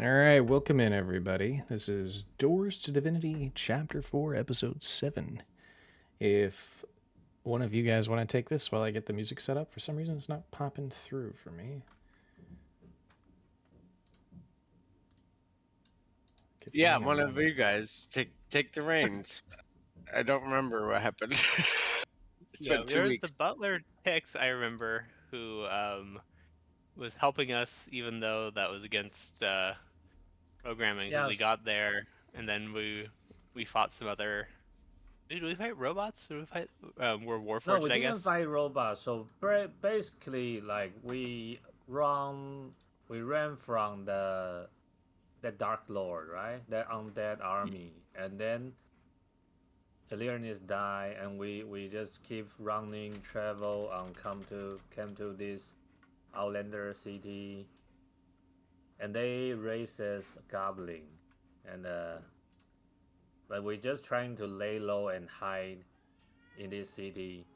All right, welcome in, everybody. This is Doors to Divinity, Chapter 4, Episode 7. If one of you guys want to take this while I get the music set up, for some reason it's not popping through for me. Give Yeah, me a one of moment. you guys take the reins. I don't remember what happened. It's Yeah, been there 2 was the weeks. butler Hicks, I remember, who was helping us, even though that was against programming, because we Yes. got there and then we fought some other. Did we fight robots? Did we fight? We're No, we Warforged, I didn't guess. fight robots. So basically, like we ran from the Dark Lord, right? The undead army, and then Illyarnis died, and we just keep running, travel, and came to this Outlander city, and they raises goblin, and but we just trying to lay low and hide in this city,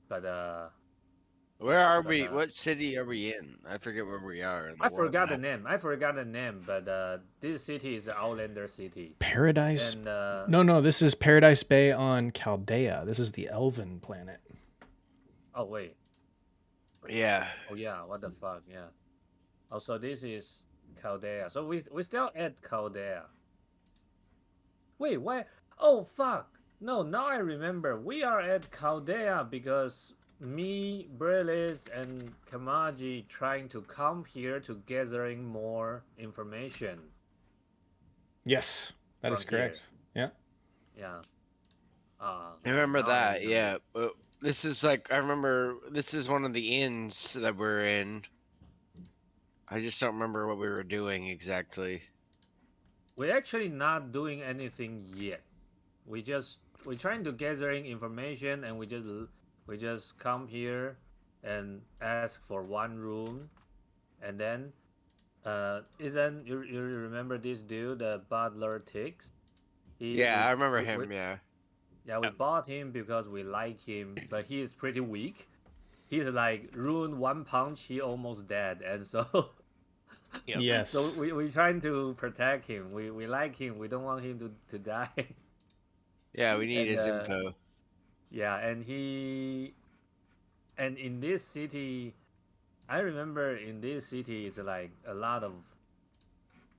but Where are but we? What city are we in? I forget where we are in the I world forgot the map. name. But this city is the Outlander city, Paradise. and No, this is Paradise Bay on Chaldea. This is the Elven planet. oh wait, Yeah. oh yeah, what the fuck, yeah. Also, this is Chaldea. So we still at Chaldea. Wait, why? Oh fuck! No, now I remember. We are at Chaldea because me, Brelis, and Kamaji trying to come here to gathering more information Yes, that is from here. correct. Yeah. Yeah. I remember Now I that, remember. yeah. But this is like I remember this is one of the inns that we're in. I just don't remember what we were doing exactly. We're actually not doing anything yet. We're trying to gathering information, and we just come here and ask for one room, and then isn't you remember this dude, the butler Tix? He Yeah, I remember we him, yeah. yeah, we Yeah. bought him because we like him, but he is pretty weak. He's like ruined one punch, he almost dead, and so Yep. so Yes. we trying to protect him. We like him. We don't want him to die. Yeah, we need And his info. yeah, and in this city, I remember in this city it's like a lot of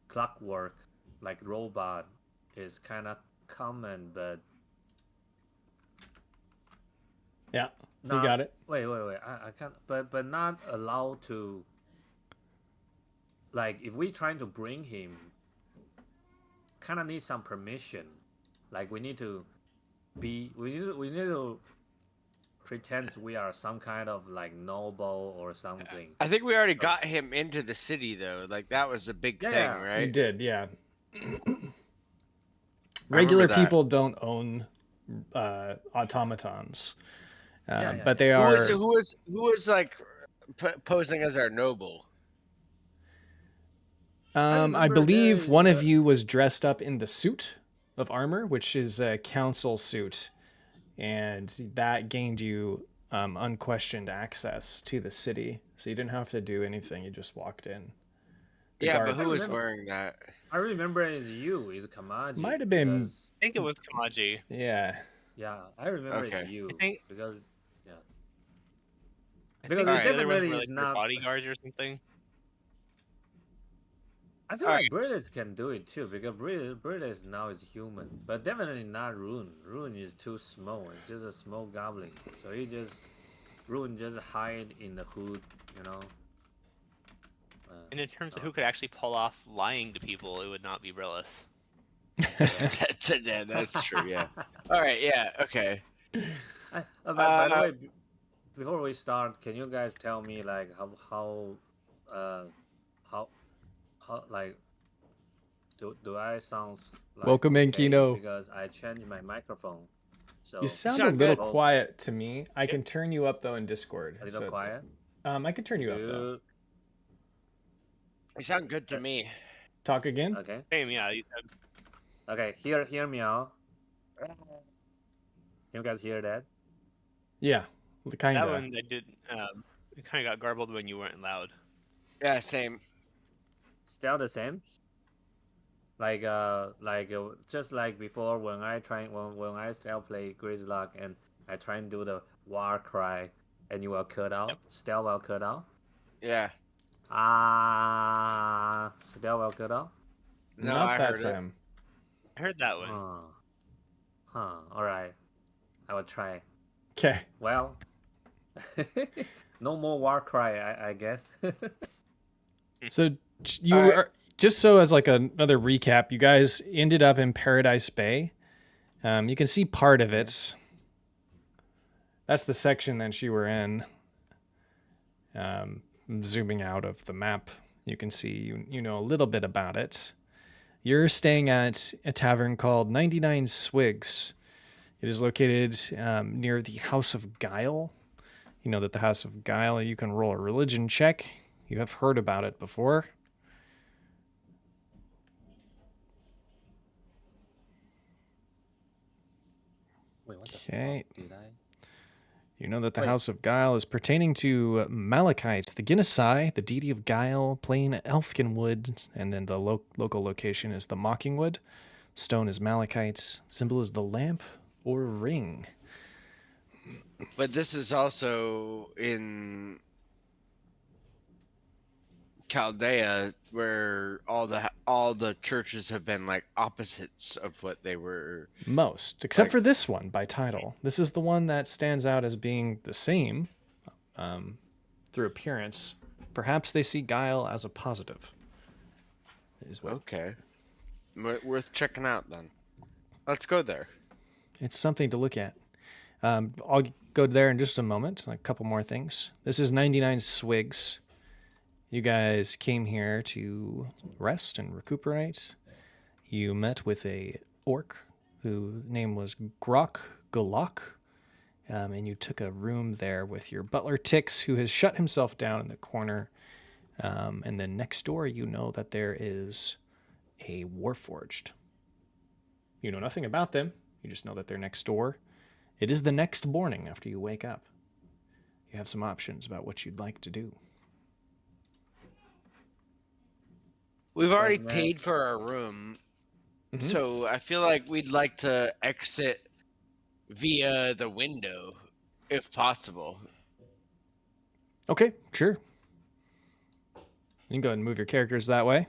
clockwork, like robot is kind of common, but Yeah, you not. got it. Wait. I can't. But not allowed to. Like if we trying to bring him, kind of need some permission. Like we need to be. We need to pretend we are some kind of like noble or something. I think we already So got him into the city though. Like that was a big thing, yeah, You right? did, yeah. I remember Regular that. people don't own automatons, yeah. but they Who was are. who was like posing as our noble? I I remember there believe is one of you was dressed up in the suit of armor, which is a council suit, and that gained you unquestioned access to the city. So you didn't have to do anything; you just walked in. The Yeah, but guard I who was remember wearing that? I remember it's you, it's might Kamaji, have been, because I think it was Kamaji. yeah, yeah, I remember it's Okay. I you think because yeah, I because think it Alright. the other ones definitely were is like your not. bodyguards or something. I feel like Alright. British can do it too because British now is human, but definitely not Rune. Rune is too small. It's just a small goblin, so he just Rune just hide in the hood, you know. And in terms of So who could actually pull off lying to people, it would not be Brillis. yeah. That's true, yeah. Alright, yeah, okay. By the Uh way, before we start, can you guys tell me like uh how like do I sound like welcome in, okay Kino. because I changed my microphone, You so you sound a sound little good. I hope quiet to me. I Yep. can turn you up though in Discord. a little So, quiet. I can turn you up though. Do You sound good to me. Talk again. okay. Same, yeah. You said Okay, hear me out. You guys hear that? Yeah, that kinda. one I did. It kind of got garbled when you weren't loud. Yeah, same. Still the same? Just like before when I still play Grizzlock and I try and do the war cry and you were cut out, Yep. still well cut out. Yeah. Still well cut out. No, Not I that heard it. time. I heard that one. All right, I will try. Okay. Well, no more war cry, I guess. So you Alright. are just so as like another recap, you guys ended up in Paradise Bay. You can see part of it. That's the section that you were in. Zooming out of the map, you can see you know a little bit about it. You're staying at a tavern called 99 Swigs. It is located near the House of Guile. You know that the House of Guile, you can roll a religion check. You have heard about it before. Wait, what the Okay. fuck did I? You know that the Wait. House of Guile is pertaining to Malachite, the Ginnisai, the deity of Guile, plain Elfkinwood, and then the local location is the Mockingwood. Stone is Malachite. Symbol is the lamp or ring. But this is also in Chaldea, where all the churches have been like opposites of what they were. Most, except Like- for this one by title. This is the one that stands out as being the same through appearance. Perhaps they see Guile as a positive. Is what Okay. Worth checking out then. Let's go there. It's something to look at. I'll go there in just a moment. A couple more things. This is 99 Swigs. You guys came here to rest and recuperate. You met with a orc whose name was Grok Golok, and you took a room there with your butler Tix, who has shut himself down in the corner. And then next door, you know that there is a Warforged. You know nothing about them. You just know that they're next door. It is the next morning after you wake up. You have some options about what you'd like to do. We've already man. paid for our room, Mhm. so I feel like we'd like to exit via the window, if possible. Okay, sure. You can go ahead and move your characters that way.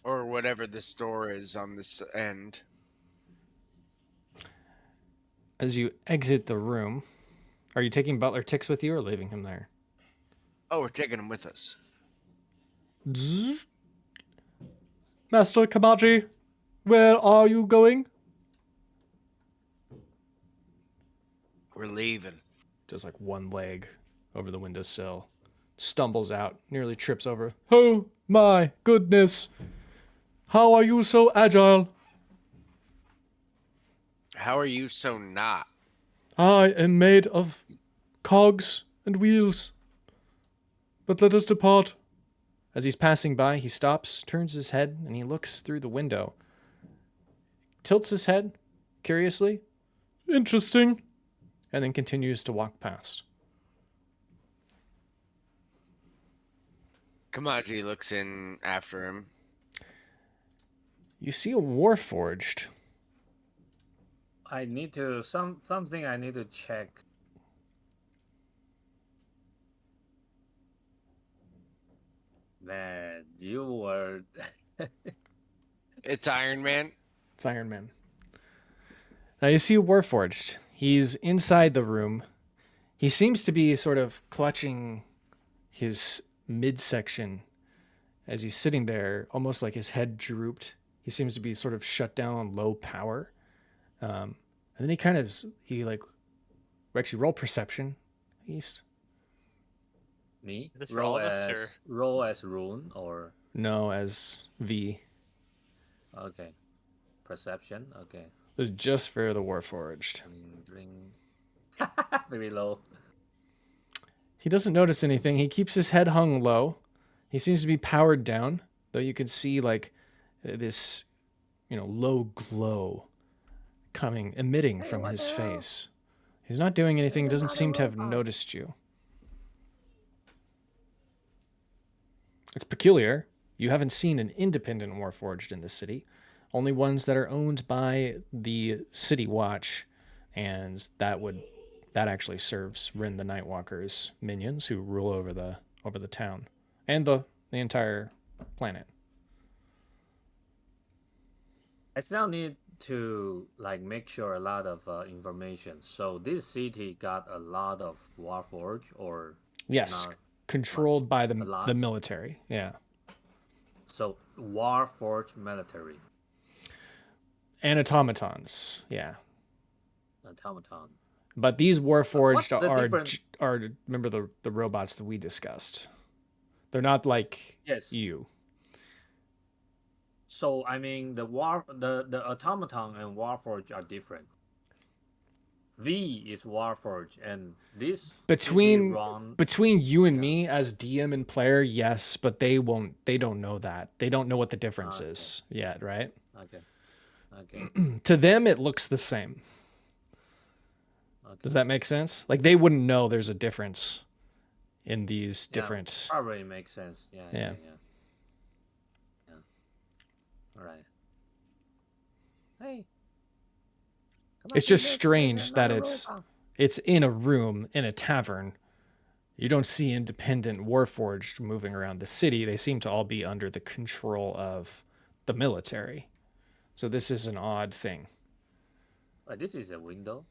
Or whatever this door is on this end. As you exit the room, are you taking Butler Tix with you or leaving him there? Oh, we're taking him with us. Zzz. Master Kamaji, where are you going? We're leaving. Just like one leg over the windowsill. Stumbles out, nearly trips over. Oh my goodness. How are you so agile? How are you so not? I am made of cogs and wheels. But let us depart. As he's passing by, he stops, turns his head, and he looks through the window. Tilts his head, curiously. Interesting. And then continues to walk past. Kamaji looks in after him. You see a Warforged. I need to something I need to check. Man, you were It's Iron Man. It's Iron Man. Now you see a Warforged. He's inside the room. He seems to be sort of clutching his midsection as he's sitting there, almost like his head drooped. He seems to be sort of shut down on low power. And then actually roll perception, East. me. Is this for all of us, or? Roll as rune or No, as V. okay. Perception, okay. This is just for the Warforged. Ring. Very low. He doesn't notice anything. He keeps his head hung low. He seems to be powered down, though you can see like this, low glow emitting from what his the hell? face. He's not doing anything, doesn't what seem to the have hell? noticed you. It's peculiar. You haven't seen an independent Warforged in the city, only ones that are owned by the City Watch, and that actually serves Rin the Nightwalker's minions who rule over the town and the entire planet. I still need to like make sure a lot of information. So this city got a lot of Warforged or Yes, not much? controlled by A the lot. military. Yeah, So Warforged military and automatons. Yeah, automaton. but these What's Warforged the difference? are remember the robots that we discussed. They're not like Yes. you. So I mean the automaton and Warforged are different. V is Warforged, and this city between run. between you and Yeah. me as DM and player, yes, but they don't know that. They don't know what the difference Okay. is yet, right? Okay. Okay. To them it looks the same. Okay. Does that make sense? Like they wouldn't know there's a difference in these Yeah, different. probably makes sense. Yeah. Yeah. Yeah. All right. Hey, come on, It's just Peter. There's strange that another robot. it's in a room in a tavern. You don't see independent Warforged moving around the city. They seem to all be under the control of the military. So this is an odd thing. Oh, this is a window.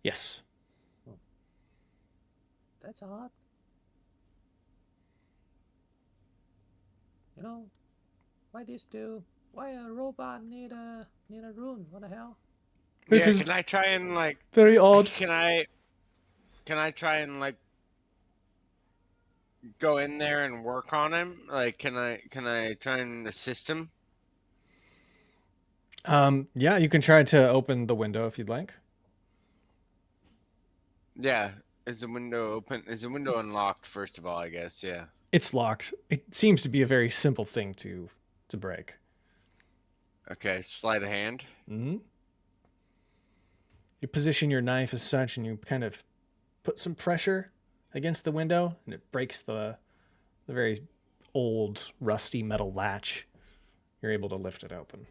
Yes. That's odd. You know, why this do? Why a robot need a room? What the hell? It Yeah, is can I try and like very odd. can I try and like go in there and work on him? Like can I try and assist him? Yeah, you can try to open the window if you'd like. Yeah. Is the window open? Is the window unlocked first of all, I guess, yeah. It's locked. It seems to be a very simple thing to break. Okay, sleight of hand. Mm-hmm. You position your knife as such, and you kind of put some pressure against the window, and it breaks the very old, rusty metal latch. You're able to lift it open.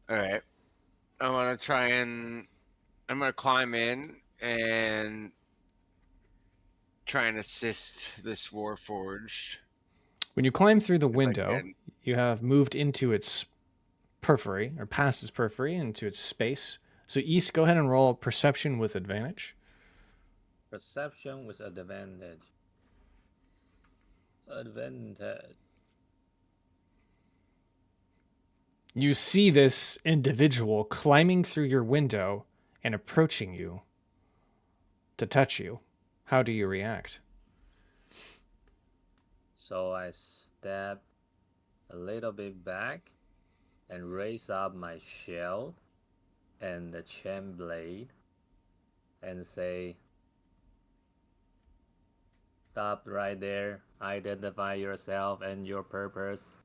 Alright. I'm gonna climb in and try and assist this Warforged. When you climb through the If I window, can. you have moved into its periphery, or past its periphery, into its space. So, East, go ahead and roll perception with advantage. Perception with advantage. Advantage. You see this individual climbing through your window and approaching you to touch you. How do you react? So I step a little bit back and raise up my shield and the chain blade and say, "Stop right there. Identify yourself and your purpose."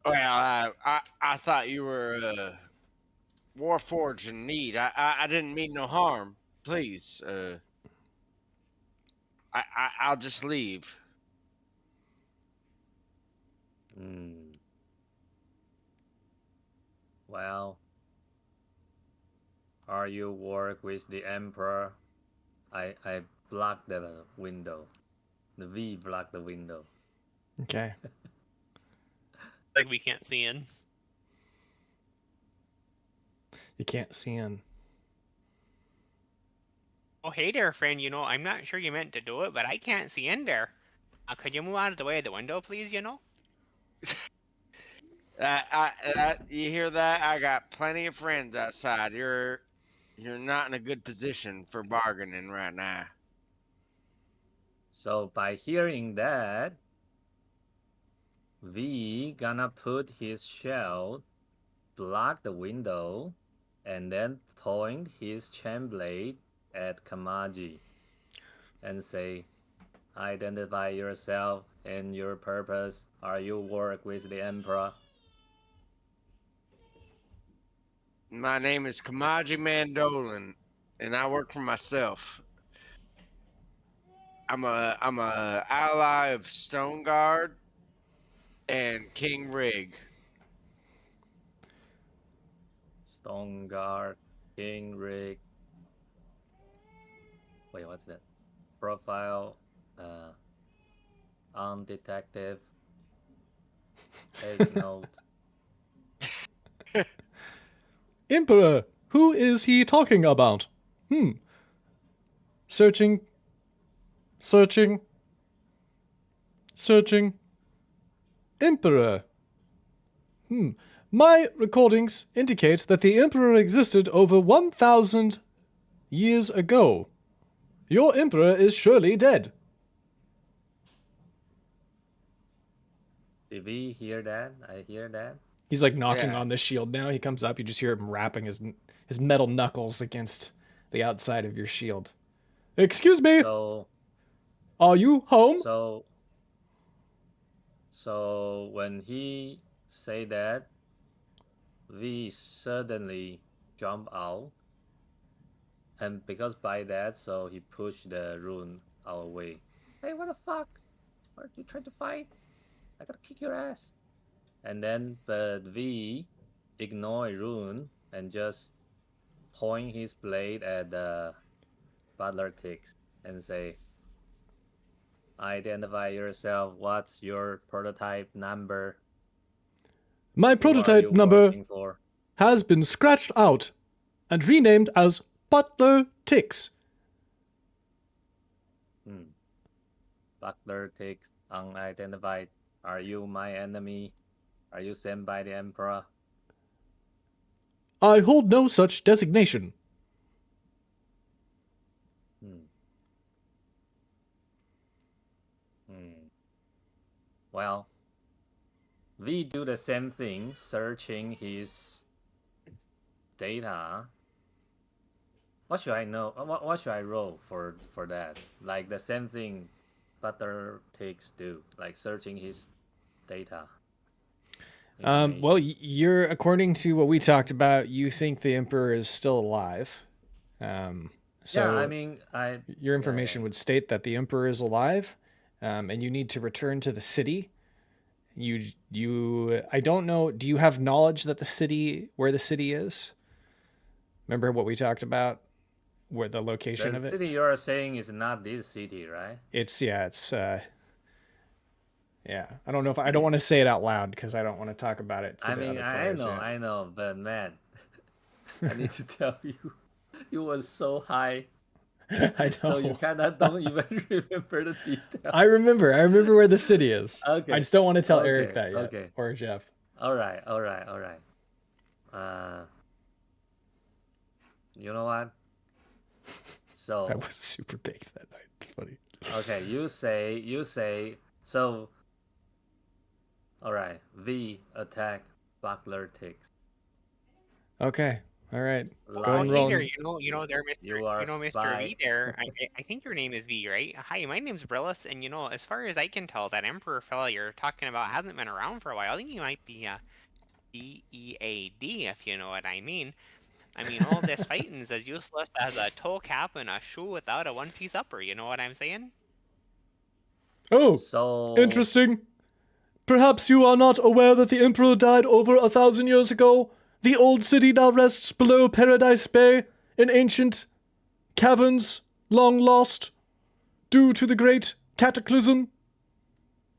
Well, I thought you were Warforged in need. I didn't mean no harm. Please, I'll just leave. Hmm. Well, are you work with the Emperor? I block the window. The V block the window. Okay. Like we can't see in. You can't see in. Oh, hey there, friend. I'm not sure you meant to do it, but I can't see in there. Could you move out of the way of the window, please? You hear that? I got plenty of friends outside. You're not in a good position for bargaining right now. So by hearing that, V gonna put his shield, block the window, and then point his chain blade at Kamaji and say, "Identify yourself and your purpose. Are you work with the Emperor?" My name is Kamaji Mandolin, and I work for myself. I'm a ally of Stone Guard and King Rig. Stone Guard, King Rig. Wait, what's that? Profile, undetective. Take note. Emperor, who is he talking about? Searching. Searching. Searching. Emperor. My recordings indicate that the Emperor existed over 1,000 years ago. Your Emperor is surely dead. Did we hear that? I hear that. He's like knocking Yeah. on the shield now. He comes up, you just hear him rapping his metal knuckles against the outside of your shield. Excuse me, So, are you home? so when he say that, we suddenly jump out, and because by that, so he pushed the rune our way. Hey, what the fuck? Are you trying to fight? I gotta kick your ass. And then, but we ignore rune and just point his blade at the butler ticks and say, identify yourself. What's your prototype number? My Who are prototype you number working for? has been scratched out and renamed as Butler Tix. Butler ticks, unidentified. Are you my enemy? Are you sent by the Emperor? I hold no such designation. Well, we do the same thing, searching his data. What should I know? What should I roll for that? Like the same thing Butler ticks do, like searching his data. Well, you're according to what we talked about, you think the Emperor is still alive. So yeah, I mean, your information would state that the Emperor is alive, and you need to return to the city. I don't know. Do you have knowledge that where the city is? Remember what we talked about, where the location the of it? city you're saying is not this city, right? Yeah. I don't know if I don't want to say it out loud because I don't want to talk about it to I the mean, other I players. know, yet. I know, but man, I need to tell you, you was so high, I know. so you kind of don't even remember the details. I remember where the city is. Okay. I just don't want to tell Okay, Eric that yet, okay. or Jeff. All right. You know what? So I was super baked that night. It's funny. okay, you say. So, all right. V attack Buckler ticks. Okay. All right. Go Oh, and hey roll. there, there, Mr. You are Mr. spy. V there. I think your name is V, right? Hi, my name's Brillis, and as far as I can tell, that Emperor fella you're talking about hasn't been around for a while. I think he might be DEAD, if you know what I mean. I mean, all this fighting's as useless as a toe cap and a shoe without a one-piece upper. You know what I'm saying? Oh, So interesting. Perhaps you are not aware that the Emperor died over 1,000 years ago. The old city now rests below Paradise Bay in ancient caverns, long lost, due to the great cataclysm.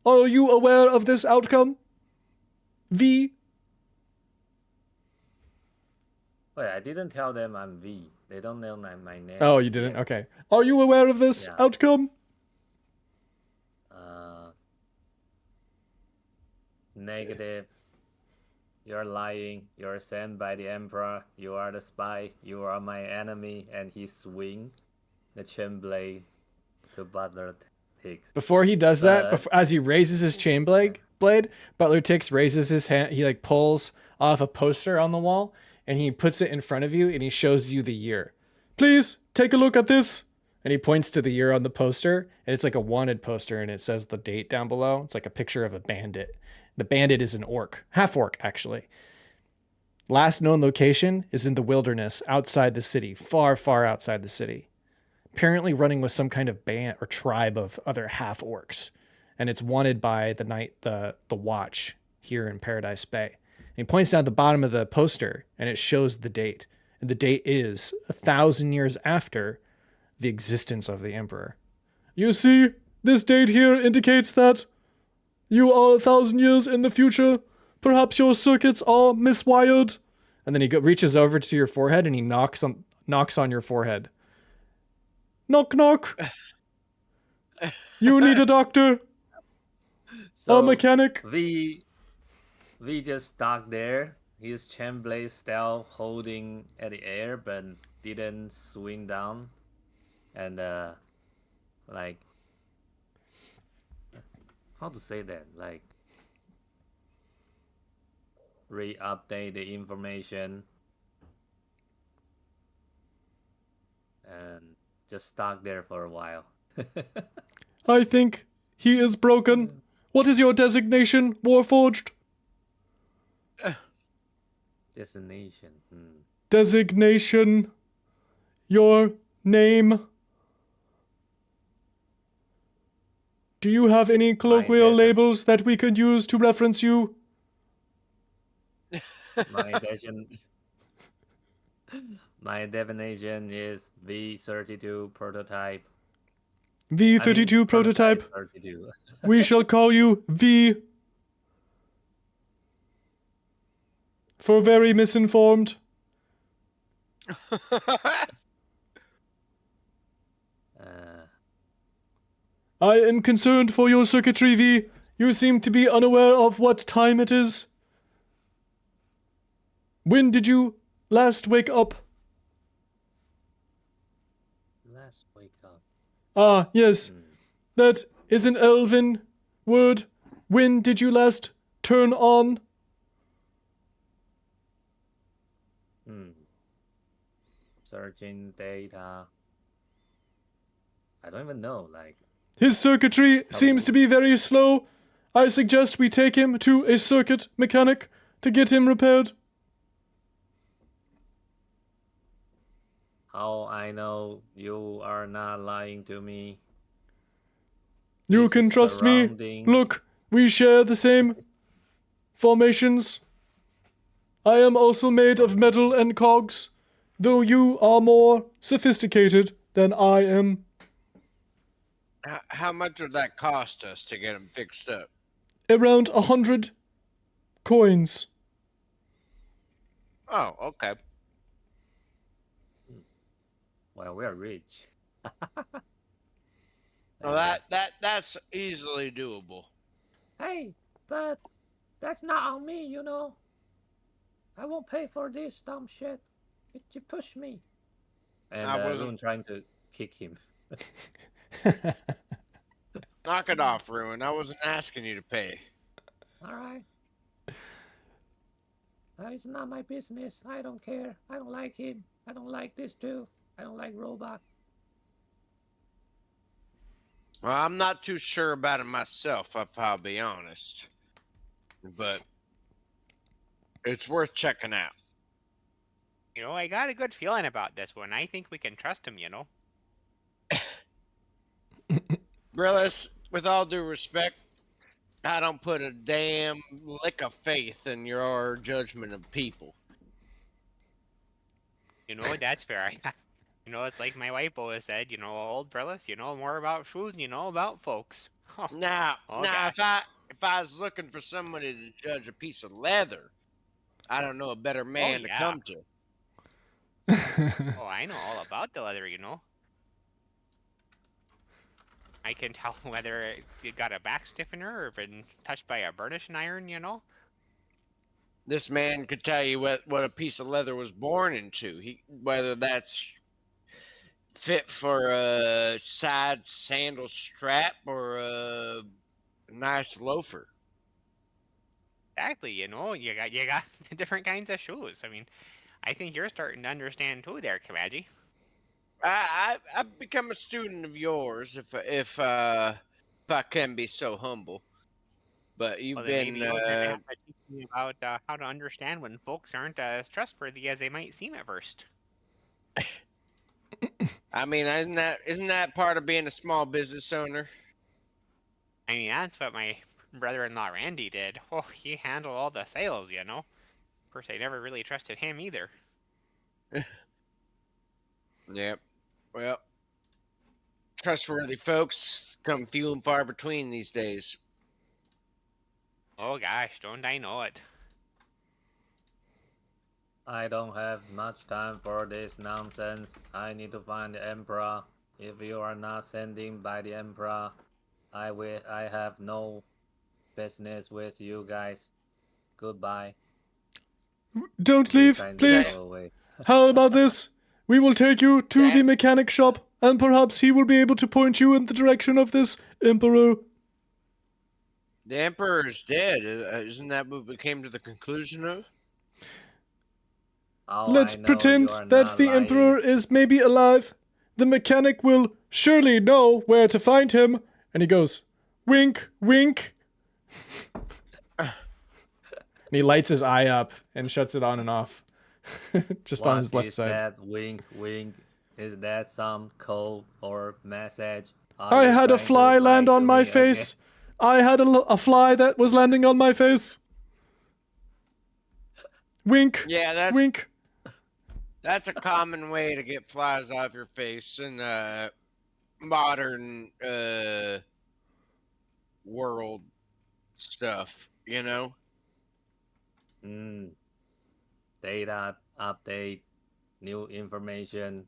Are you aware of this outcome? V? Wait, I didn't tell them I'm V. They don't know my name. Oh, you didn't? yet. Okay. Are you aware of this Yeah. outcome? Negative. You're lying. You're sent by the Emperor. You are the spy. You are my enemy. And he swing the chain blade to Butler Ticks. Before he does that, But- as he raises his chain blade, Butler Tix raises his hand. He pulls off a poster on the wall and he puts it in front of you and he shows you the year. Please take a look at this. And he points to the year on the poster, and it's like a wanted poster, and it says the date down below. It's like a picture of a bandit. The bandit is an orc, half orc actually. Last known location is in the wilderness outside the city, far, far outside the city. Apparently running with some kind of band or tribe of other half orcs. And it's wanted by the Watch here in Paradise Bay. And he points down at the bottom of the poster and it shows the date. And the date is 1,000 years after the existence of the Emperor. You see, this date here indicates that you are 1,000 years in the future. Perhaps your circuits are miswired. And then he reaches over to your forehead and he knocks on your forehead. Knock, knock. You need a doctor. So A mechanic. we just stuck there. His chain blade still holding at the air, but didn't swing down. And like, how to say that? Like, re-update the information and just stuck there for a while. I think he is broken. What is your designation, Warforged? Destination. Designation. Your name. Do you have any colloquial labels that we could use to reference you? My definition is V32 prototype. V32 prototype. 32. We shall call you V. For very misinformed. I am concerned for your circuitry, V. You seem to be unaware of what time it is. When did you last wake up? Last wake up. Ah, yes. That is an elven word. When did you last turn on? Searching data. I don't even know, like. His circuitry seems to be very slow. I suggest we take him to a circuit mechanic to get him repaired. How I know you are not lying to me? You This can is trust me. surrounding- Look, we share the same formations. I am also made of metal and cogs, though you are more sophisticated than I am. How much would that cost us to get them fixed up? Around 100 coins. Oh, okay. Well, we're rich. Well, that's easily doable. Hey, but that's not on me, you know. I won't pay for this dumb shit. You push me. And I wasn't- Ruin trying to kick him. Knock it off, Ruin. I wasn't asking you to pay. Alright. It's not my business. I don't care. I don't like him. I don't like this too. I don't like robot. Well, I'm not too sure about it myself, if I'll be honest. But it's worth checking out. You know, I got a good feeling about this one. I think we can trust him, you know. Brillis, with all due respect, I don't put a damn lick of faith in your judgment of people. You know, that's fair. You know, it's like my wife always said, you know, old Brillis, you know more about shoes than you know about folks. Now, Oh, now, gosh. if I was looking for somebody to judge a piece of leather, I don't know a better man to yeah. come to. Oh, I know all about the leather, you know. I can tell whether it got a back stiffener or been touched by a burnishing iron, you know. This man could tell you what a piece of leather was born into. Whether that's fit for a side sandal strap or a nice loafer. Exactly, you know, you got different kinds of shoes. I mean, I think you're starting to understand too there, Kamaji. I've become a student of yours, if I can be so humble. But you've Well, then maybe been you're gonna have to teach me about how to understand when folks aren't as trustworthy as they might seem at first. I mean, isn't that part of being a small business owner? I mean, that's what my brother-in-law Randy did. Oh, he handled all the sales, you know. Of course, I never really trusted him either. Yep. Well, trustworthy folks come few and far between these days. Oh gosh, don't I know it? I don't have much time for this nonsense. I need to find the Emperor. If you are not sending by the Emperor, I have no business with you guys. Goodbye. Don't He leave, kind of please. go away. How about this? We will take you to That- the mechanic shop, and perhaps he will be able to point you in the direction of this emperor. The Emperor is dead. Isn't that what we came to the conclusion of? Oh, Let's I know pretend you are that not the lying. emperor is maybe alive. The mechanic will surely know where to find him. And he goes, wink, wink. And he lights his eye up and shuts it on and off. Just on his What left is side. that wink wink? Is that some code or message? I had a fly land on my face. I had a fly that was landing on my face. Wink, Yeah, wink. that's a common way to get flies off your face in modern world stuff, you know? Data update, new information.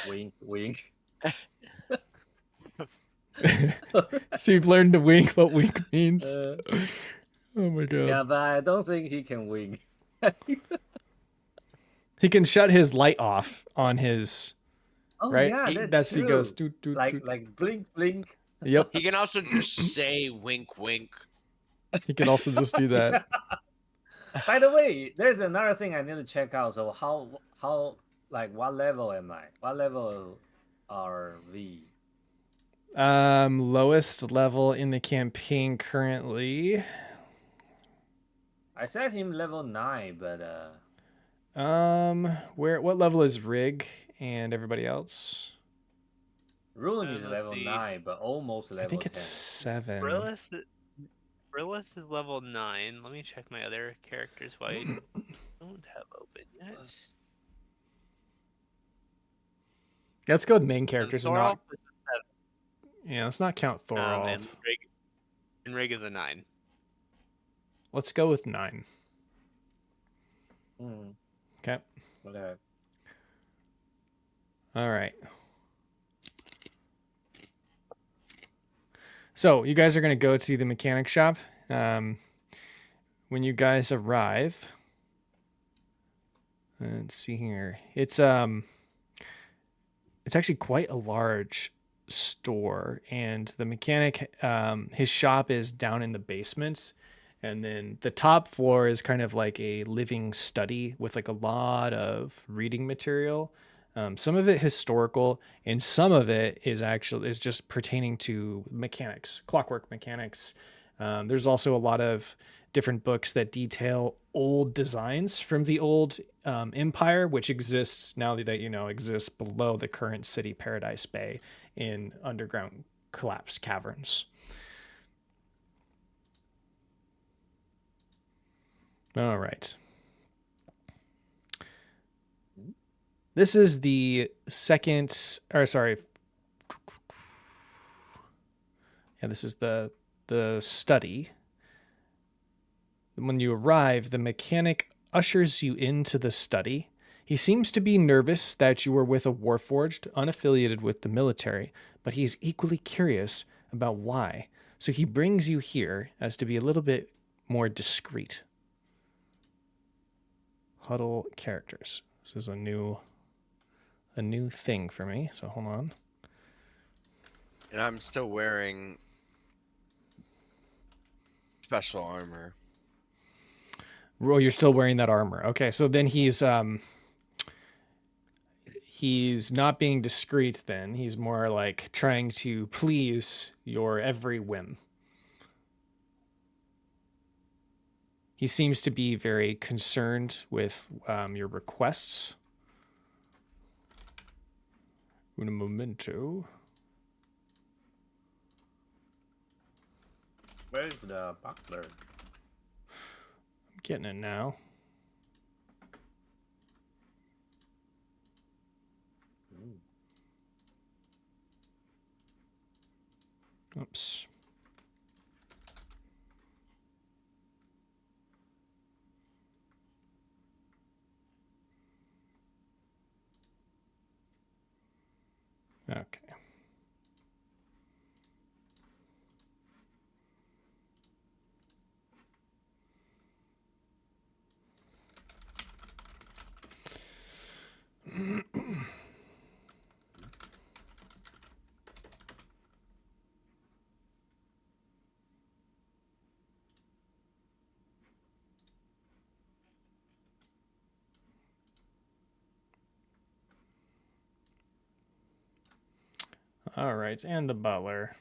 Wink wink. So you've learned to wink what wink means. Uh, Oh my god. yeah, but I don't think he can wink. He can shut his light off on his Oh right. yeah, That's true. he goes doot, doot, like doot. like blink blink. Yep. He can also just say wink wink. He can also just do that. By the way, there's another thing I need to check out. So how like what level am I? What level are we? Lowest level in the campaign currently. I set him level 9, but What level is Rig and everybody else? Rune is let's level see. 9, but almost level I think it's 7. Brillis is level 9. Let me check my other characters who I don't have open yet. Let's go with main And characters and Thorolf not. is a 7. Yeah, let's not count Thorolf. And Rig is a 9. Let's go with 9. 10. Okay. Okay. All right. So you guys are going to go to the mechanic shop. When you guys arrive, let's see here. It's actually quite a large store, and the mechanic, his shop is down in the basement, and then the top floor is kind of like a living study with like a lot of reading material. Some of it historical, and some of it is just pertaining to mechanics, clockwork mechanics. There's also a lot of different books that detail old designs from the old empire, which exists now that exists below the current city, Paradise Bay, in underground collapsed caverns. All right. This is the second, or sorry. Yeah, this is the study. When you arrive, the mechanic ushers you into the study. He seems to be nervous that you are with a Warforged, unaffiliated with the military, but he is equally curious about why. So he brings you here as to be a little bit more discreet. Huddle characters. This is a new thing for me, so hold on. And I'm still wearing special armor. Oh, you're still wearing that armor. Okay, so then he's not being discreet then. He's more like trying to please your every whim. He seems to be very concerned with your requests. Un momento. Where is the butler? I'm getting it now. Oops. Okay. All right, and the butler.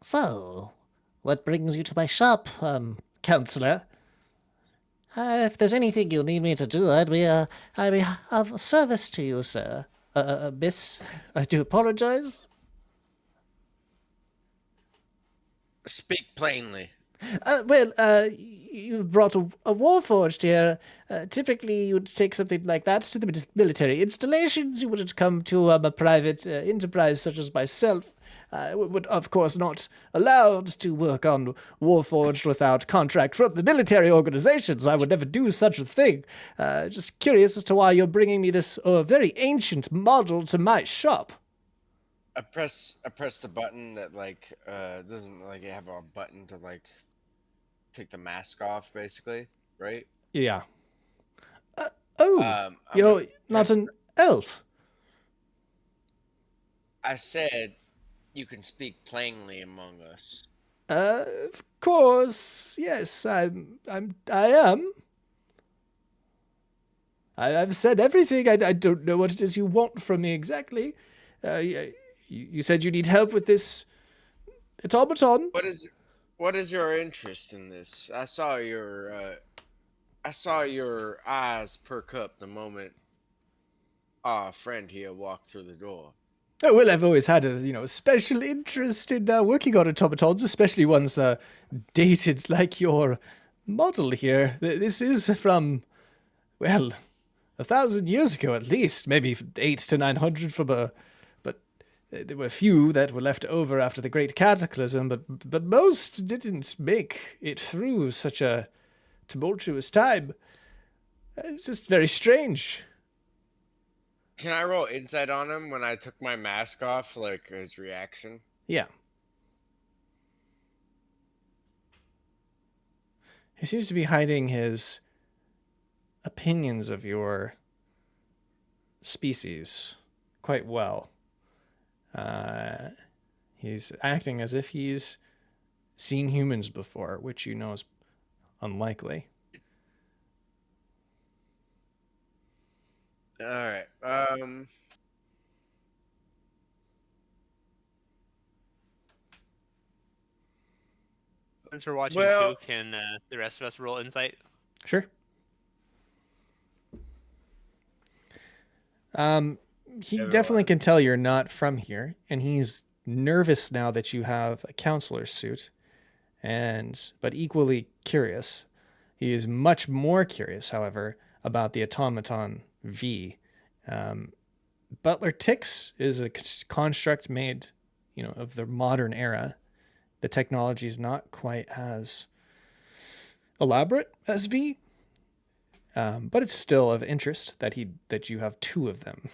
So, what brings you to my shop, counselor? If there's anything you need me to do, I'd be of service to you, sir. Miss, I do apologize. Speak plainly. You've brought a Warforged here. Typically, you'd take something like that to the military installations. You wouldn't come to a private enterprise such as myself. Would, of course, not allowed to work on Warforged without contract from the military organizations. I would never do such a thing. Just curious as to why you're bringing me this very ancient model to my shop. I press the button that like doesn't like have a button to like take the mask off, basically, right? Yeah. I'm You're gonna not press- an elf. I said you can speak plainly among us. Of course, yes. I am. I've said everything. I don't know what it is you want from me exactly. You said you need help with this automaton. What is your interest in this? I saw your eyes perk up the moment our friend here walked through the door. Oh, well, I've always had a special interest in working on automatons, especially ones dated like your model here. This is from, well, 1,000 years ago at least, maybe 800 to 900 but there were a few that were left over after the Great Cataclysm, but most didn't make it through such a tumultuous time. It's just very strange. Can I roll insight on him when I took my mask off, like his reaction? Yeah. He seems to be hiding his opinions of your species quite well. He's acting as if he's seen humans before, which you know is unlikely. All right. Since we're watching Well- too, can the rest of us roll insight? Sure. He definitely can tell you're not from here, and he's nervous now that you have a counselor's suit, but equally curious. He is much more curious, however, about the automaton V. Butler Tix is a construct made, of the modern era. The technology is not quite as elaborate as V, but it's still of interest that you have two of them.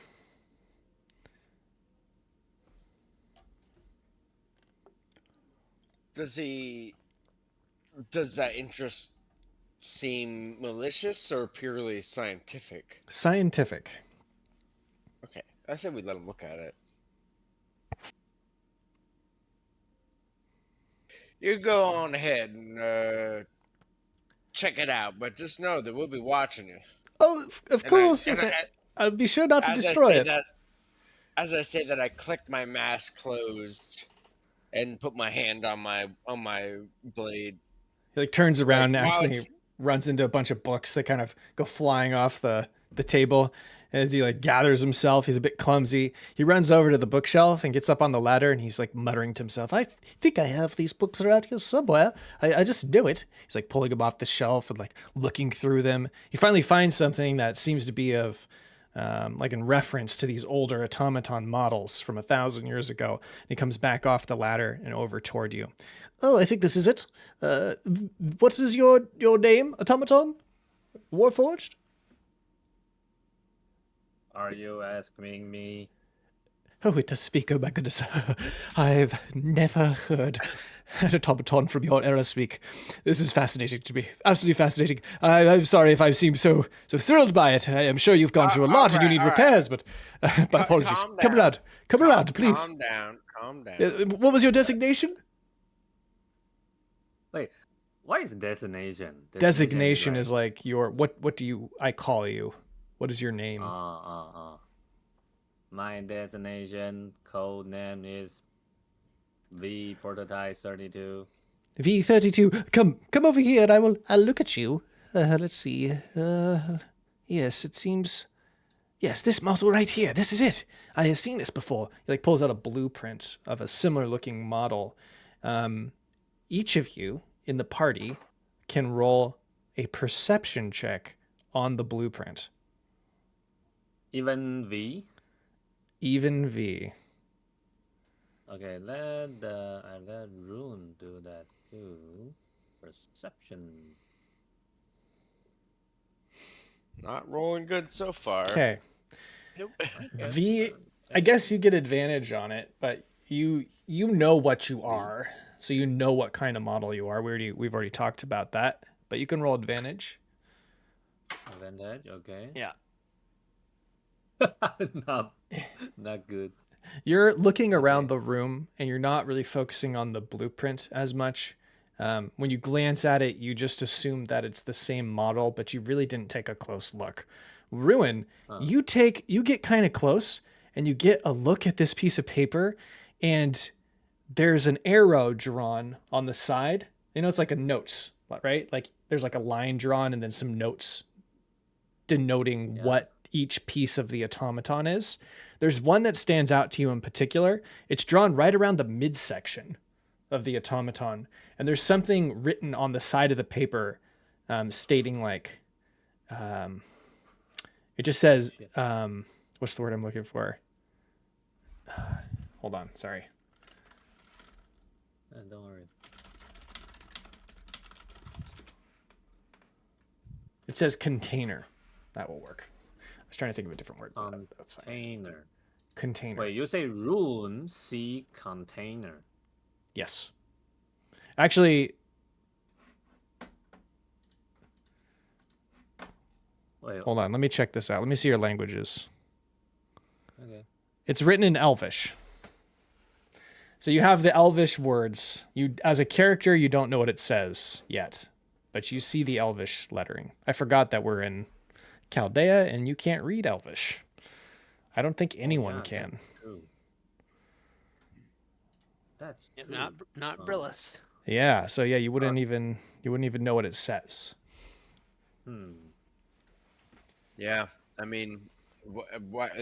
Does that interest seem malicious or purely scientific? Scientific. Okay, I said we let him look at it. You go on ahead and check it out, but just know that we'll be watching you. Oh, of And course, I- yes. and I'll be sure not to as I destroy say it. that, as I say that, I click my mask closed and put my hand on my blade. He like turns Like, around and now accidentally it's runs into a bunch of books that kind of go flying off the table. As he like gathers himself, he's a bit clumsy. He runs over to the bookshelf and gets up on the ladder, and he's like muttering to himself, "I think I have these books around here somewhere. I just knew it." He's like pulling them off the shelf and like looking through them. He finally finds something that seems to be of like in reference to these older automaton models from 1,000 years ago. And he comes back off the ladder and over toward you. "Oh, I think this is it. What is your name, automaton? Warforged?" Are you asking me? "Oh, it does speak. Oh my goodness. I've never heard an automaton from your era speak. This is fascinating to me. Absolutely fascinating. I'm sorry if I seem so thrilled by it. I am sure you've gone through a lot and you need repairs, but my apologies. calm Come down. around. Come around, please. Calm down. Calm down. What was your designation? Wait, what is designation? Designation is like your what do I call you? What is your name? My designation code name is V Prototype 32. V32, come over here and I'll look at you. Let's see. Yes, it seems. Yes, this model right here. This is it. I have seen this before. He like pulls out a blueprint of a similar looking model. Each of you in the party can roll a perception check on the blueprint. Even V? Even V. Okay, I let Rune do that too. Perception. Not rolling good so far. Okay. V, I guess you get advantage on it, but you know what you are, so you know what kind of model you are. We've already talked about that, but you can roll advantage. Advantage, okay. Yeah. Not good. You're looking around the room and you're not really focusing on the blueprint as much. When you glance at it, you just assume that it's the same model, but you really didn't take a close look. Ruin, you get kind of close and you get a look at this piece of paper, and there's an arrow drawn on the side. You know, it's like a notes, right? Like there's like a line drawn and then some notes denoting what each piece of the automaton is. There's one that stands out to you in particular. It's drawn right around the midsection of the automaton, and there's something written on the side of the paper stating like, it just says, what's the word I'm looking for? Hold on, sorry. Don't worry. It says container. That will work. I was trying to think of a different word. But that's fine. Container. Container. Wait, you say Rune C container. Yes. Actually, Wait, hold on. Let me check this out. Let me see your languages. okay. It's written in Elvish. So you have the Elvish words. You, as a character, you don't know what it says yet, but you see the Elvish lettering. I forgot that we're in Chaldea and you can't read Elvish. I don't think anyone can. That's true. That's Yeah, true. not Brillis. Yeah, so yeah, you wouldn't even know what it says. Yeah, I mean,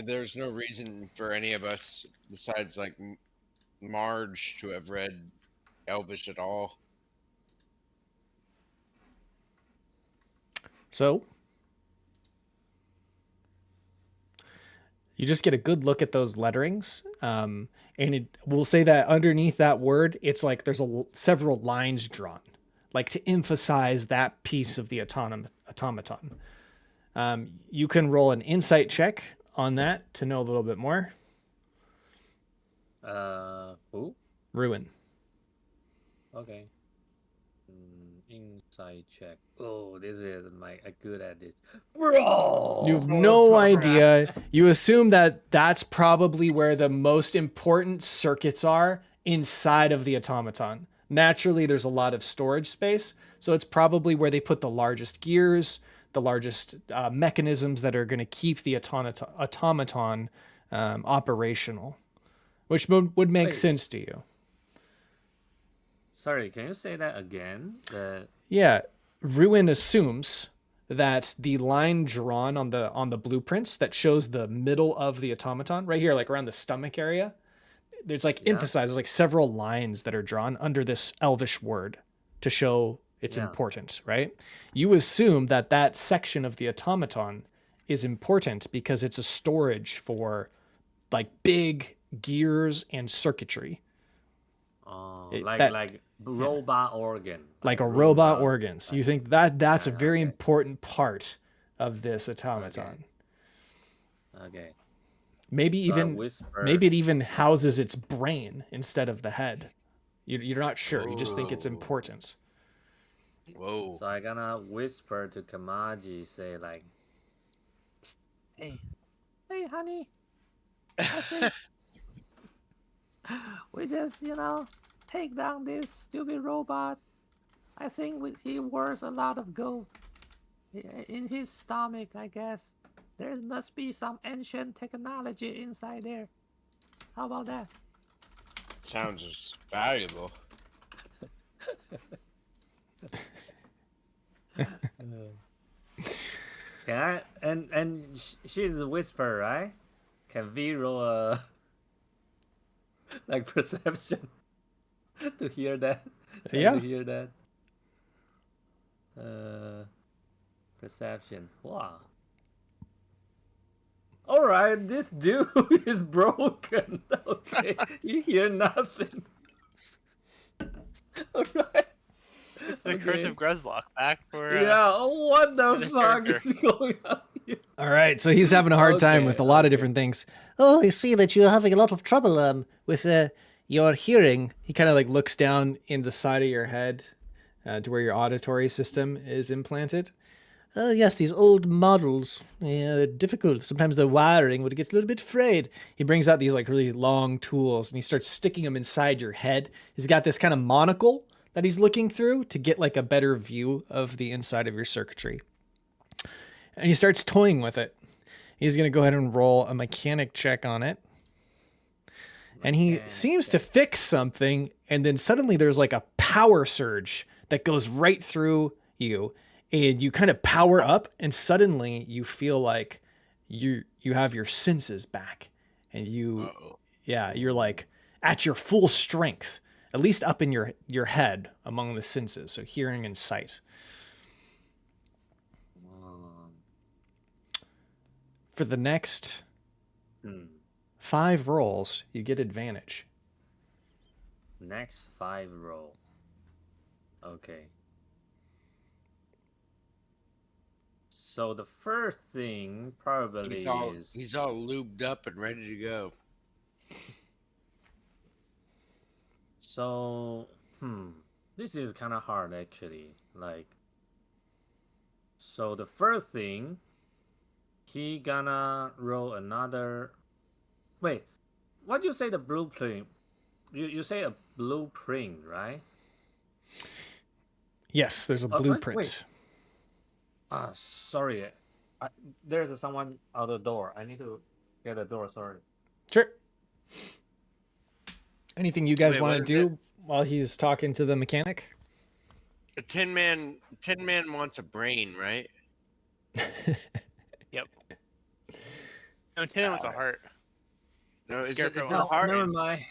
there's no reason for any of us besides like Marge to have read Elvish at all. So you just get a good look at those letterings, and we'll say that underneath that word, it's like there's several lines drawn, like to emphasize that piece of the automaton. You can roll an insight check on that to know a little bit more. Who? Ruin. Okay. Insight check. Oh, this is I'm good at this. Bro! You have no idea. You assume that that's probably where the most important circuits are inside of the automaton. Naturally, there's a lot of storage space, so it's probably where they put the largest gears, the largest mechanisms that are going to keep the automaton operational, which would make Wait. sense to you. Sorry, can you say that again? Yeah, Ruin assumes that the line drawn on the blueprints that shows the middle of the automaton, right here, like around the stomach area, there's like Yeah. emphasized, there's like several lines that are drawn under this elvish word to show it's Yeah. important, right? You assume that that section of the automaton is important because it's a storage for like big gears and circuitry. Like robot organ. Like a robot organs. You think that that's a very important part of this automaton. Okay. Maybe So I even whisper. maybe it even houses its brain instead of the head. You're not sure. You just think it's Ooh. important. Whoa. So I gonna whisper to Kamaji, say like, "Psst, hey, honey, I think we just, take down this stupid robot. I think he wears a lot of gold in his stomach, I guess. There must be some ancient technology inside there. How about that?" Sounds valuable. Can I? And she's a whisper, right? Can we roll a like perception to hear that? Yeah. To hear that. Perception. Wow. All right, this dude is broken. Okay, you hear nothing. All right. The curse of Gruzlock back for Yeah. Oh, what the the fuck character. is going on here? All right, so he's having a hard time Okay, with a lot of okay. different things. Oh, I see that you're having a lot of trouble with your hearing. He kind of like looks down in the side of your head to where your auditory system is implanted. Oh, yes, these old models. Yeah, they're difficult. Sometimes the wiring would get a little bit frayed. He brings out these like really long tools and he starts sticking them inside your head. He's got this kind of monocle that he's looking through to get like a better view of the inside of your circuitry. And he starts toying with it. He's going to go ahead and roll a mechanic check on it. And he seems to fix something, and then suddenly there's like a power surge that goes right through you, and you kind of power up, and suddenly you feel like you have your senses back, and you're like at your full strength, at least up in your head among the senses, so hearing and sight. For the next 5 rolls, you get advantage. Next 5 roll. Okay. So the first thing probably is He's all lubed up and ready to go. so this is kind of hard actually. Like, so the first thing he gonna roll another. Wait, what do you say the blueprint? You say a blueprint, right? Yes, there's a blueprint. wait. Sorry. There's someone out the door. I need to get the door. Sorry. Sure. Anything you guys Wait, want what to is do while he's talking to the mechanic? A 10-man wants a brain, right? Yep. No, Tim was a heart. No, is it Scarecrow the wants heart? Never mind.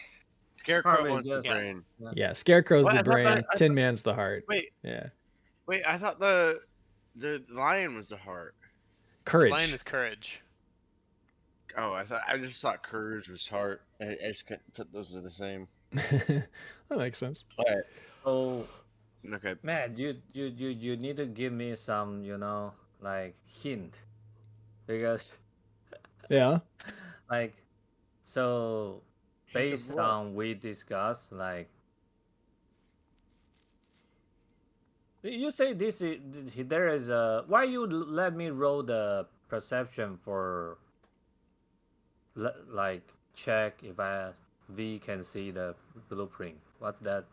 Scarecrow Probably wants the just- brain. Yeah, Scarecrow's What? the I thought brain, that- I Tin Man's the heart. Wait, Yeah. I thought the lion was the heart. Courage. Lion is courage. Oh, I just thought courage was heart. I just thought those were the same. That makes sense. But So, okay, man, you need to give me some, like hint, because Yeah. like, so Hint of based what? on we discussed, like, you say this is there is a why you let me roll the perception for like check if we can see the blueprint. What's that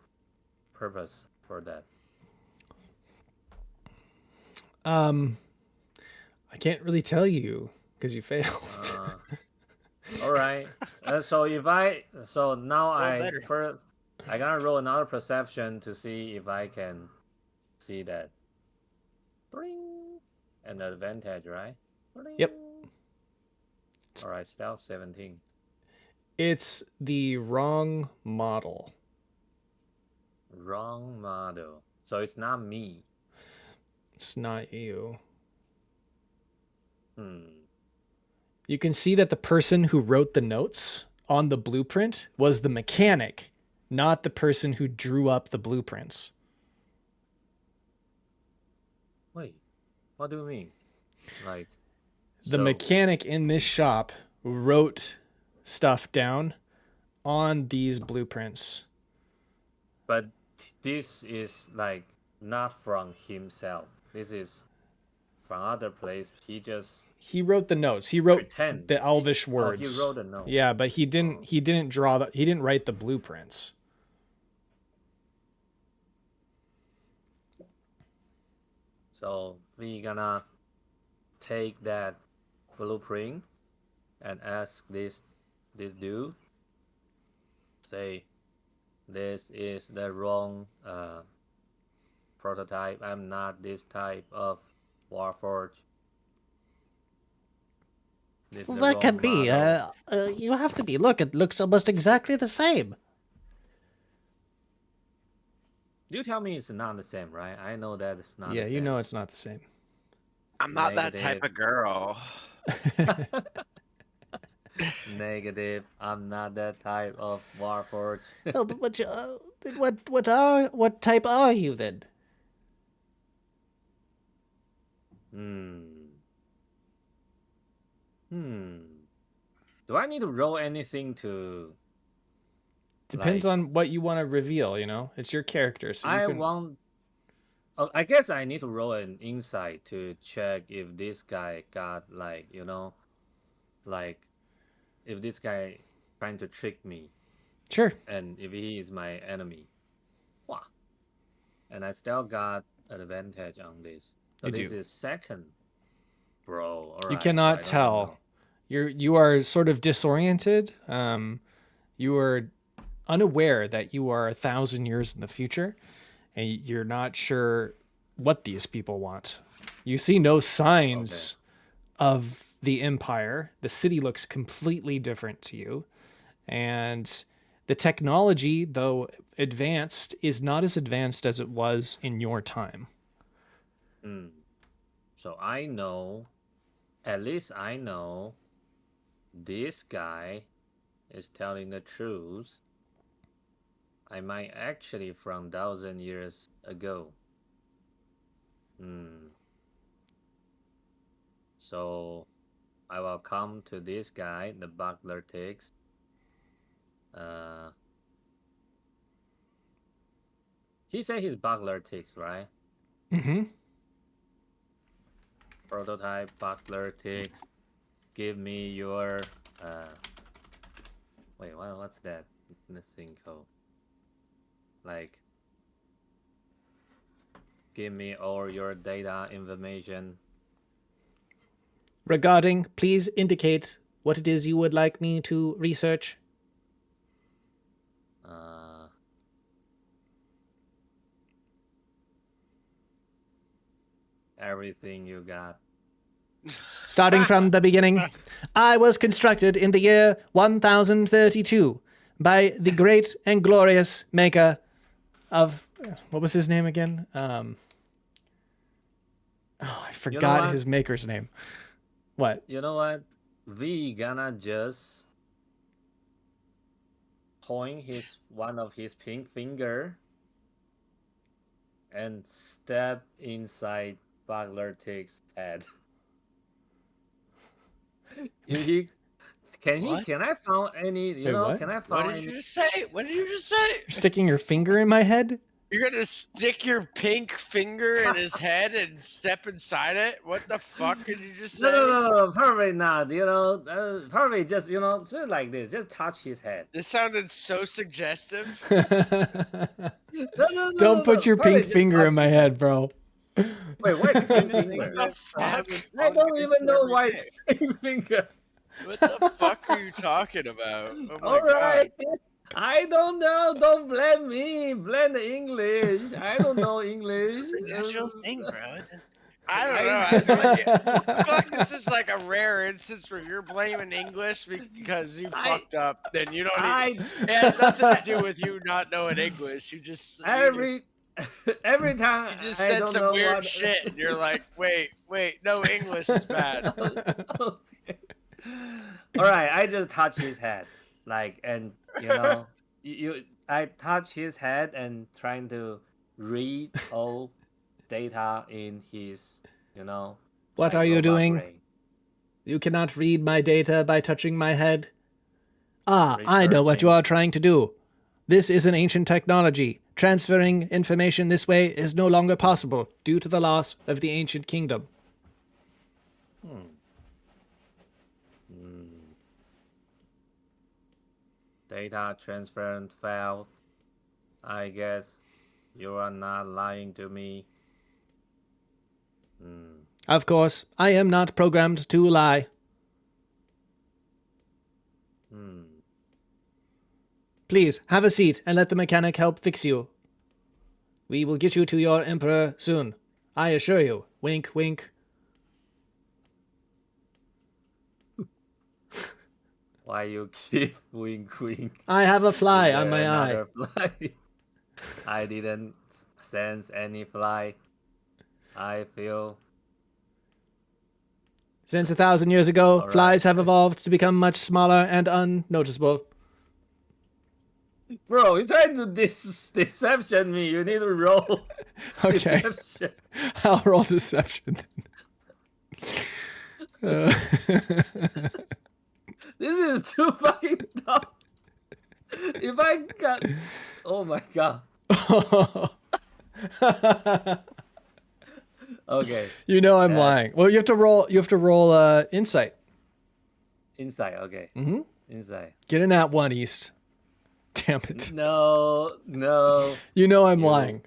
purpose for that? I can't really tell you because you failed. All right. So now Roll better. I gotta roll another perception to see if I can see that. Bring. An advantage, right? Bring. Yep. All right, stealth 17. It's the wrong model. Wrong model. So it's not me. It's not you. Hmm. You can see that the person who wrote the notes on the blueprint was the mechanic, not the person who drew up the blueprints. Wait. What do you mean? Like The so- mechanic in this shop wrote stuff down on these blueprints. But this is like not from himself. This is from other place. He wrote the notes. He wrote Pretend. the Elvish He words. wrote a note. Yeah, but he didn't he didn't write the blueprints. So we gonna take that blueprint and ask this dude. Say, this is the wrong prototype. I'm not this type of Warforged. This Well, is the that wrong can be. model. You have to be. Look, it looks almost exactly the same. You tell me it's not the same, right? I know that it's not. Yeah, the you same. know it's not the same. I'm not that type Negative. of girl. Negative. I'm not that type of Warforged. Oh, but what type are you then? Do I need to roll anything to? Depends like, on what you want to reveal, you know? It's your character, so you I can want. Oh, I guess I need to roll an insight to check if this guy got like if this guy trying to trick me Sure. and if he is my enemy. Wow. And I still got an advantage on this. So You this do. is second. Bro, all You right. cannot I don't tell. know. You are sort of disoriented. You are unaware that you are 1,000 years in the future, and you're not sure what these people want. You see no signs of the empire. The city looks completely different to you, and the technology, though advanced, is not as advanced as it was in your time. So I know, at least I know, this guy is telling the truth. I might actually from 1,000 years ago. So I will come to this guy, the buckler takes. He said his buckler takes, right? Mm-hmm. Prototype buckler takes. Give me your wait, what's that? This thing called? Like, give me all your data information. Regarding, please indicate what it is you would like me to research. Everything you got. Starting from the beginning, I was constructed in the year 1032 by the great and glorious maker of, what was his name again? I forgot what? his maker's name. What? You know what? We gonna just point one of his pink finger and step inside Buckler Tick's head. Can I find any? Wait, what? Can I What find did any? you just say? What did you just say? You're sticking your finger in my head? You're gonna stick your pink finger in his head and step inside it? What the fuck did you just say? No, probably not. Probably just just like this. Just touch his head. This sounded so suggestive. No, Don't put your probably pink just finger in touch my his head, bro. Wait, why the pink What finger? the fuck? I don't even know why it's pink finger. What the fuck are you talking about? Oh my All right. god. I don't know. Don't blame me. Blame the English. I don't know English. That's your thing, bro. I don't I- know. I feel like this is like a rare instance where you're blaming English because you I- fucked up. Then you don't. I It has nothing to do with you not knowing English. You just every time you just I said don't some know weird what shit, and you're like, wait, no, English is bad. Okay. All right, I just touch his head, like, and you know, I touch his head and trying to read all data in his, you know. What like, are you robot doing? brain. You cannot read my data by touching my head. Ah, I know what you are trying to do. This is an ancient technology. Transferring information this way is no longer possible due to the loss of the ancient kingdom. Data transfer failed. I guess you are not lying to me. Of course, I am not programmed to lie. Please, have a seat and let the mechanic help fix you. We will get you to your emperor soon. I assure you. Wink, wink. Why you keep wink wink? I have a fly Is on there my eye. another fly? I didn't sense any fly. I feel Since 1,000 years ago, All flies right. have evolved to become much smaller and unnoticeable. bro, you're trying to deception me. You need to roll Okay, deception. I'll roll deception then. This is too fucking dumb. If I got, oh my god. Okay, You know I'm Yes. lying. Well, you have to roll. You have to roll insight. inside. Okay, inside. Get in that one, East. Damn it. No, You know I'm You- lying.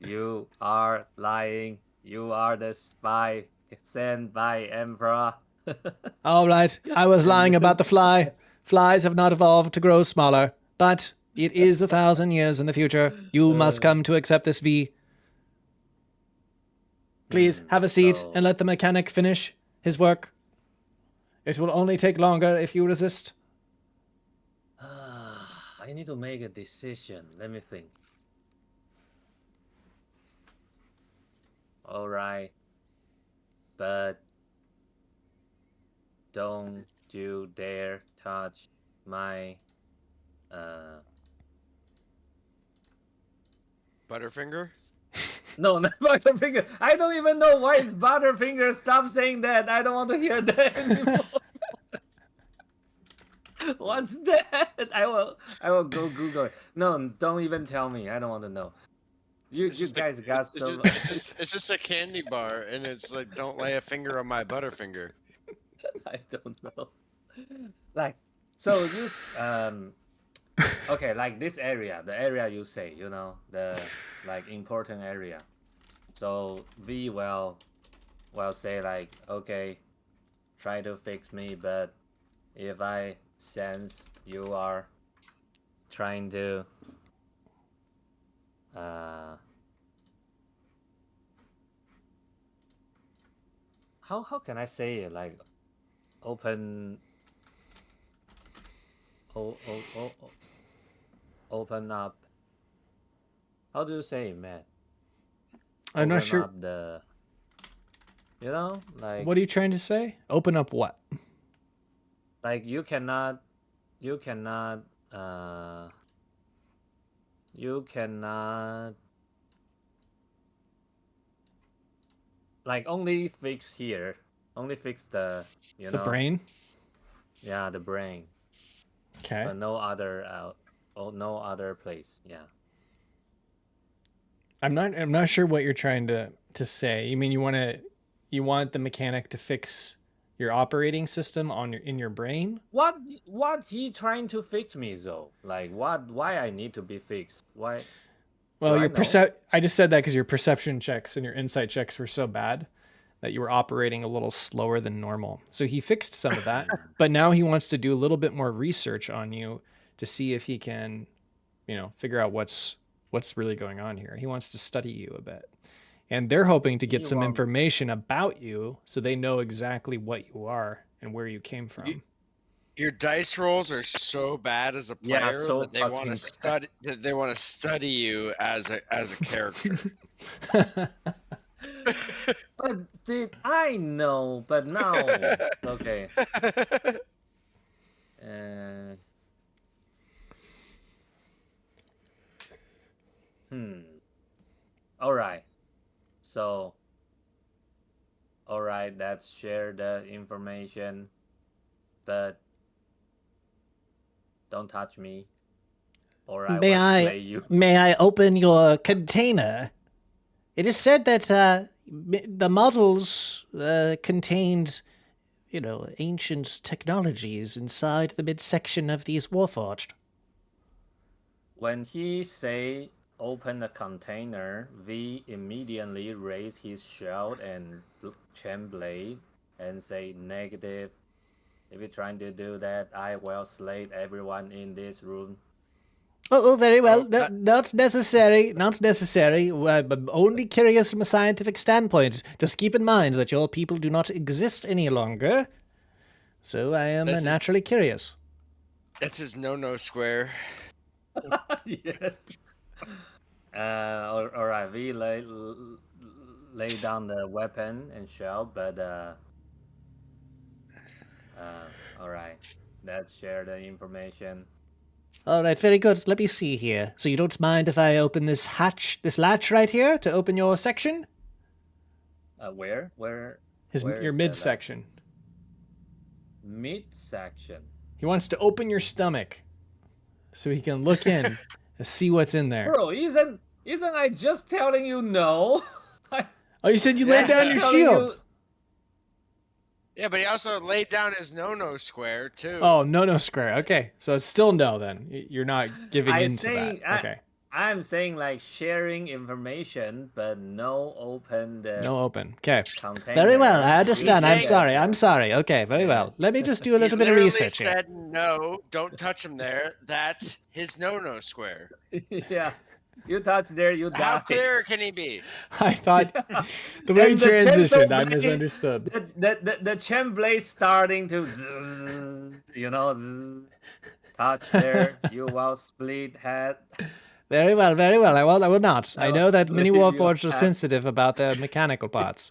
you are lying. You are the spy sent by Emperor. All right, I was lying about the fly. Flies have not evolved to grow smaller, but it is 1,000 years in the future. You must come to accept this V. Please have a seat so- and let the mechanic finish his work. It will only take longer if you resist. I need to make a decision. Let me think. All right, but don't you dare touch my Butterfinger. no, not Butterfinger. I don't even know why it's Butterfinger. Stop saying that. I don't want to hear that anymore. What's that? I will go Google it. No, don't even tell me. I don't want to know. You just guys got It's so it's just a candy bar, and it's like, don't lay a finger on my Butterfinger. I don't know. Like, so you okay, like this area, the area you say, you know, the like important area. So V will say like, okay, try to fix me, but if I sense you are trying to how can I say it, like open open up, how do you say it, man? I'm not Open sure. up the, you know, like What are you trying to say? Open up what? like you cannot like only fix here, only fix the, you The know, brain? yeah, the brain, Okay. but no other no other place. Yeah. I'm not sure what you're trying to say. You mean you want the mechanic to fix your operating system in your brain? What he trying to fix me though? Like why I need to be fixed? Why? Well, Do I your know? I just said that because your perception checks and your insight checks were so bad that you were operating a little slower than normal. So he fixed some of that, but now he wants to do a little bit more research on you to see if he can, figure out what's really going on here. He wants to study you a bit. And they're hoping to get some information about you so they know exactly what you are and where you came from. Your dice rolls are so bad as a player that they want to study. They want to study you as a character. But did I know? But now, okay. All right. So, all right. Let's share the information, but don't touch me, or I will slay you. May I open your container? It is said that the models contained, ancient technologies inside the midsection of these Warforged. When he say open the container, V immediately raise his shield and chain blade and say negative. If you're trying to do that, I will slay everyone in this room. Oh, very well. Not necessary. Not necessary. I'm only curious from a scientific standpoint. Just keep in mind that your people do not exist any longer. So I am naturally curious. That's his no square. Yes. All right. We lay down the weapon and shield, but all right. Let's share the information. All right, very good. Let me see here. So you don't mind if I open this latch right here to open your section? Where? Your midsection. Midsection. He wants to open your stomach so he can look in and see what's in there. Bro, isn't I just telling you no? Oh, you said you laid down your shield. Yeah, but he also laid down his no square too. Oh, no square. Okay, so it's still no then. You're not giving into that. Okay. I'm saying like sharing information, but no open the. No open. Okay. Container. Very well. I understand. I'm sorry. Okay, very well. Let me just do a little bit of research here. He said no, don't touch him there. That's his no square. Yeah. You touch there, you die. How clear can he be? I thought the way he transitioned, I misunderstood. The chain blade starting to, touch there. You will split head. Very well. I will not. I know that many Warforged are sensitive about their mechanical parts.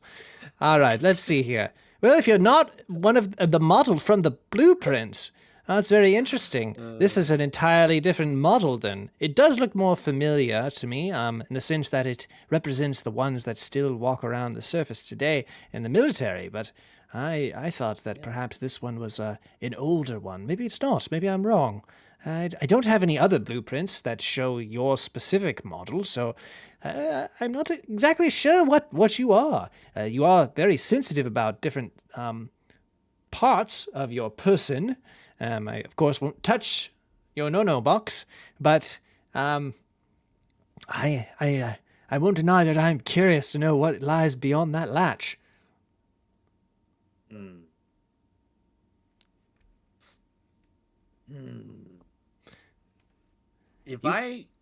All right, let's see here. Well, if you're not one of the model from the blueprint, that's very interesting. This is an entirely different model then. It does look more familiar to me, in the sense that it represents the ones that still walk around the surface today in the military, but I thought that perhaps this one was an older one. Maybe it's not. Maybe I'm wrong. I don't have any other blueprints that show your specific model, so I'm not exactly sure what you are. You are very sensitive about different parts of your person. I, of course, won't touch your no box, but I won't deny that I'm curious to know what lies beyond that latch.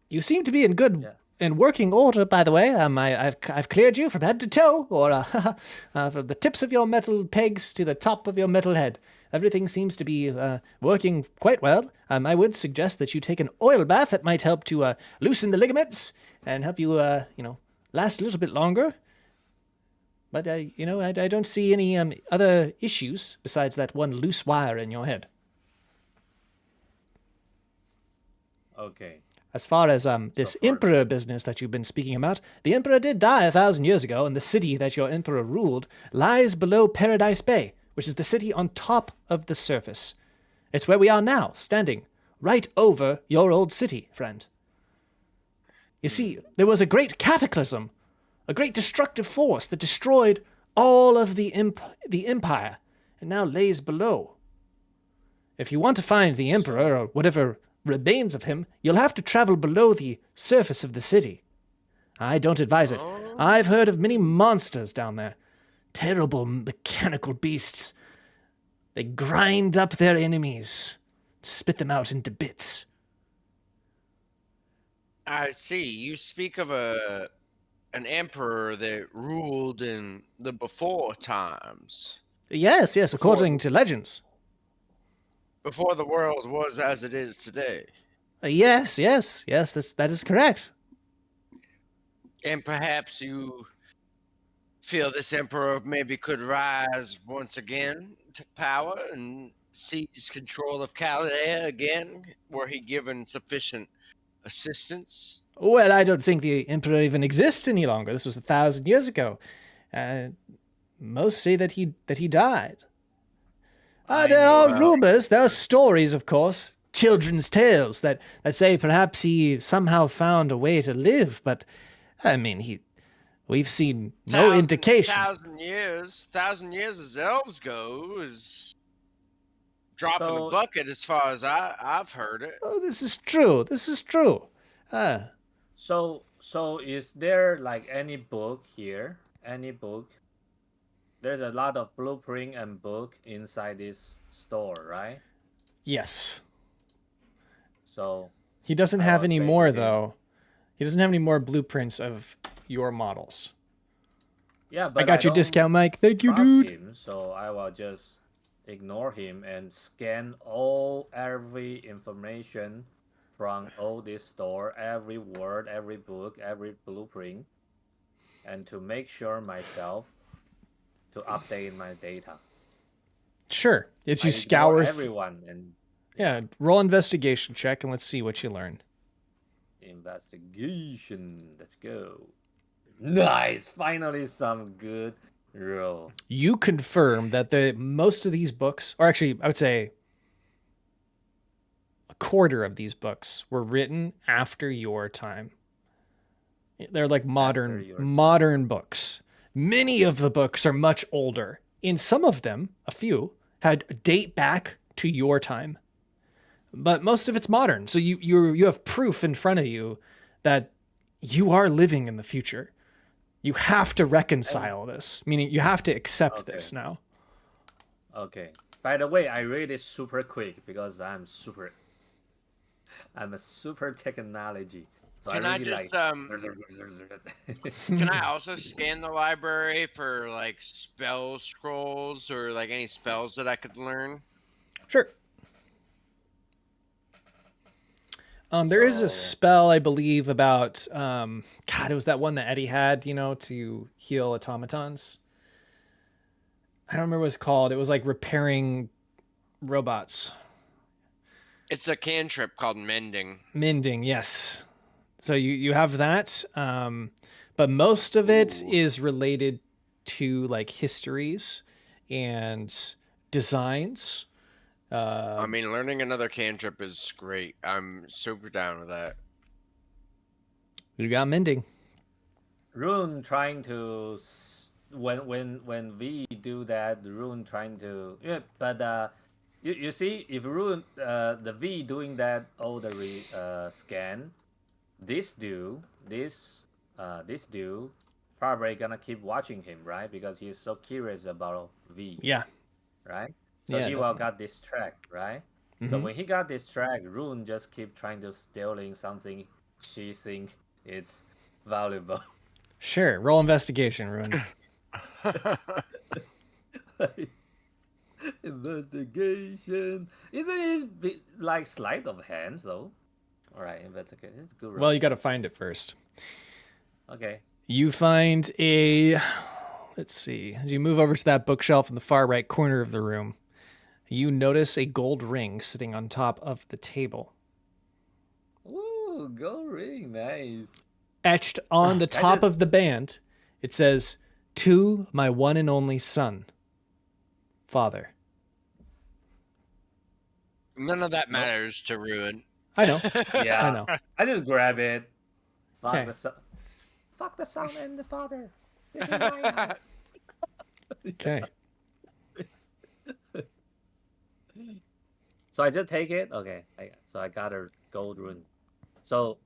You seem to be in good and working order, by the way. I've cleared you from head to toe, or from the tips of your metal pegs to the top of your metal head. Everything seems to be working quite well. I would suggest that you take an oil bath. That might help to loosen the ligaments and help you, last a little bit longer. But, I don't see any other issues besides that one loose wire in your head. Okay. As far as this emperor business that you've been speaking about, the emperor did die 1,000 years ago, and the city that your emperor ruled lies below Paradise Bay, which is the city on top of the surface. It's where we are now, standing right over your old city, friend. You see, there was a great cataclysm, a great destructive force that destroyed all of the empire, and now lays below. If you want to find the emperor, or whatever remains of him, you'll have to travel below the surface of the city. I don't advise it. I've heard of many monsters down there. terrible mechanical beasts. They grind up their enemies, spit them out into bits. I see. You speak of an emperor that ruled in the before times, Yes, yes, before according to legends. before the world was as it is today. Yes, that is correct. And perhaps you feel this emperor maybe could rise once again to power and seize control of Chaldea again, were he given sufficient assistance. Well, I don't think the Emperor even exists any longer. This was 1,000 years ago. Most say that he died. I There know are that. rumors, there are stories, of course, children's tales that say perhaps he somehow found a way to live, but I mean, we've seen no indication. 1,000 years as elves go is drop in the So- bucket as far as I've heard it. Oh, this is true. This is true. So is there like any book here? Any book? There's a lot of blueprint and book inside this store, right? Yes. So He doesn't I have will any say more, to him- though. He doesn't have any more blueprints of your models. yeah, but I got your don't discount, Mike. Thank you, trust dude. him, so I will just ignore him and scan every information from all this store, every word, every book, every blueprint, and to make sure myself to update my data. Sure. It's I you ignore scour. everyone and Yeah, roll investigation check and let's see what you learn. investigation. Let's go. Nice, finally some good roll. You confirm that most of these books, or actually, I would say a quarter of these books, were written after your time. They're like modern your time. modern books. Many of the books are much older. In some of them, a few, had date back to your time. But most of it's modern. So you have proof in front of you that you are living in the future. You have to reconcile this, meaning you have to accept this Okay. now. Okay. By the way, I read it super quick because I'm a super technology. So Can I really just like can I also scan the library for like spell scrolls or like any spells that I could learn? Sure. There is a So- spell, I believe, about God, it was that one that Eddie had, to heal automatons. I don't remember what it's called. It was like repairing robots. It's a cantrip called mending. Mending, yes. So you have that, but most of it is related to like histories and designs. I mean, learning another cantrip is great. I'm super down with that. You got mending. Rune trying to when we do that, Rune trying to but you see if Rune the V doing that all the scan, this dude probably gonna keep watching him, right? Because he's so curious about V, Yeah. right? So Yeah, he will definitely. got distracted, right? So when he got distracted, Rune just keep trying to stealing something she think it's valuable. Sure. Roll investigation, Ruin. Investigation. Isn't it like sleight of hand though? All right, investigation. It's a good. Well, you got to find it first. Okay. You find let's see, as you move over to that bookshelf in the far right corner of the room, you notice a gold ring sitting on top of the table. Ooh, gold ring, nice. Etched on the top of the band, it says, "To my one and only son, Father." None of that matters to Ruin. I know. Yeah, I know. I just grab it. Fuck Okay. the son. Fuck the son and the father. This is mine. Okay. So I just take it. Okay. So I got a gold rune. So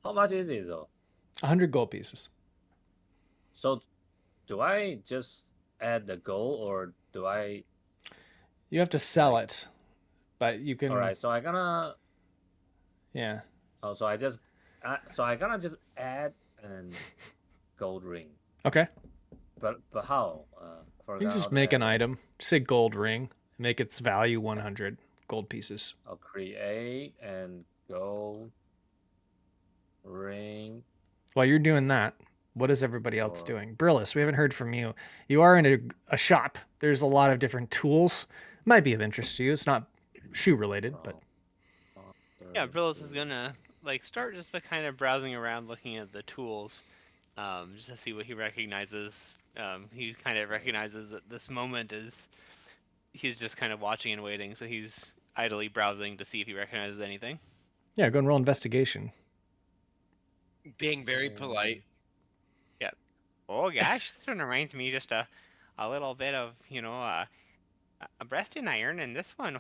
how much is it though? 100 gold pieces. So do I just add the gold, or do I? You have to sell Like- it, but you can. All right, so I gonna. Yeah. Oh, so I gonna just add an gold ring. Okay. But how? You can Forgot how just to make add an it. item. Just say gold ring. Make its value 100 gold pieces. I'll create and gold ring While you're doing that, what is everybody else for doing? Brillis, we haven't heard from you. You are in a shop. There's a lot of different tools. Might be of interest to you. It's not shoe related, but Yeah, Brillis is gonna like start just by kind of browsing around, looking at the tools, just to see what he recognizes. He kind of recognizes that this moment is he's just kind of watching and waiting, so he's idly browsing to see if he recognizes anything. yeah, go and roll investigation. Being very polite. Yeah. Oh gosh, this one reminds me just a little bit of a breast and iron, and this one,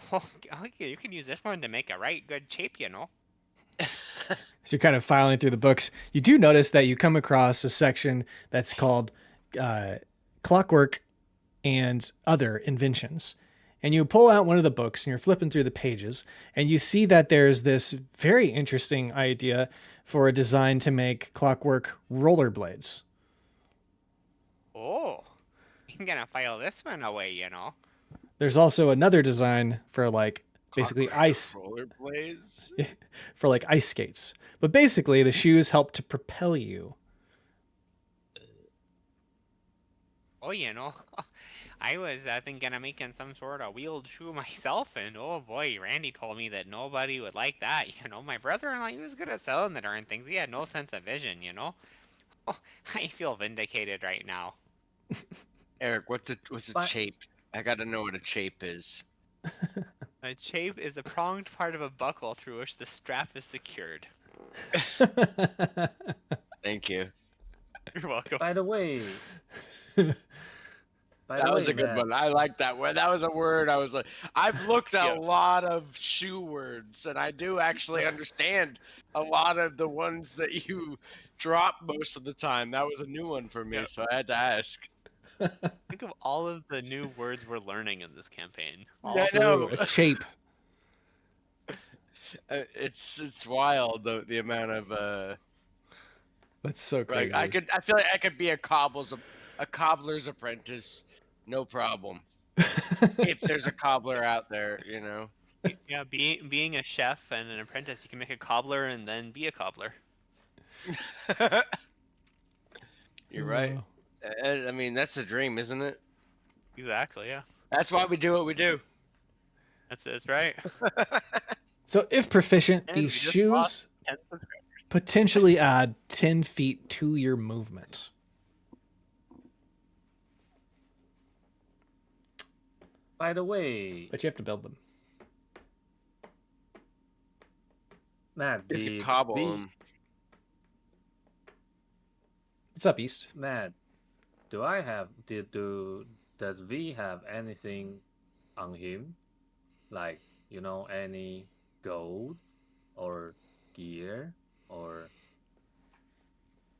you can use this one to make a right good shape, So you're kind of filing through the books. You do notice that you come across a section that's called Clockwork and Other Inventions. And you pull out one of the books and you're flipping through the pages, and you see that there's this very interesting idea for a design to make clockwork rollerblades. Oh, I'm gonna file this one away, There's also another design for like basically ice rollerblades. for like ice skates. But basically the shoes help to propel you. Oh, I was thinking of making some sort of wheeled shoe myself, and oh boy, Randy told me that nobody would like that. My brother-in-law, he was good at selling the darn things. He had no sense of vision, Oh, I feel vindicated right now. Eric, what's a chape? I gotta know what a chape is. A chape is the pronged part of a buckle through which the strap is secured. Thank you. You're welcome. By the way, That was a good one. I like that one. That was a word. I was like, I've looked at Yeah. a lot of shoe words, and I do actually understand a lot of the ones that you drop most of the time. That was a new one for me, Yeah. so I had to ask. Think of all of the new words we're learning in this campaign. Yeah, I know. A chape. It's wild the amount of That's so crazy. like I feel like I could be a cobbler's apprentice, no problem. If there's a cobbler out there, Yeah, being a chef and an apprentice, you can make a cobbler and then be a cobbler. You're right. I mean, that's the dream, isn't it? Exactly, yeah. That's why we do what we do. That's right. So if proficient, And these we just shoes lost 10 subscribers. potentially add 10 feet to your movement. by the way, But you have to build them. Matt, You should did cobble V, them. What's up, East? Matt, does V have anything on him? Like, any gold or gear or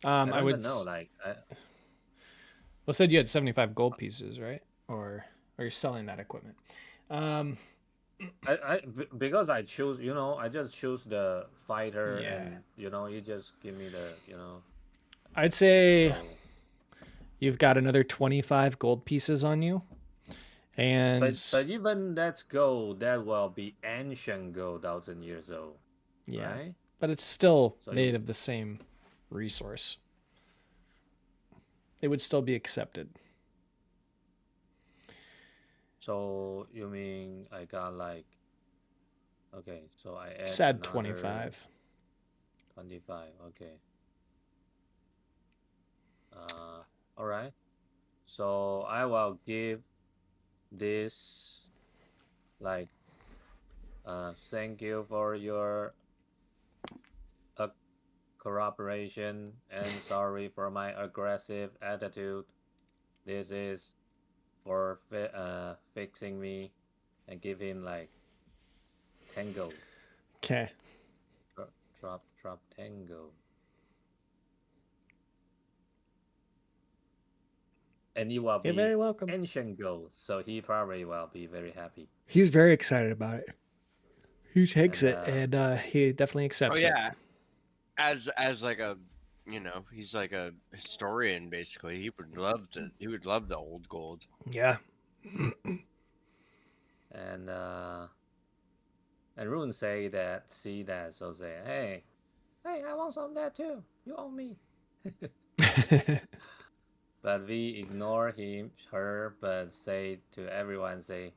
I don't would even know. Like, Well, said you had 75 gold pieces, right? Or you're selling that equipment. Because I choose, I just choose the fighter, Yeah. and you just give me the, I'd say so- you've got another 25 gold pieces on you. And But even that's gold, that will be ancient gold, 1,000 years old, yeah, right? but it's still So made you- of the same resource. It would still be accepted. So you mean I got like, okay, so I add Just add another 25. 25, okay. All right. So I will give this, like, thank you for your cooperation, and sorry for my aggressive attitude. This is for fixing me, and give him like 10 gold. Okay. Drop 10 gold. And you will You're be very welcome. ancient gold, so he probably will be very happy. He's very excited about it. He takes And, it, and he definitely Oh accepts it. yeah, as like a, he's like a historian basically. He would love the old gold. Yeah. And Rune see that, so say, hey, I want some of that too. You owe me. But we ignore her, but say to everyone, say,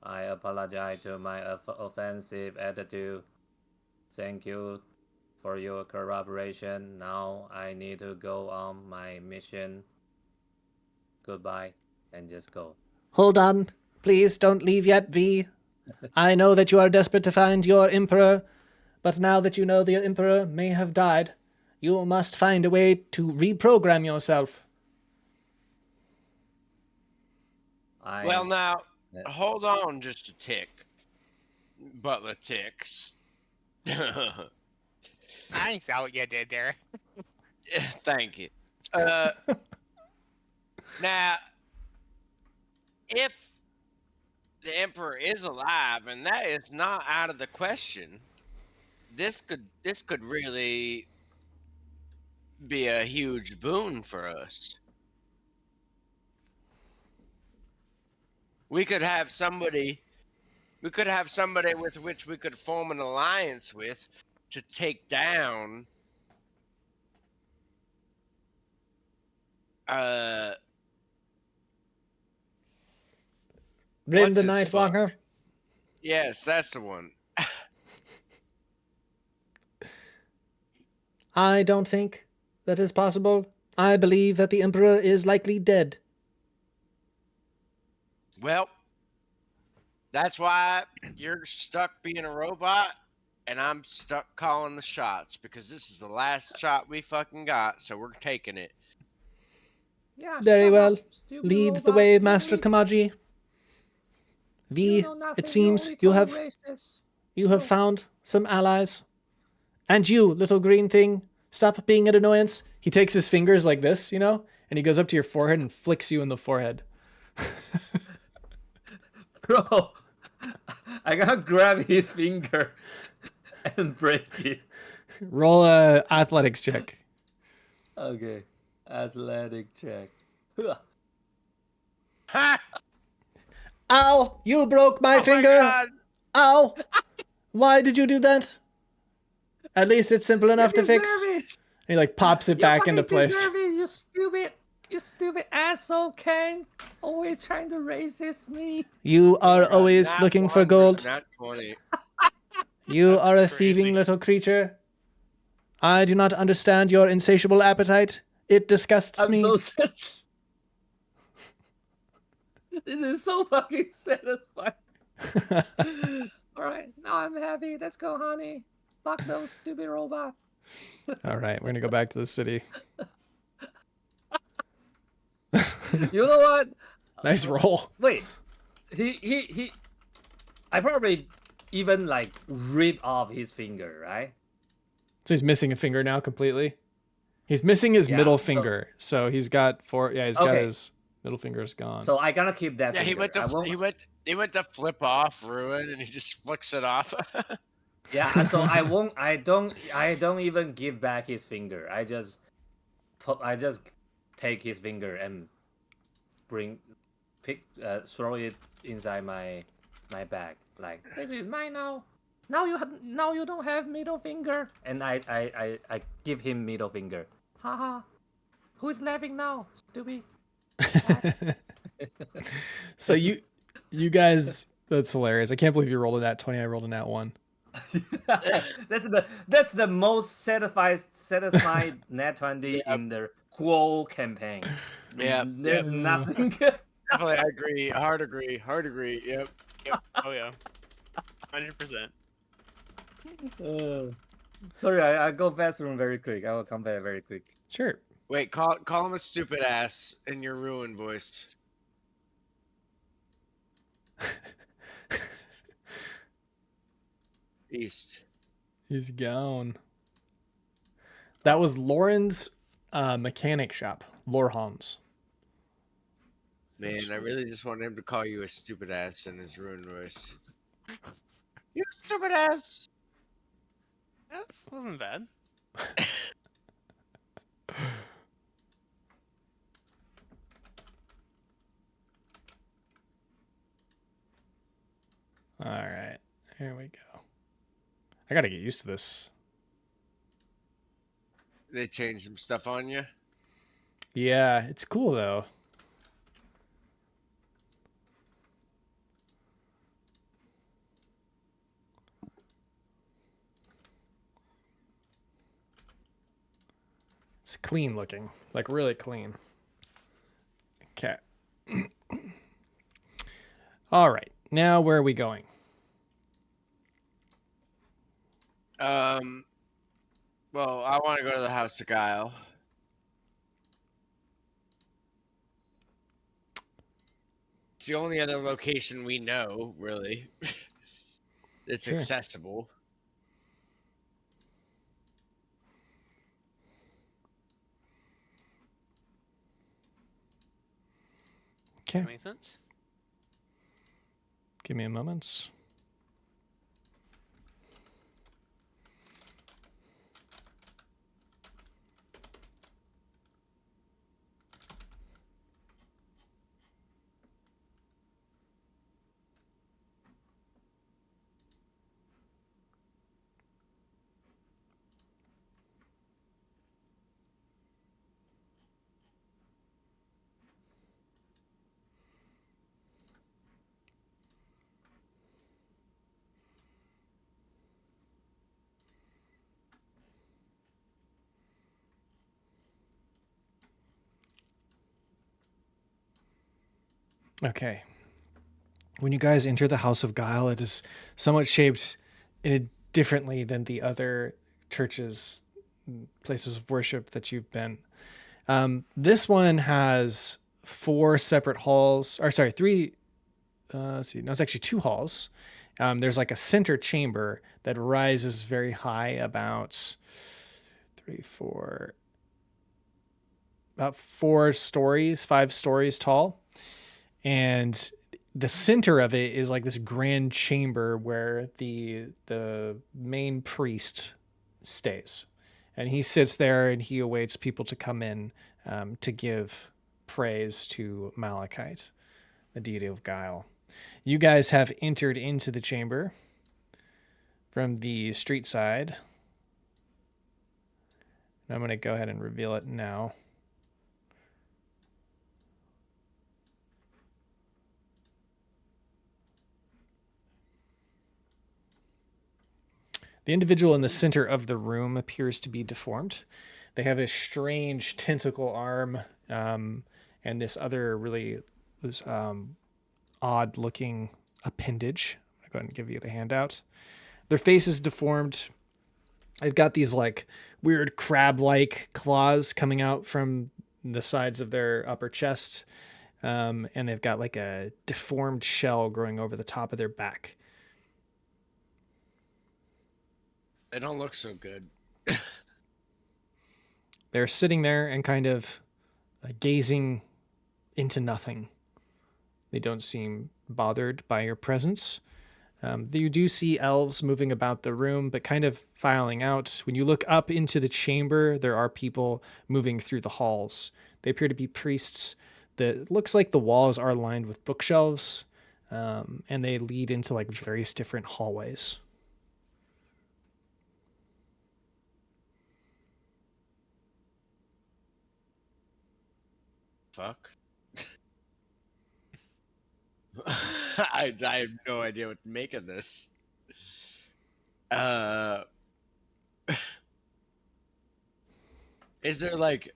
I apologize to my offensive attitude. Thank you for your cooperation. Now I need to go on my mission. Goodbye, and just go. Hold on. Please don't leave yet, V. I know that you are desperate to find your emperor, but now that you know the emperor may have died, you must find a way to reprogram yourself. Well, now hold on just a tick, Butler Ticks. I saw what you did there. Thank you. Now, if the Emperor is alive, and that is not out of the question, this could really be a huge boon for us. We could have somebody with which we could form an alliance with to take down Rin the what's his Nightwalker. fuck? Yes, that's the one. I don't think that is possible. I believe that the emperor is likely dead. Well, that's why you're stuck being a robot, and I'm stuck calling the shots, because this is the last shot we fucking got, so we're taking it. Yeah, Very shut well. up, stupid Lead the robot. way, You Master lead- Kamaji. you V, know nothing, it seems only you call have racist. found some allies. And you, little green thing, stop being an annoyance. He takes his fingers like this, you know, and he goes up to your forehead and flicks you in the forehead. Bro, I gotta grab his finger and break it. Roll a athletics check. Okay, athletic check. Ha! Ow! You broke my Oh my finger! God! Ow! Why did you do that? At least it's simple enough to fix. Deserve it. And he like pops it You back into fucking place. deserve it, you stupid asshole, Ken. Always trying to racist me. You are God, always not looking for one, gold. Not 20. You That's are a crazy. thieving little creature. I do not understand your insatiable appetite. It disgusts I'm me. so sad. This is so fucking satisfying. Alright, now I'm happy. Let's go, honey. Fuck those stupid robots. All right, we're gonna go back to the city. You know what? Nice roll. Wait. He I probably even like rip off his finger, right? So he's missing a finger now completely. He's missing his Yeah, middle so- finger. So he's got four. Yeah, he's got Okay. his middle finger's gone. So I gotta keep that Yeah, finger. he went to flip off Ruin, and he just flicks it off. Yeah, so I don't even give back his finger. I just take his finger and throw it inside my bag. Like, this is mine now. Now you don't have middle finger. And I give him middle finger. Haha. Who's laughing now? Stupid. So you guys, that's hilarious. I can't believe you rolled a nat 20. I rolled a nat 1. That's the most satisfied nat 20 in the whole campaign. Yeah, There's nothing. definitely. I agree. Hard agree. Yep. Oh yeah, 100%. Sorry, I go bathroom very quick. I will come back very quick. Sure. Wait, call him a stupid ass in your Ruin voice. East. He's gone. That was Lauren's mechanic shop, Lorhan's. Man, I really just wanted him to call you a stupid ass in his ruined voice. You stupid ass! That wasn't bad. All right, here we go. I gotta get used to this. They changed some stuff on you? Yeah, it's cool though. It's clean looking, like really clean. Okay. All right, now where are we going? Well, I want to go to the House of Guile. It's the only other location we know, really. It's Sure. accessible. Okay, That makes sense. give me a moment. Okay. When you guys enter the House of Guile, it is somewhat shaped differently than the other churches, places of worship that you've been. This one has 4 separate halls, or sorry, 3. Let's see, no, it's actually 2 halls. There's like a center chamber that rises very high, about 3, 4, about 4 stories, 5 stories tall. And the center of it is like this grand chamber where the main priest stays, and he sits there and he awaits people to come in to give praise to Malachite, the deity of guile. You guys have entered into the chamber from the street side. I'm going to go ahead and reveal it now. The individual in the center of the room appears to be deformed. They have a strange tentacle arm and this other really odd-looking appendage. I'm going to go ahead and give you the handout. Their face is deformed. They've got these like weird crab-like claws coming out from the sides of their upper chest, and they've got like a deformed shell growing over the top of their back. They don't look so good. They're sitting there and kind of gazing into nothing. They don't seem bothered by your presence. You do see elves moving about the room, but kind of filing out. When you look up into the chamber, there are people moving through the halls. They appear to be priests. That looks like the walls are lined with bookshelves, and they lead into like various different hallways. Fuck. I have no idea what to make of this. Is there like,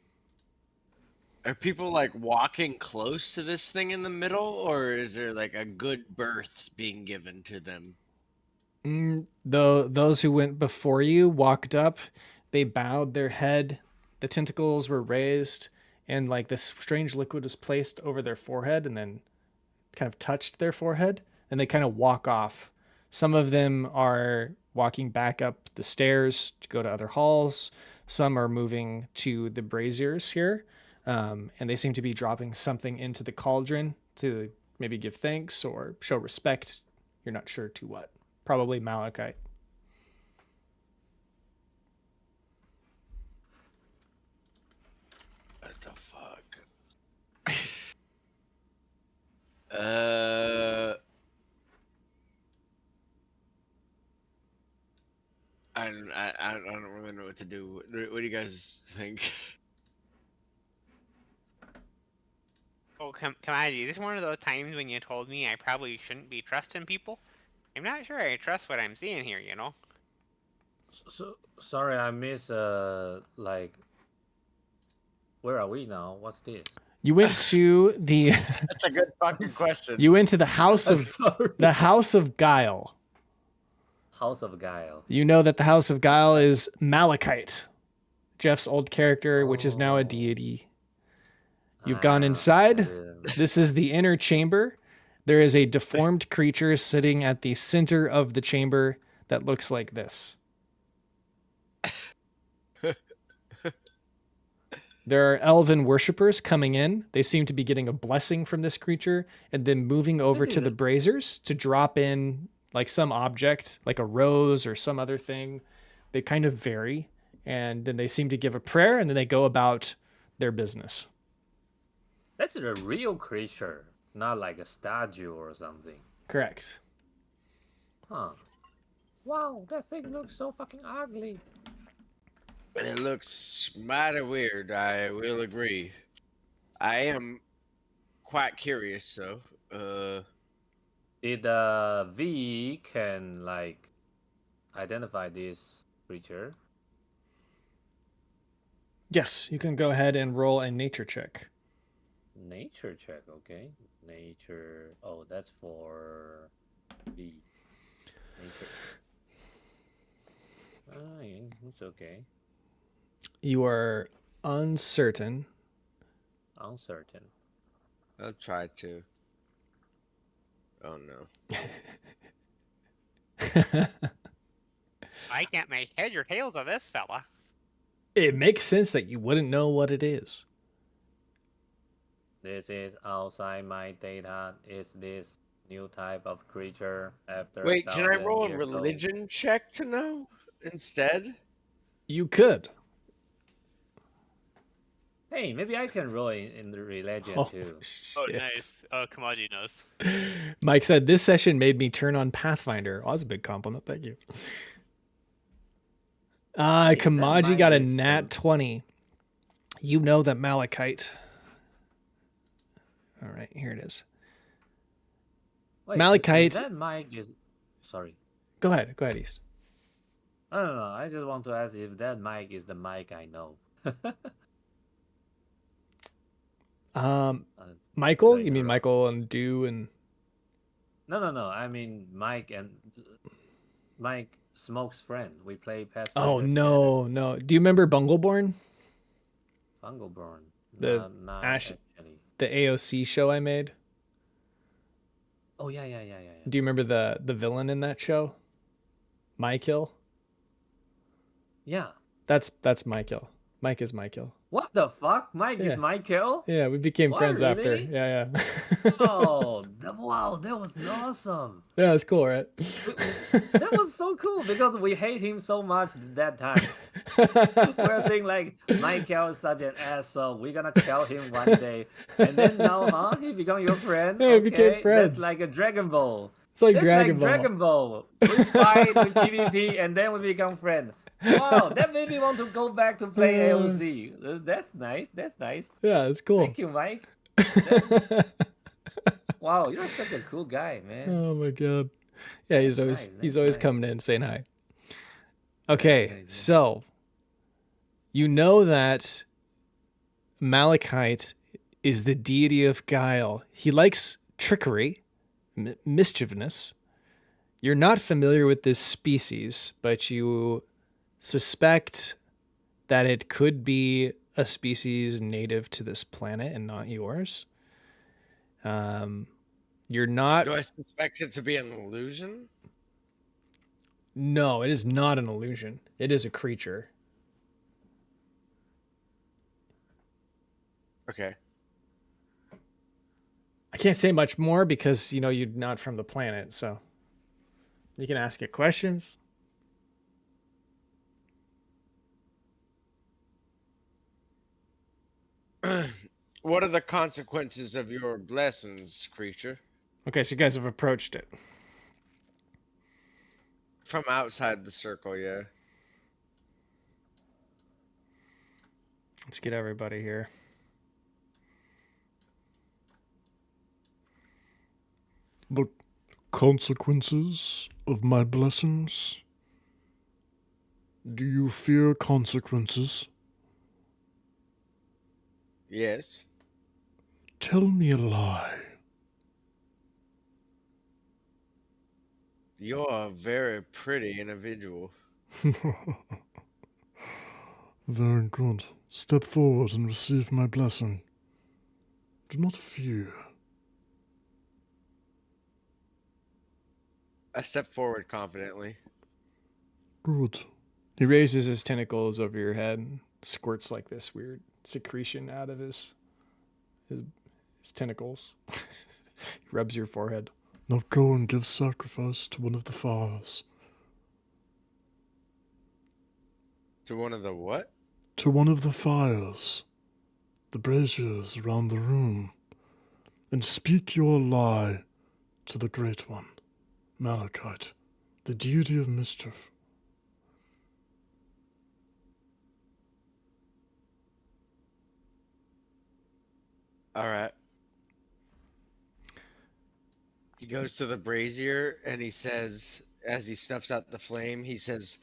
are people like walking close to this thing in the middle, or is there like a good berth being given to them? Those who went before you walked up, they bowed their head, the tentacles were raised, and like this strange liquid was placed over their forehead and then kind of touched their forehead, and they kind of walk off. Some of them are walking back up the stairs to go to other halls. Some are moving to the braziers here. and they seem to be dropping something into the cauldron to maybe give thanks or show respect. You're not sure to what. Probably malachite. What the fuck? uh, I don't really know what to do. What do you guys think? Oh, Kamaji, this is one of those times when you told me I probably shouldn't be trusting people. I'm not sure I trust what I'm seeing here, you know? So sorry, I miss like, where are we now? What's this? You went to the That's a good fucking question. you went to the house I'm of sorry. Guile. House of Guile. You know that the House of Guile is malachite, Jeff's old character, which is now a deity. You've gone inside. This is the inner chamber. There is a deformed creature sitting at the center of the chamber that looks like this. There are elven worshippers coming in. They seem to be getting a blessing from this creature and then moving over to the braziers to drop in like some object, like a rose or some other thing. They kind of vary, and then they seem to give a prayer and then they go about their business. That's a real creature, not like a statue or something. Correct. Huh. Wow, that thing looks so fucking ugly. It looks mighty weird, I will agree. I am quite curious, though. Did V can like identify this creature? Yes, you can go ahead and roll a nature check. Nature check, okay. Nature. Oh, that's for V. Nature. It's okay. You are uncertain. Uncertain. I'll try to. Oh no. I can't make heads or tails of this fella. It makes sense that you wouldn't know what it is. This is outside my data. Is this new type of creature after? Wait, can I 1,000 roll a years old? religion check to know instead? You could. Hey, maybe I can roll in the religion too. Oh, shit. nice. Oh, Kamaji knows. Mike said, this session made me turn on Pathfinder. Oh, that's a big compliment. Thank you. Hey, that Kamaji got a might is nat 20. You know that malachite. All right, here it is. Wait, Malachite- That mic is. Sorry. Go ahead, East. I don't know. I just want to ask if that mic is the mic I know. Michael? Like You mean her. Michael and Dew and... No. I mean Mike and Mike Smoke's friend. We play Pathfinder. Oh, no. Do you remember Bungleborn? Bungleborn. The not Ash- actually. The AOC show I made? Oh yeah. Do you remember the villain in that show? Michael? Yeah. That's Michael. Mike is Michael. What the fuck? Mike Yeah. is Michael? Yeah, we became What, friends after. really? Yeah. Oh, wow, that was awesome. Yeah, it's cool, right? That was so cool because we hate him so much that time. We're saying like Michael is such an asshole. We're gonna kill him one day, and then now, he become your friend. Yeah, we became friends. That's like a Dragon Ball. It's like That's Dragon like Ball. Dragon Ball. We fight with PvP, and then we become friends. Wow, that made me want to go back to play AOC. That's nice. Yeah, it's cool. Thank you, Mike. Wow, you're such a cool guy, man. Oh my god. Yeah, he's always nice. coming in saying hi. Okay, Nice. so you know that Malachite is the deity of guile. He likes trickery, mischievousness. You're not familiar with this species, but you suspect that it could be a species native to this planet and not yours. You're not... Do I suspect it to be an illusion? No, it is not an illusion. It is a creature. Okay. I can't say much more because you're not from the planet, so you can ask it questions. What are the consequences of your blessings, creature? Okay, so you guys have approached it. From outside the circle, yeah. Let's get everybody here. The consequences of my blessings? Do you fear consequences? Yes. Tell me a lie. You're a very pretty individual. Very good. Step forward and receive my blessing. Do not fear. I step forward confidently. Good. He raises his tentacles over your head and squirts like this weird secretion out of his tentacles. He rubs your forehead. Now go and give sacrifice to one of the fires. To one of the what? To one of the fires. The braziers around the room. And speak your lie to the Great One, Malachite, the deity of mischief. Alright. He goes to the brazier and he says, as he snuffs out the flame, he says,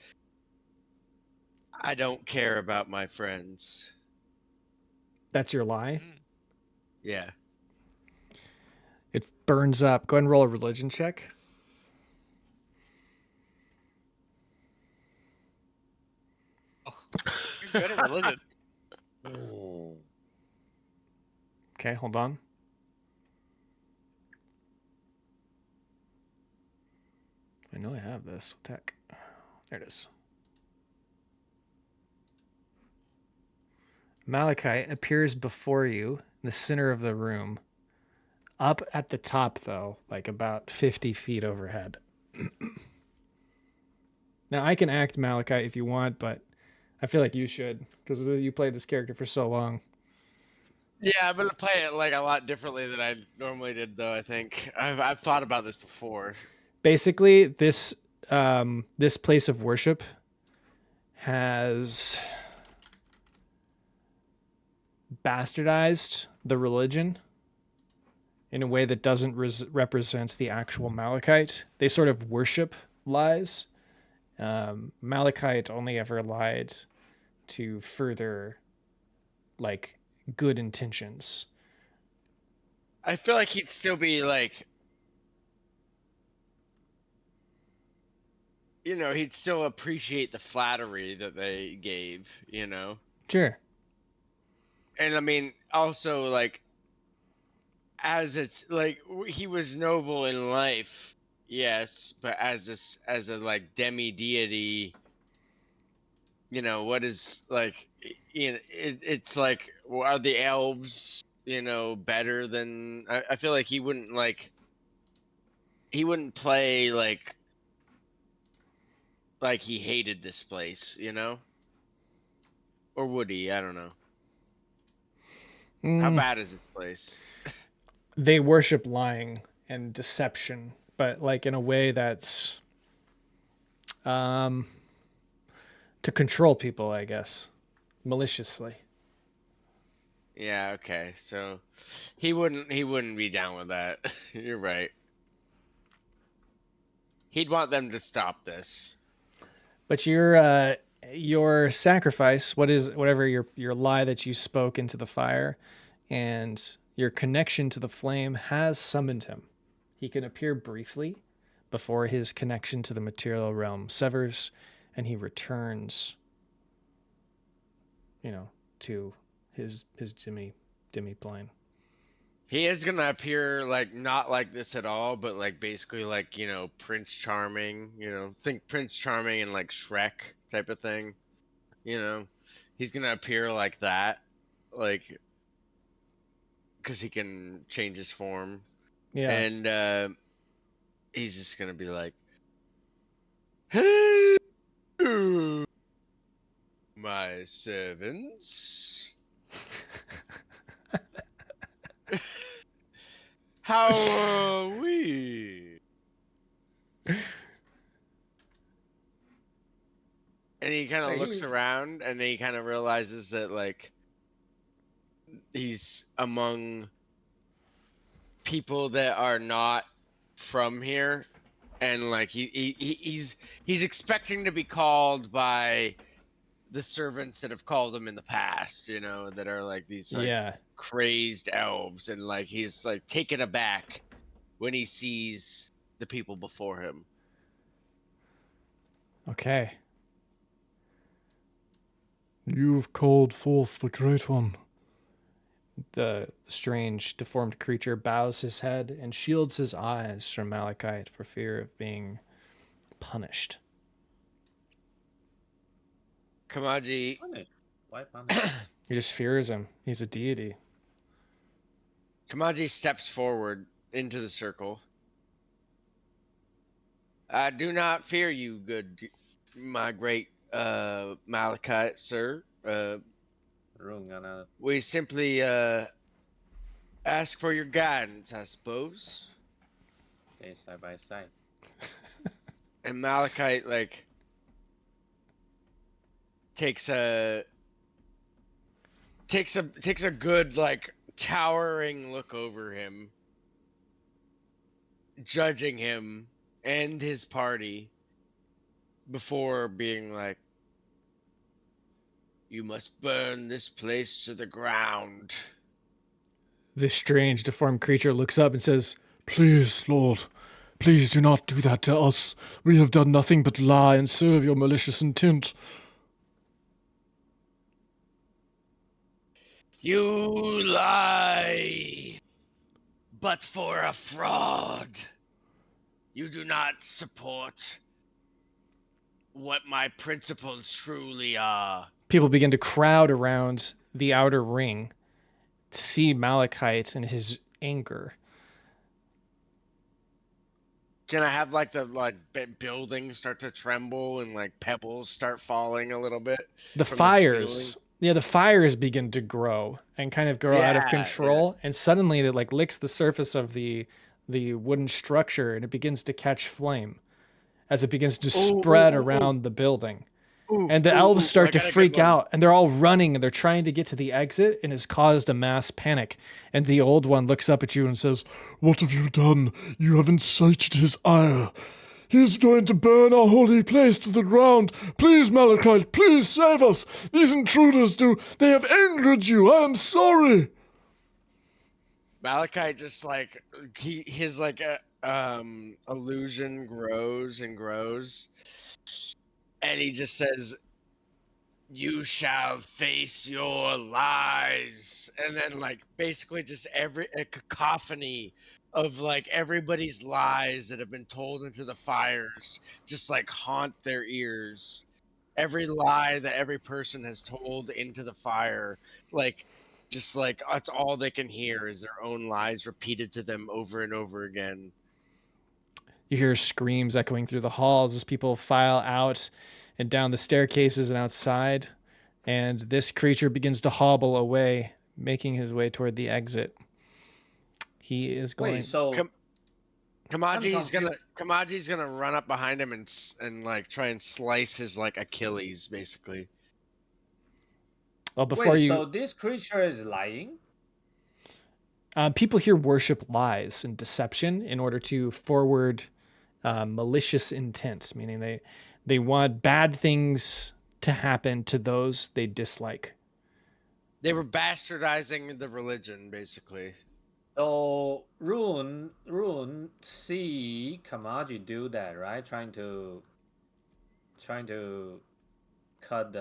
I don't care about my friends. That's your lie? Yeah. It burns up. Go ahead and roll a religion check. You're good at religion. Oh. Okay, hold on. I know I have this. Tech. There it is. Malachite appears before you in the center of the room. Up at the top, though, like about 50 feet overhead. Now, I can act Malachite if you want, but I feel like you should, because you played this character for so long. Yeah, I'm gonna play it like a lot differently than I normally did, though. I think I've thought about this before. Basically, this place of worship has bastardized the religion in a way that doesn't represent the actual Malachite. They sort of worship lies. Malachite only ever lied to further, like, good intentions. I feel like he'd still be like, he'd still appreciate the flattery that they gave, Sure. And I mean, also like, as it's like he was noble in life, yes, but as a like demi deity, what is like, it's like, are the elves, better than? I feel like he wouldn't play like he hated this place, or would he? I don't know. How bad is this place? They worship lying and deception, but like in a way that's to control people, I guess, maliciously. Yeah, okay. So he wouldn't be down with that. You're right. He'd want them to stop this. But your sacrifice, whatever your lie that you spoke into the fire, and your connection to the flame has summoned him. He can appear briefly before his connection to the material realm severs, and he returns, to his demi plane. He is gonna appear like not like this at all, but like basically like, Prince Charming, think Prince Charming and like Shrek type of thing. He's gonna appear like that. Like because he can change his form. Yeah. And he's just gonna be like, "Hey, my servants, how are we?" And he kind of looks around, and he kind of realizes that like he's among people that are not from here, and like he's expecting to be called by the servants that have called him in the past, you know, that are like these like Yeah. crazed elves, and like he's like taken aback when he sees the people before him. Okay. You've called forth the Great One. The strange, deformed creature bows his head and shields his eyes from Malachite for fear of being punished. Kamaji, Punish. Why punish? He just fears him. He's a deity. Kamaji steps forward into the circle. "I do not fear you, my great Malachite, sir. Rune gonna We simply ask for your guidance, I suppose." stay side by side. And Malachite like takes a good like towering look over him, judging him and his party before being like, "You must burn this place to the ground." This strange, deformed creature looks up and says, Please, Lord, please do not do that to us. We have done nothing but lie and serve your malicious intent. "You lie, but for a fraud. You do not support what my principles truly are." people begin to crowd around the outer ring to see Malachite and his anger. Can I have like the building start to tremble and like pebbles start falling a little bit? The from fires, the fires begin to grow and kind of grow out of Yeah, control, and suddenly it like licks the surface of the wooden structure, and it begins to catch flame as it begins to spread around the building. And the elves I start to got a good freak one. out, and they're all running, and they're trying to get to the exit, and it's caused a mass panic. And the old one looks up at you and says, What have you done? You have incited his ire. He is going to burn our holy place to the ground. Please, Malachite, please save us. These intruders they have angered you. I am sorry. Malachi just like his like illusion grows and grows, and he just says, "You shall face your lies," and then like basically just a cacophony of like everybody's lies that have been told into the fires just like haunt their ears. Every lie that every person has told into the fire, like just like that's all they can hear is their own lies repeated to them over and over again. you hear screams echoing through the halls as people file out and down the staircases and outside. And this creature begins to hobble away, making his way toward the exit. He is going. Wait, so Kamaji's gonna run up behind him and like try and slice his like Achilles basically. Well, before wait, you, so this creature is lying? people here worship lies and deception in order to forward malicious intent, meaning they want bad things to happen to those they dislike. They were bastardizing the religion basically. So Rune see Kamaji do that, right? Trying to cut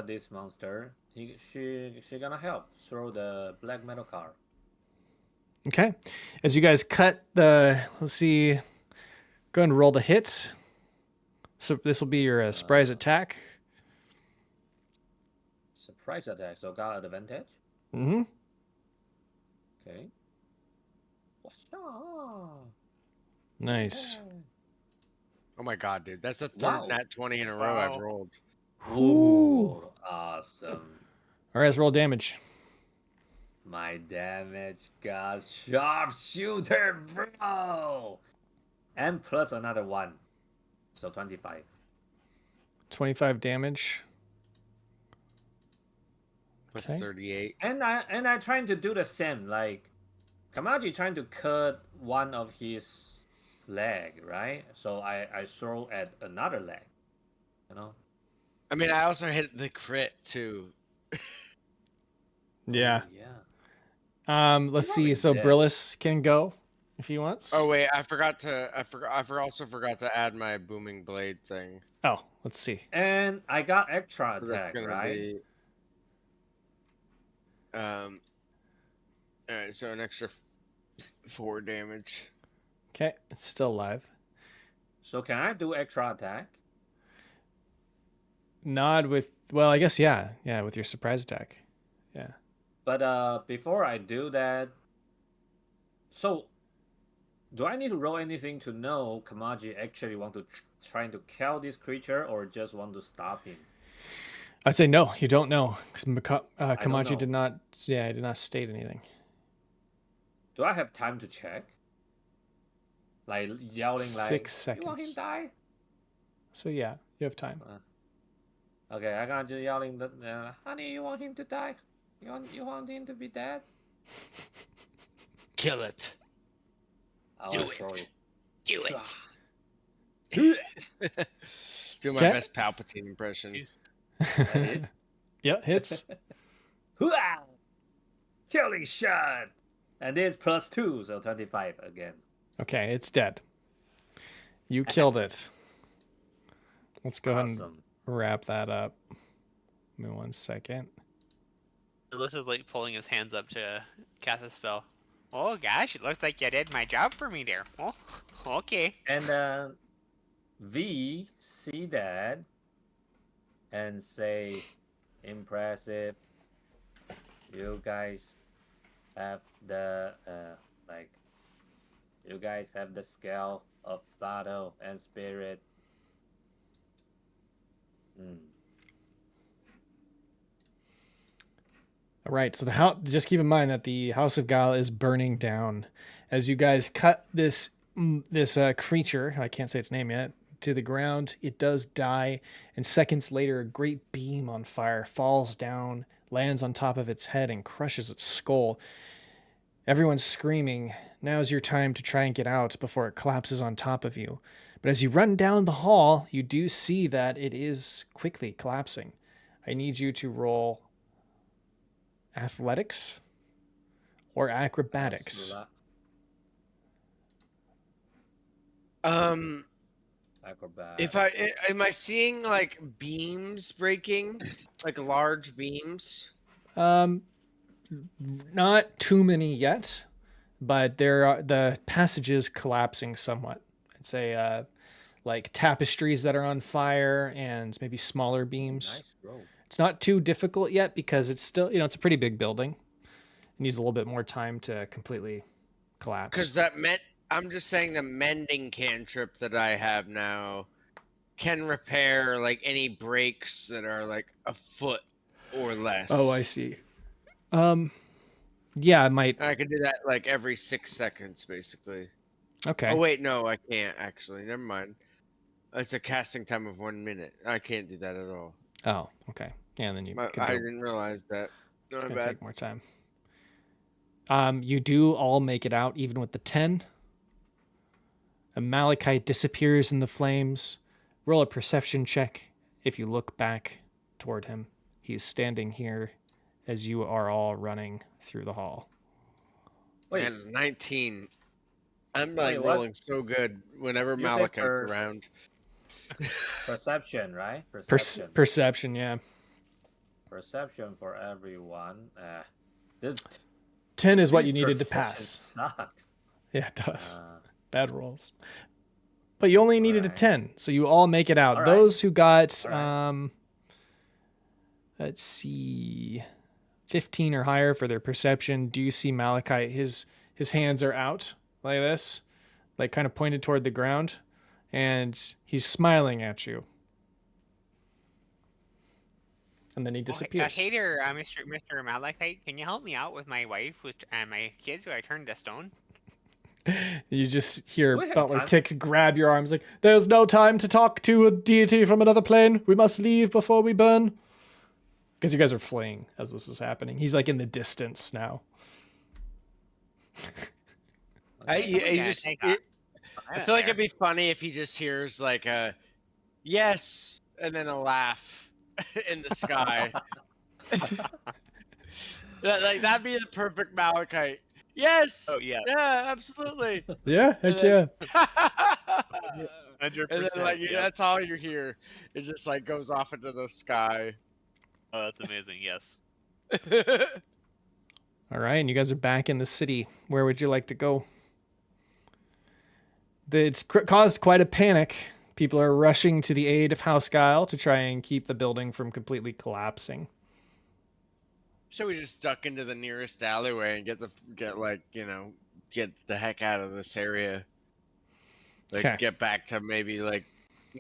this monster. She gonna help throw the black metal card. Okay, as you guys cut let's see, go ahead and roll the hit. So this will be your surprise attack. Surprise attack, so got advantage. Mm-hmm. Okay. Nice. Oh my god, dude. That's the third Wow. nat 20 in a row I've Wow. rolled. Ooh, awesome. All right, let's roll damage. My damage got sharpshooter, bro. And plus another one. So 25. 25 damage. Plus Okay. 38. And I trying to do the same, like Kamaji trying to cut one of his leg, right? So I throw at another leg. You know? I mean, I also hit the crit too. Yeah. Oh, yeah. Let's You're see. already So dead. Brillis can go if he wants. Oh wait, I also forgot to add my booming blade thing. Oh, let's see. And I got extra So that's attack, gonna right? be alright, so an extra 4 damage. Okay, it's still alive. So can I do extra attack? Nod with, well, I guess, yeah, with your surprise attack. Yeah. But before I do that, so do I need to roll anything to know Kamaji actually want to trying to kill this creature or just want to stop him? I'd say no, you don't know because Kamaji know. did not. Yeah, did not state anything. Do I have time to check? Like yelling 6 like, "You want him seconds. die?" So yeah, you have time. Okay, I got you yelling that, "Honey, you want him to die? You want him to be dead?" Kill it. I Do wanna it. throw it. Do it. Do my Okay. best Palpatine impression. Hit. Yeah, hits. Hooah! Killing shot! And this plus 2, so 25 again. Okay, it's dead. You killed it. Let's go ahead and Awesome. wrap that up. Give me 1 second. Alyssa's like pulling his hands up to cast a spell. Oh gosh, it looks like you did my job for me there. Oh, okay. And V see that and say, impressive. You guys have the you guys have the skill of battle and spirit. All right, so the house. Just keep in mind that the House of Gal is burning down as you guys cut this creature. I can't say its name yet. To the ground, it does die, and seconds later, a great beam on fire falls down, lands on top of its head, and crushes its skull. Everyone's screaming. Now's your time to try and get out before it collapses on top of you. But as you run down the hall, you do see that it is quickly collapsing. I need you to roll athletics or acrobatics. If am I seeing like beams breaking, like large beams? Not too many yet, but there are the passages collapsing somewhat. I'd say like tapestries that are on fire and maybe smaller beams. Nice roll. It's not too difficult yet because it's still, it's a pretty big building. It needs a little bit more time to completely collapse. Because I'm just saying the mending cantrip that I have now can repair like any breaks that are like a foot or less. Oh, I see. Yeah, it might. I can do that like every 6 seconds, basically. Okay. Oh wait, no, I can't actually. Never mind. It's a casting time of 1 minute. I can't do that at all. Oh, okay. Yeah, and then you. I didn't realize that. No, It's my gonna bad. take more time. You do all make it out, even with the 10. A malachite disappears in the flames. Roll a perception check if you look back toward him. He's standing here as you are all running through the hall. Wait, Man, 19. I'm Wait, like what? rolling so good whenever You say Malachite's per- around. perception, right? Perception, yeah. Perception for everyone. This 10 is what this you needed to perception pass. Sucks. Yeah, it does. Bad rolls. But you only needed a Alright. 10, so you all make it out. Alright. Those who got, Alright. let's see, 15 or higher for their perception do see Malachite. His hands are out like this, like kind of pointed toward the ground, and he's smiling at you. And then he disappears. Hey there, Mr. Malachite. Can you help me out with my wife and my kids who I turned to stone? You just hear We have Butler time. Tix grab your arms like, "There's no time to talk to a deity from another plane. We must leave before we burn." Because you guys are fleeing as this is happening. He's like in the distance now. I feel like it'd be. be funny if he just hears like a yes and then a laugh in the sky. That'd be the perfect Malachite. Yes. Oh yeah. Yeah, absolutely. Yeah, heck yeah. And 100%. then like that's all you hear. It just like goes off into the sky. Oh, that's amazing. Yes. All right, and you guys are back in the city. Where would you like to go? It's caused quite a panic. People are rushing to the aid of House Guile to try and keep the building from completely collapsing. So we just duck into the nearest alleyway and get the heck out of this area. Like 'Kay. get back to maybe like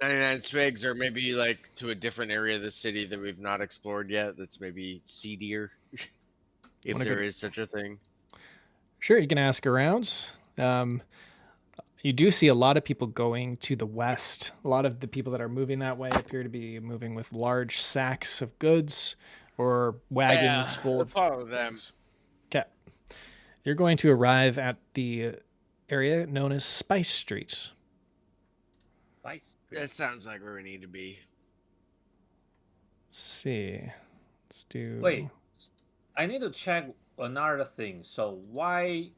99 Swigs, or maybe like to a different area of the city that we've not explored yet. That's maybe seedier, if Wanna there go- is such a thing. Sure, you can ask around. You do see a lot of people going to the west. A lot of the people that are moving that way appear to be moving with large sacks of goods or wagons full we'll of follow them. things. Okay. You're going to arrive at the area known as Spice Street. Spice. That sounds like where we need to be. Let's see. Let's do. Wait, I need to check another thing. So why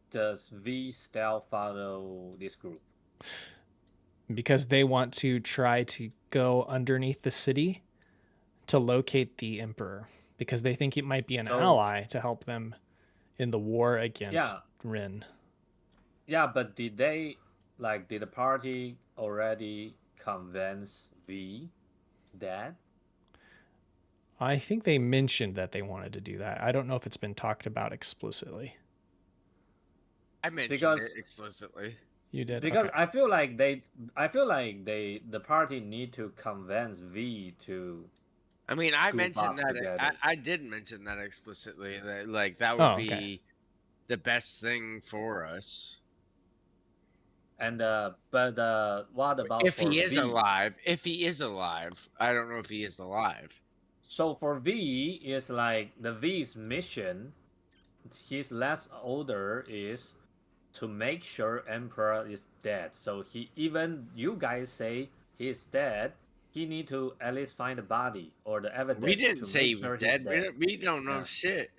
does V still follow this group? Because they want to try to go underneath the city to locate the Emperor. Because they think it might be an So- ally to help them in the war against Yeah. Rin. Yeah, but did the party already convince V that? I think they mentioned that they wanted to do that. I don't know if it's been talked about explicitly. I mentioned Because- it explicitly. You did? Because Okay. I feel like the party need to convince V to. I mean, I Group mentioned up that. together. I did mention that explicitly. That like that would Oh, be okay. the best thing for us. And what about If for he is V? alive. If he is alive. I don't know if he is alive. So for V is like the V's mission. His last order is to make sure Emperor is dead. So even you guys say he's dead, he need to at least find the body or the evidence. We didn't to say make he was sure he's dead. We don't know Yeah. shit.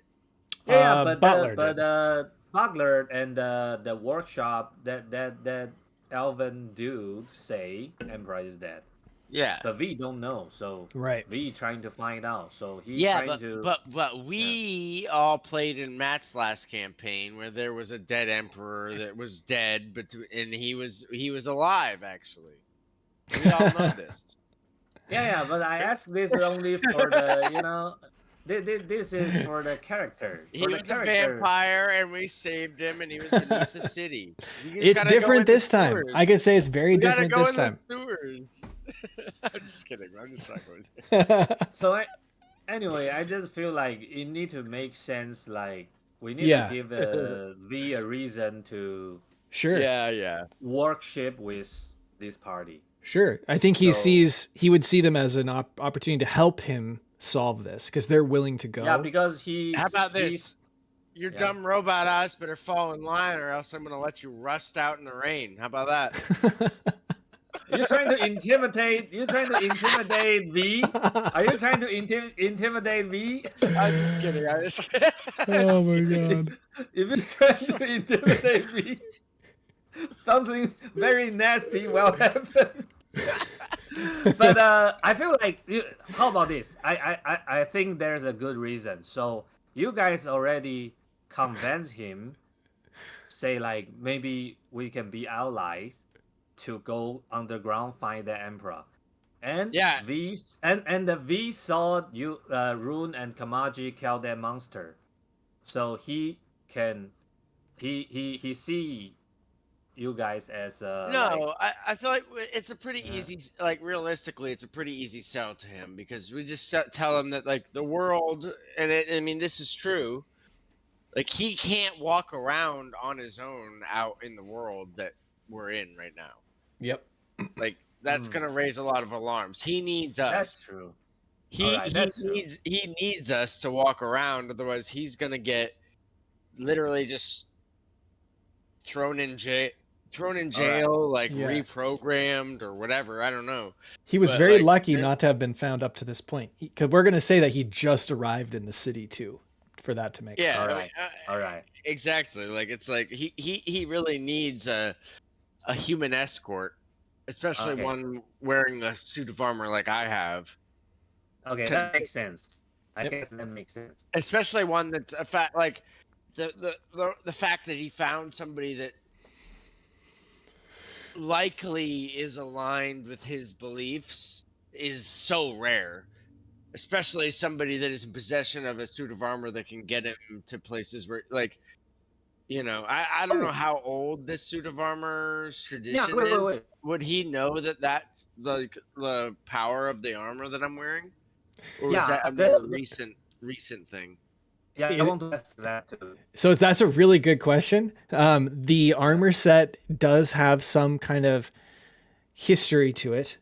Yeah, Butler but did. Butler and the workshop that Elven Duke say Emperor is dead. Yeah. But V don't know, so Right. V trying to find out. So he Yeah, trying to. but we all played in Matt's last campaign where there was a dead emperor that was dead, and he was alive actually. We all know this. Yeah, but I asked this only for the this is for the character. He For the was a character. vampire, and we saved him, and he was beneath the city. You just It's gotta go in different the this time. sewers. I could say it's very We gotta different go this in time. the sewers. I'm just kidding. I'm just not going to. So anyway, I just feel like it need to make sense. Like we need Yeah. to give V a reason to Sure. Yeah. worship with this party. Sure. I think he So- would see them as an opportunity to help him solve this because they're willing to go. Yeah, because he. How about this? Your Yeah. dumb robot eyes better fall in line, or else I'm gonna let you rust out in the rain. How about that? You're trying to intimidate. You're trying to intimidate V. Are you trying to intimidate V? I'm just kidding. Oh my god. If you're trying to intimidate me, something very nasty will happen. But I feel like, how about this? I think there's a good reason. So you guys already convinced him, say like maybe we can be allies to go underground find the emperor. And Yeah. the V saw you Rune and Kamaji kill that monster, so he can he see you guys as like No, I feel like it's a pretty easy, like realistically, it's a pretty easy sell to him because we just tell him that like the world, and I mean this is true. Like he can't walk around on his own out in the world that we're in right now. Yep. Like that's gonna raise a lot of alarms. He needs that's us. true. He Alright, he that's true. needs us to walk around, otherwise he's gonna get literally just thrown in jail, like Yeah. reprogrammed or whatever. I don't know. He was But very like, lucky not to have been found up to this point. Because we're going to say that he just arrived in the city too, for that to make yeah, sense. Alright. Alright. exactly. Like it's like he really needs a human escort, especially Okay. one wearing a suit of armor like I have. Okay, to- that makes sense. I Yep. guess that makes sense. especially one that's a fact, like the fact that he found somebody that likely is aligned with his beliefs is so rare, especially somebody that is in possession of a suit of armor that can get him to places where like, I don't know how old this suit of armor's tradition wait, is. wait. Would he know that like the power of the armor that I'm wearing, or is Yeah, that a that's- more recent thing? Yeah, I It- want to ask that too. So that's a really good question. The armor set does have some kind of history to it.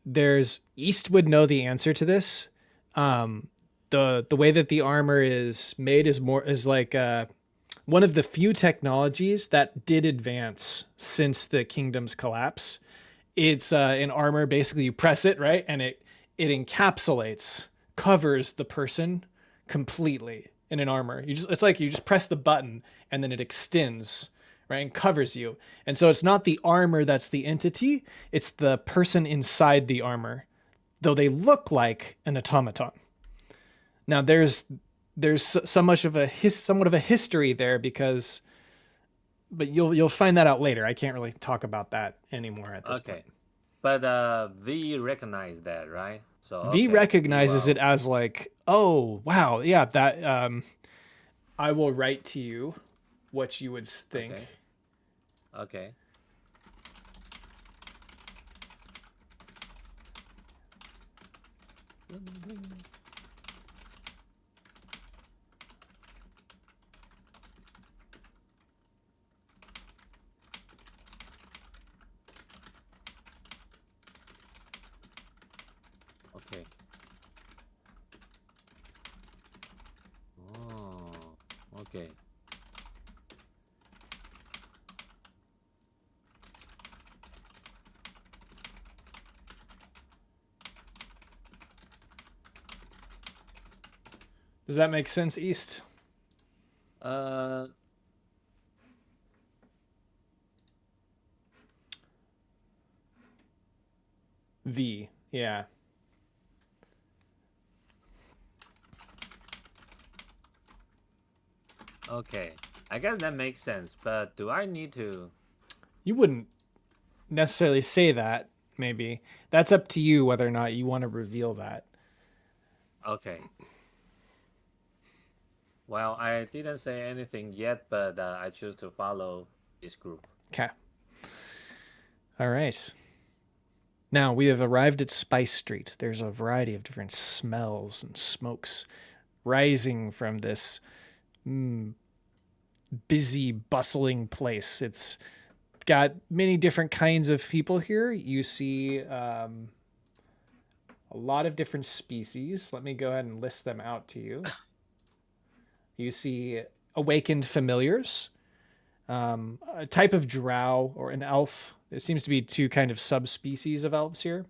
There's East would know the answer to this. The way that the armor is made is like one of the few technologies that did advance since the kingdom's collapse. It's an armor. Basically, you press it right, and it encapsulates, covers the person completely in an armor. It's like you just press the button and then it extends, right, and covers you. And so it's not the armor that's the entity, it's the person inside the armor, though they look like an automaton. Now there's somewhat of a history there because, but you'll find that out later. I can't really talk about that anymore at this point. But V recognized that, right? So V okay, recognizes well, it as like, oh wow, yeah, that I will write to you what you would think. Okay. Okay. Oh, okay. Does that make sense, East? Uh, V, yeah. okay. I guess that makes sense, but do I need to? You wouldn't necessarily say that, maybe. That's up to you whether or not you want to reveal that. Okay. Well, I didn't say anything yet, but I choose to follow this group. Okay. All right. Now we have arrived at Spice Street. There's a variety of different smells and smokes rising from this busy, bustling place. It's got many different kinds of people here. You see a lot of different species. Let me go ahead and list them out to you. You see awakened familiars, a type of drow or an elf. There seems to be two kind of subspecies of elves here.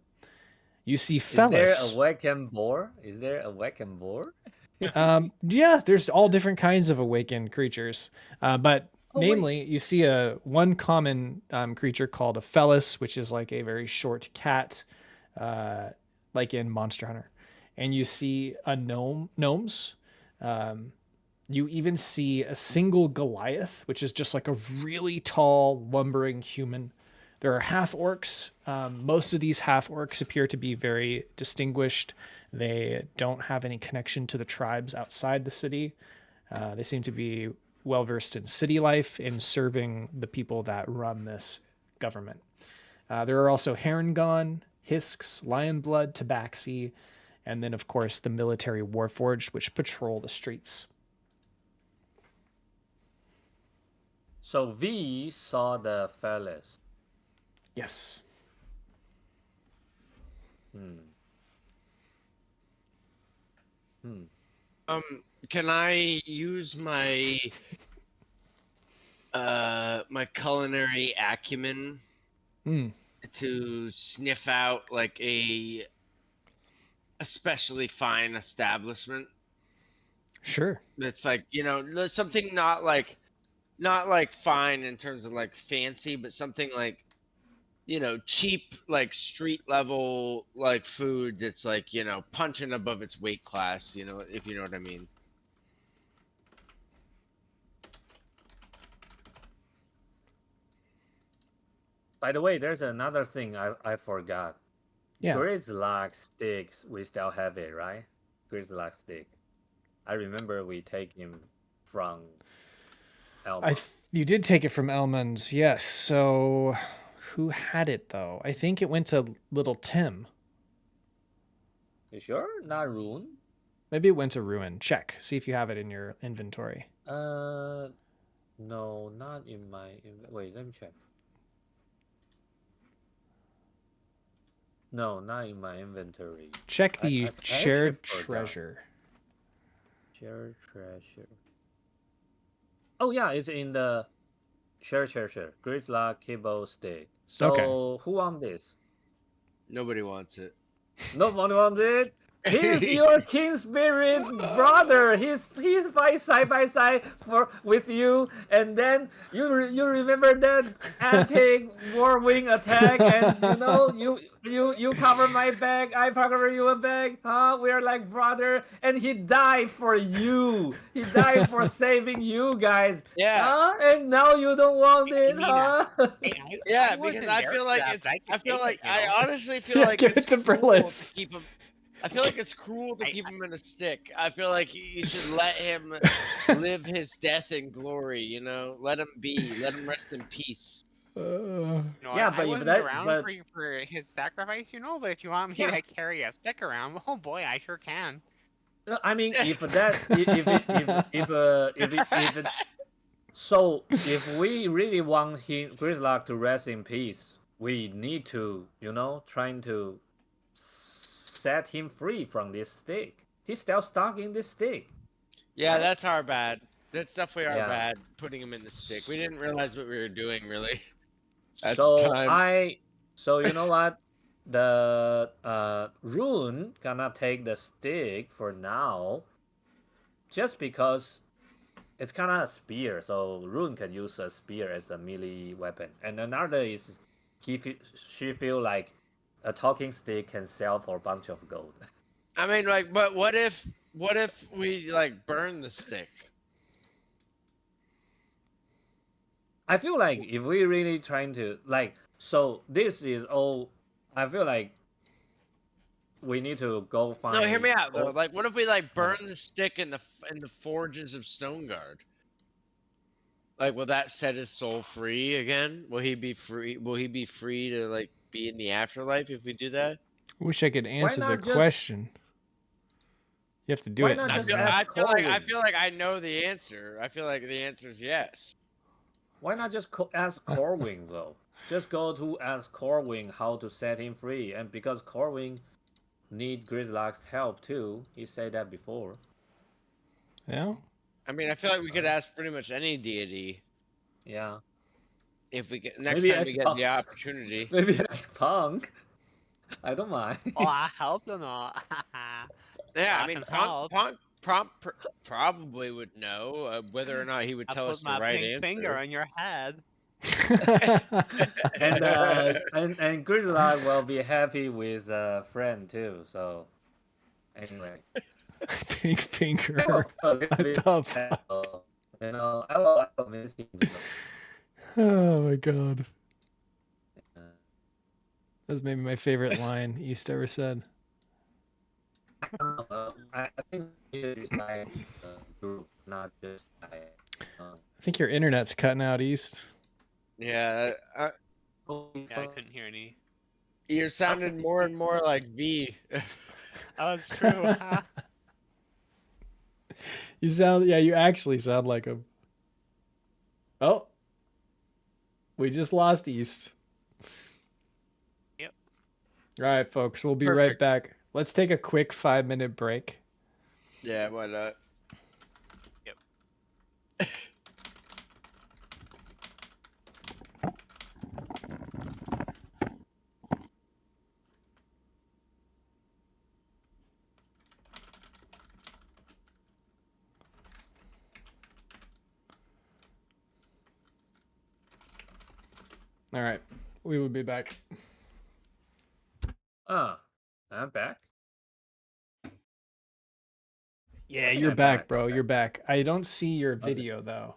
You see Fellas. Is there a Weccan boar? Is there a Weccan boar? Yeah, there's all different kinds of awakened creatures. But namely, you see one common creature called a Fellas, which is like a very short cat, like in Monster Hunter. And you see a gnomes. You even see a single Goliath, which is just like a really tall, lumbering human. There are half orcs. Most of these half orcs appear to be very distinguished. They don't have any connection to the tribes outside the city. They seem to be well versed in city life, in serving the people that run this government. There are also Harengon, Hisks, Lionblood, Tabaxi, and then, of course, the military Warforged, which patrol the streets. So V saw the fellas. Yes. Can I use my my culinary acumen to sniff out like a especially fine establishment Sure. that's like, you know, something not like fine in terms of like fancy, but something like, you know, cheap, like street level like food that's like, you know, punching above its weight class, you know, if you know what I mean. By the way, there's another thing I forgot. Yeah. Grizzlock sticks, we still have it, right? Grizzlock stick. I remember we take him from Elma. You did take it from Elman's, yes. So who had it, though? I think it went to little Tim. You sure? Not Rune? Maybe it went to Ruin. Check. See if you have it in your inventory. No, not in my... Wait, let me check. No, not in my inventory. Check the I actually shared forgot. treasure. Shared treasure. Oh yeah, it's in the shared treasure. Grizzlock kibble stick. So Okay. who wants this? Nobody wants it. Nobody wants it. He's your king spirit brother. He's side by side with you, and then you remember that epic war wing attack, and you know you cover my back, I cover your back, huh? We are like brother, and he died for you. He died for saving you guys. Yeah. Huh? And now you don't want it, mean, huh? Yeah, wasn't because I there feel for like that, it's. but I I could feel take like it, you I know? honestly feel Yeah, like give it's it to cruel Brillis. to keep him. I feel like it's cruel to keep him in a stick. I feel like you should let him live his death in glory. You know, let him be. Let him rest in peace. No, Yeah, I but wasn't that- around but- for his sacrifice, you know. But if you want me Yeah. to carry a stick around, oh boy, I sure can. No, I mean, so if we really want Grizzlock to rest in peace, we need to, you know, trying to set him free from this stick. He's still stuck in this stick. Yeah, Right? that's our bad. That's definitely our Yeah. bad. Putting him in the stick. We didn't realize what we were doing really. At the So time. so you know what? The Rune cannot take the stick for now, just because it's kind of a spear, so Rune can use a spear as a melee weapon. And another is she feel like a talking stick can sell for a bunch of gold. I mean, like, but what if we like burn the stick? I feel like if we really trying to like, so this is all. I feel like we need to go find. No, hear me out though. coal- Like, what if we like burn the stick in the forges of Stoneguard? Like, will that set his soul free again? Will he be free? Will he be free to like be in the afterlife if we do that? Wish I could answer the not just- question. You have to do Why it. not I just feel, ask I feel like Corwin? I know the answer. I feel like the answer is yes. Why not just ask Corwin though? Just go to ask Corwin how to set him free, and because Corwin need Grizzlock's help too, he said that before. Yeah. I mean, I feel like we could ask pretty much any deity Yeah, if we get next Maybe time we ask get Punk. the opportunity. maybe ask Punk. I don't mind. Oh, I helped him all. Yeah, I I mean, can help. probably would know whether or not he would I tell put us the my right pink answer. finger on your head. And Grizzlock will be happy with friend too. So anyway, Pink finger. a little bit the sad, though. You know, I will miss him. Oh my god. Yeah. That's maybe my favorite line East ever said. I think it is by group, not just by. I think your internet's cutting out, East. Yeah, Yeah, I couldn't hear any. you're sounding more and more like V. Oh, it's true. You actually sound like him. Oh, we just lost East. Yep. All right, folks, we'll be right Perfect. back. Let's take a quick 5-minute break. Yeah, why not? Yep. All right, we will be back. I'm back. Yeah, I think you're I'm back, back, bro. okay. You're back. I don't see your Okay. video though.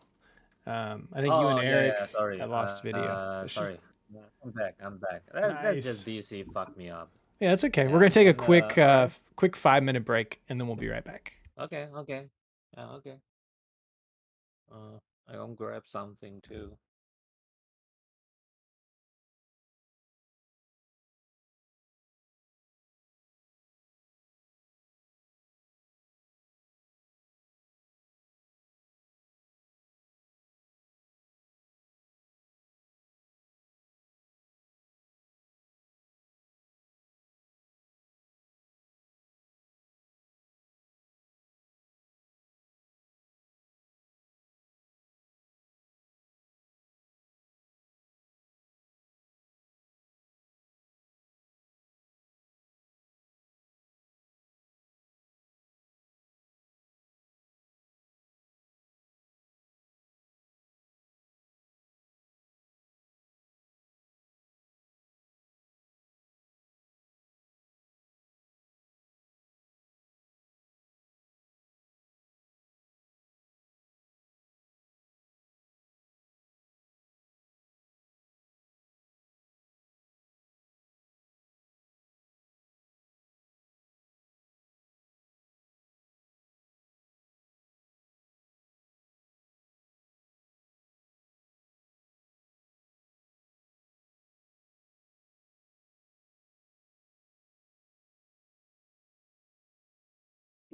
I think you and Oh Eric. yeah, sorry. I lost video. But Sorry. Yeah, I'm back. I'm back. That's Nice. just DC fucked me up. Yeah, that's okay. We're Yeah, gonna take a and, quick, alright. quick 5-minute break, and then we'll be right back. Okay. Yeah, okay. I gonna grab something too.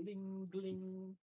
Bling bling.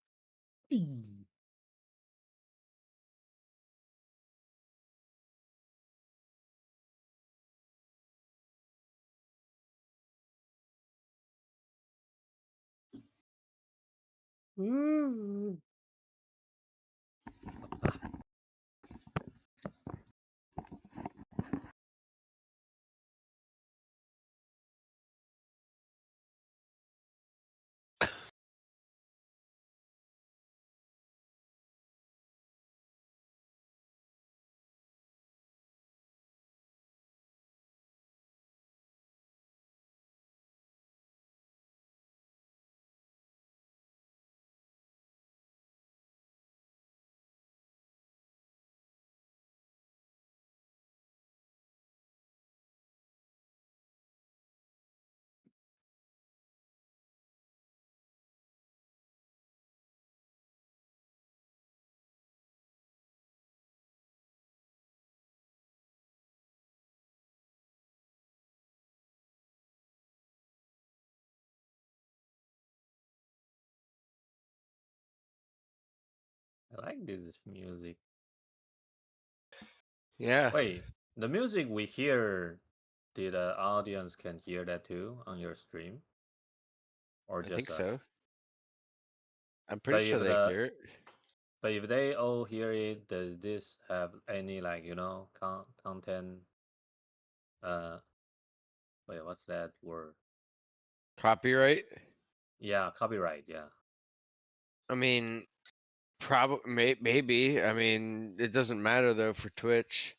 I like this music. Yeah, Wait, the music we hear, did the audience can hear that too on your stream, or I just think us? so. I'm But pretty sure if they hear it. they all hear it, does this have any like content? Uh, wait, what's that word? Copyright? Yeah, copyright. Yeah. I mean, probably, maybe. I mean, it doesn't matter though for Twitch.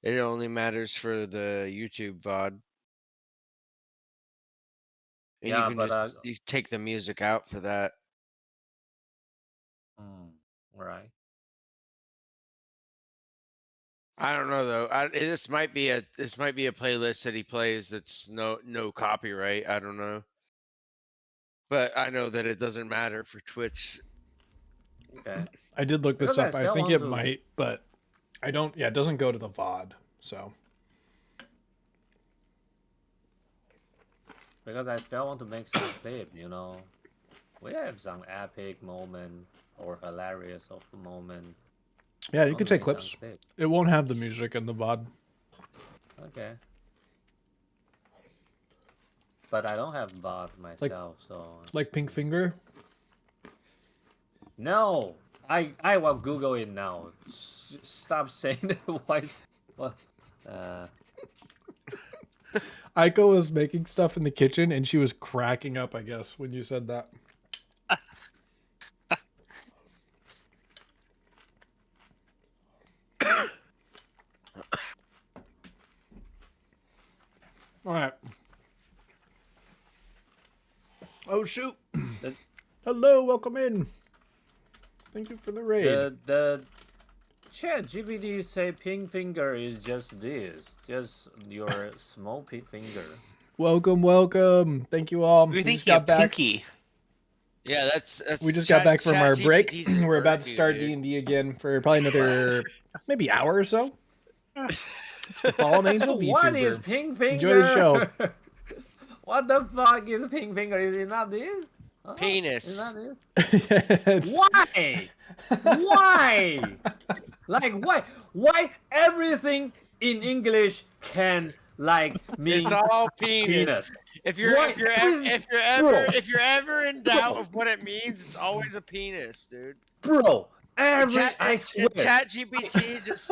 It only matters for the YouTube VOD. And you Yeah, can but just you take the music out for that. mm, right. I don't know though. This might be a playlist that he plays that's no copyright. I don't know, but I know that it doesn't matter for Twitch. Okay. I did look this Because I up. I still think want it to- might, but I don't. Yeah, it doesn't go to the VOD. So Because I still want to make some clip, you know. We have some epic moment or hilarious of moment. yeah, you I could want to take make some clips. clip. It won't have the music in the VOD. Okay. But I don't have bot myself, so Like Pink Finger. no. I will Google it now. Stop saying that. Why? What? Aiko was making stuff in the kitchen and she was cracking up, I guess, when you said that. All right. Oh, shoot. The- Hello, welcome in. Thank you for the raid. The chat GPT say pink finger is just this, just your small pink finger. Welcome, welcome. Thank you all. We We were just thinking got of back. Pinky. Yeah, that's We just got back from our break. ChatGPT 's We're about to working, start dude. D&D again for probably another maybe hour or so. Just a fallen angel What is VTuber. pink finger? Enjoy the show. What the fuck is pink finger? Is it not this? Huh? Penis. Is not this? It's- Why? Why? Like why everything in English can like mean It's all penis. penis? If you're What? Bro. if you're ever in doubt of what it means, it's always a penis, dude. Bro, I And swear.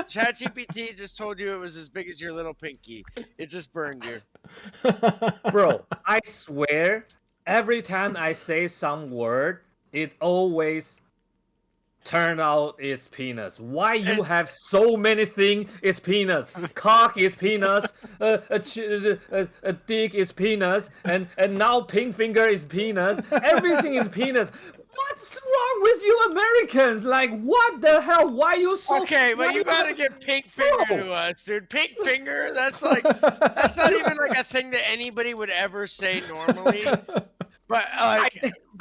ChatGPT just told you it was as big as your little pinky. It just burned you. Bro, I swear, every time I say some word, it always turn out it's penis. Why you It's- have so many things? It's penis. Cock is penis. A dick is penis. And now pink finger is penis. Everything is penis. What's wrong with you Americans? Like, what the hell? Why you so... Okay, but why you gotta give pink finger Bro. to us, dude. Pink finger, that's that's not even like a thing that anybody would ever say normally. But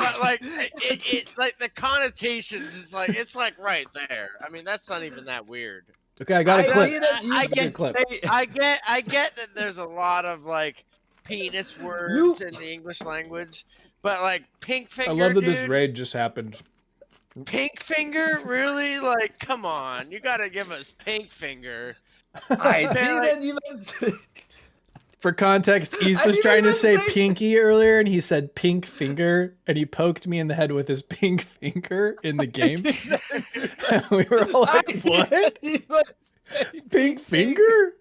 it like the connotations is like it's like right there. I mean, that's not even that weird. Okay, I got a clip. didn't I even get- clip. say- I get that there's a lot of like penis words in the English language, but like pink finger, I love that dude, this raid just happened. pink finger, really? Like, come on, you gotta give us pink finger. I Man, didn't even say... For context, East I was didn't trying to even say say- pinky earlier, and he said pink finger, and he poked me in the head with his pink finger in the game. We were all like, I "What? didn't even say Pink finger?"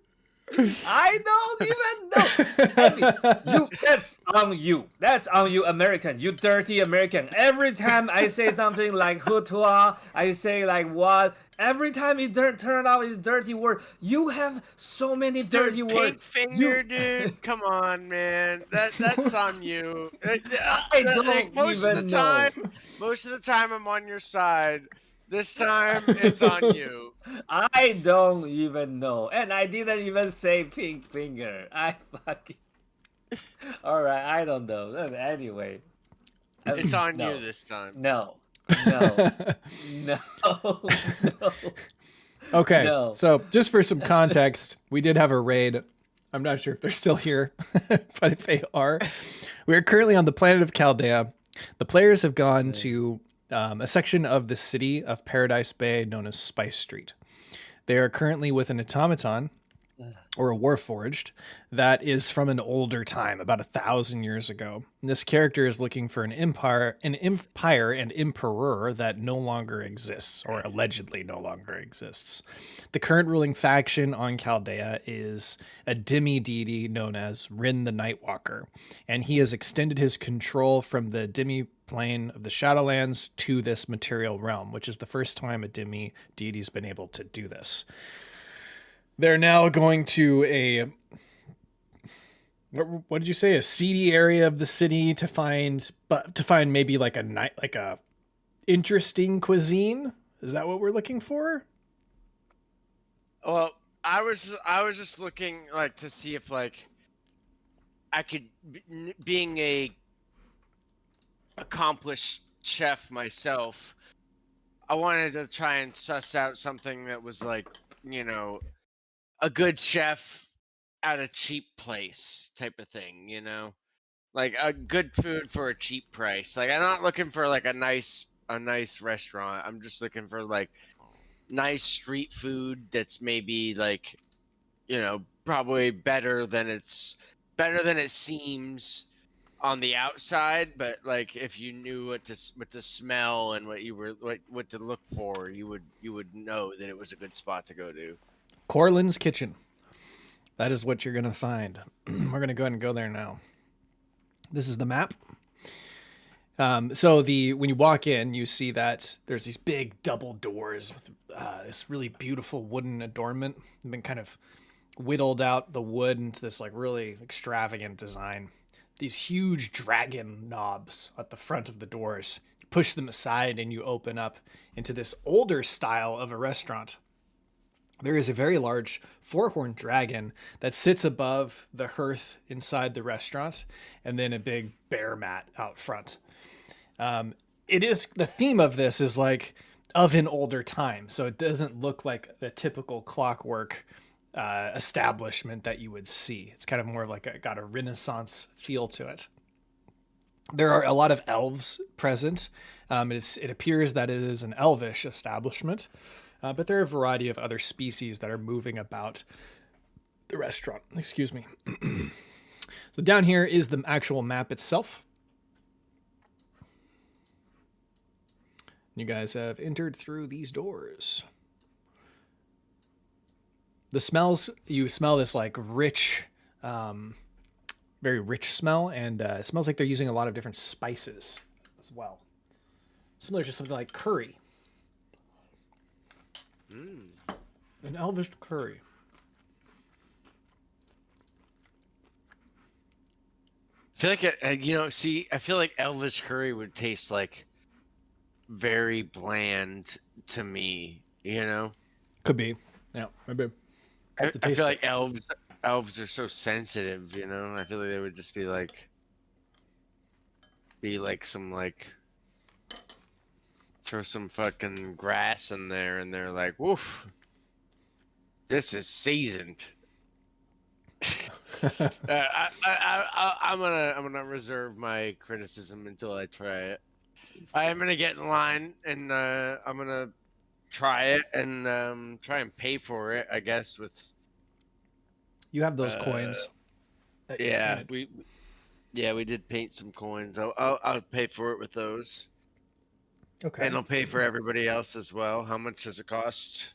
I don't even know. I mean, that's on you. That's on you, American. You dirty American. Every time I say something like hutua, I say like what. Every time it turn out is dirty word. You have so many dirty Dude, words. pink finger, dude. Come on, man. That's on you. I don't most of the even time, know. most of the time I'm on your side. This time it's on you. I don't even know, and I didn't even say pink finger. I fucking. All right, I don't know. Anyway, It's on no. you this time. No, no, no, no. Okay, No. so just for some context, we did have a raid. I'm not sure if they're still here, but if they are, we are currently on the planet of Chaldea. The players have gone to a section of the city of Paradise Bay known as Spice Street. They are currently with an automaton, or a Warforged, that is from an older time, about 1,000 years ago. And this character is looking for an empire and emperor that no longer exists, or allegedly no longer exists. The current ruling faction on Chaldea is a demi-deity known as Rin the Nightwalker, and he has extended his control from the demi-plane of the Shadowlands to this material realm, which is the first time a demi-deity's been able to do this. They're now going to a what did you say? A seedy area of the city to find maybe like a interesting cuisine. Is that what we're looking for? Well, I was just looking like to see if like I could, being a accomplished chef myself, I wanted to try and suss out something that was like, you know, a good chef at a cheap place type of thing, you know? Like a good food for a cheap price. Like I'm not looking for like a nice restaurant. I'm just looking for like nice street food that's maybe like, you know, probably better than it seems on the outside, but like if you knew what to smell and what to look for, you would know that it was a good spot to go to. Corlin's Kitchen. That is what you're going to find. We're going to go ahead and go there now. This is the map. So when you walk in, you see that there's these big double doors with this really beautiful wooden adornment. They've been kind of whittled out the wood into this like really extravagant design. These huge dragon knobs at the front of the doors. You push them aside and you open up into this older style of a restaurant. There is a very large four-horned dragon that sits above the hearth inside the restaurant, and then a big bear mat out front. It is the theme of this is like of an older time, so it doesn't look like the typical clockwork establishment that you would see. It's kind of more like got a Renaissance feel to it. There are a lot of elves present. It appears that it is an elvish establishment. But there are a variety of other species that are moving about the restaurant. Excuse me. So down here is the actual map itself. You guys have entered through these doors. The smells, you smell this like rich, very rich smell, and it smells like they're using a lot of different spices as well. Similar to something like curry. An elvish curry. I feel like I feel like elvish curry would taste like very bland to me, you know? Could be. Yeah, maybe. I feel like elves are so sensitive, you know? I feel like they would just be some like throw some fucking grass in there and they're like, woof, this is seasoned. I'm gonna reserve my criticism until I try it. I am gonna get in line and I'm gonna try it and try and pay for it. I guess with You have those coins. That you yeah, painted. we did paint some coins. I'll pay for it with those. Okay. And I'll pay for everybody else as well. How much does it cost?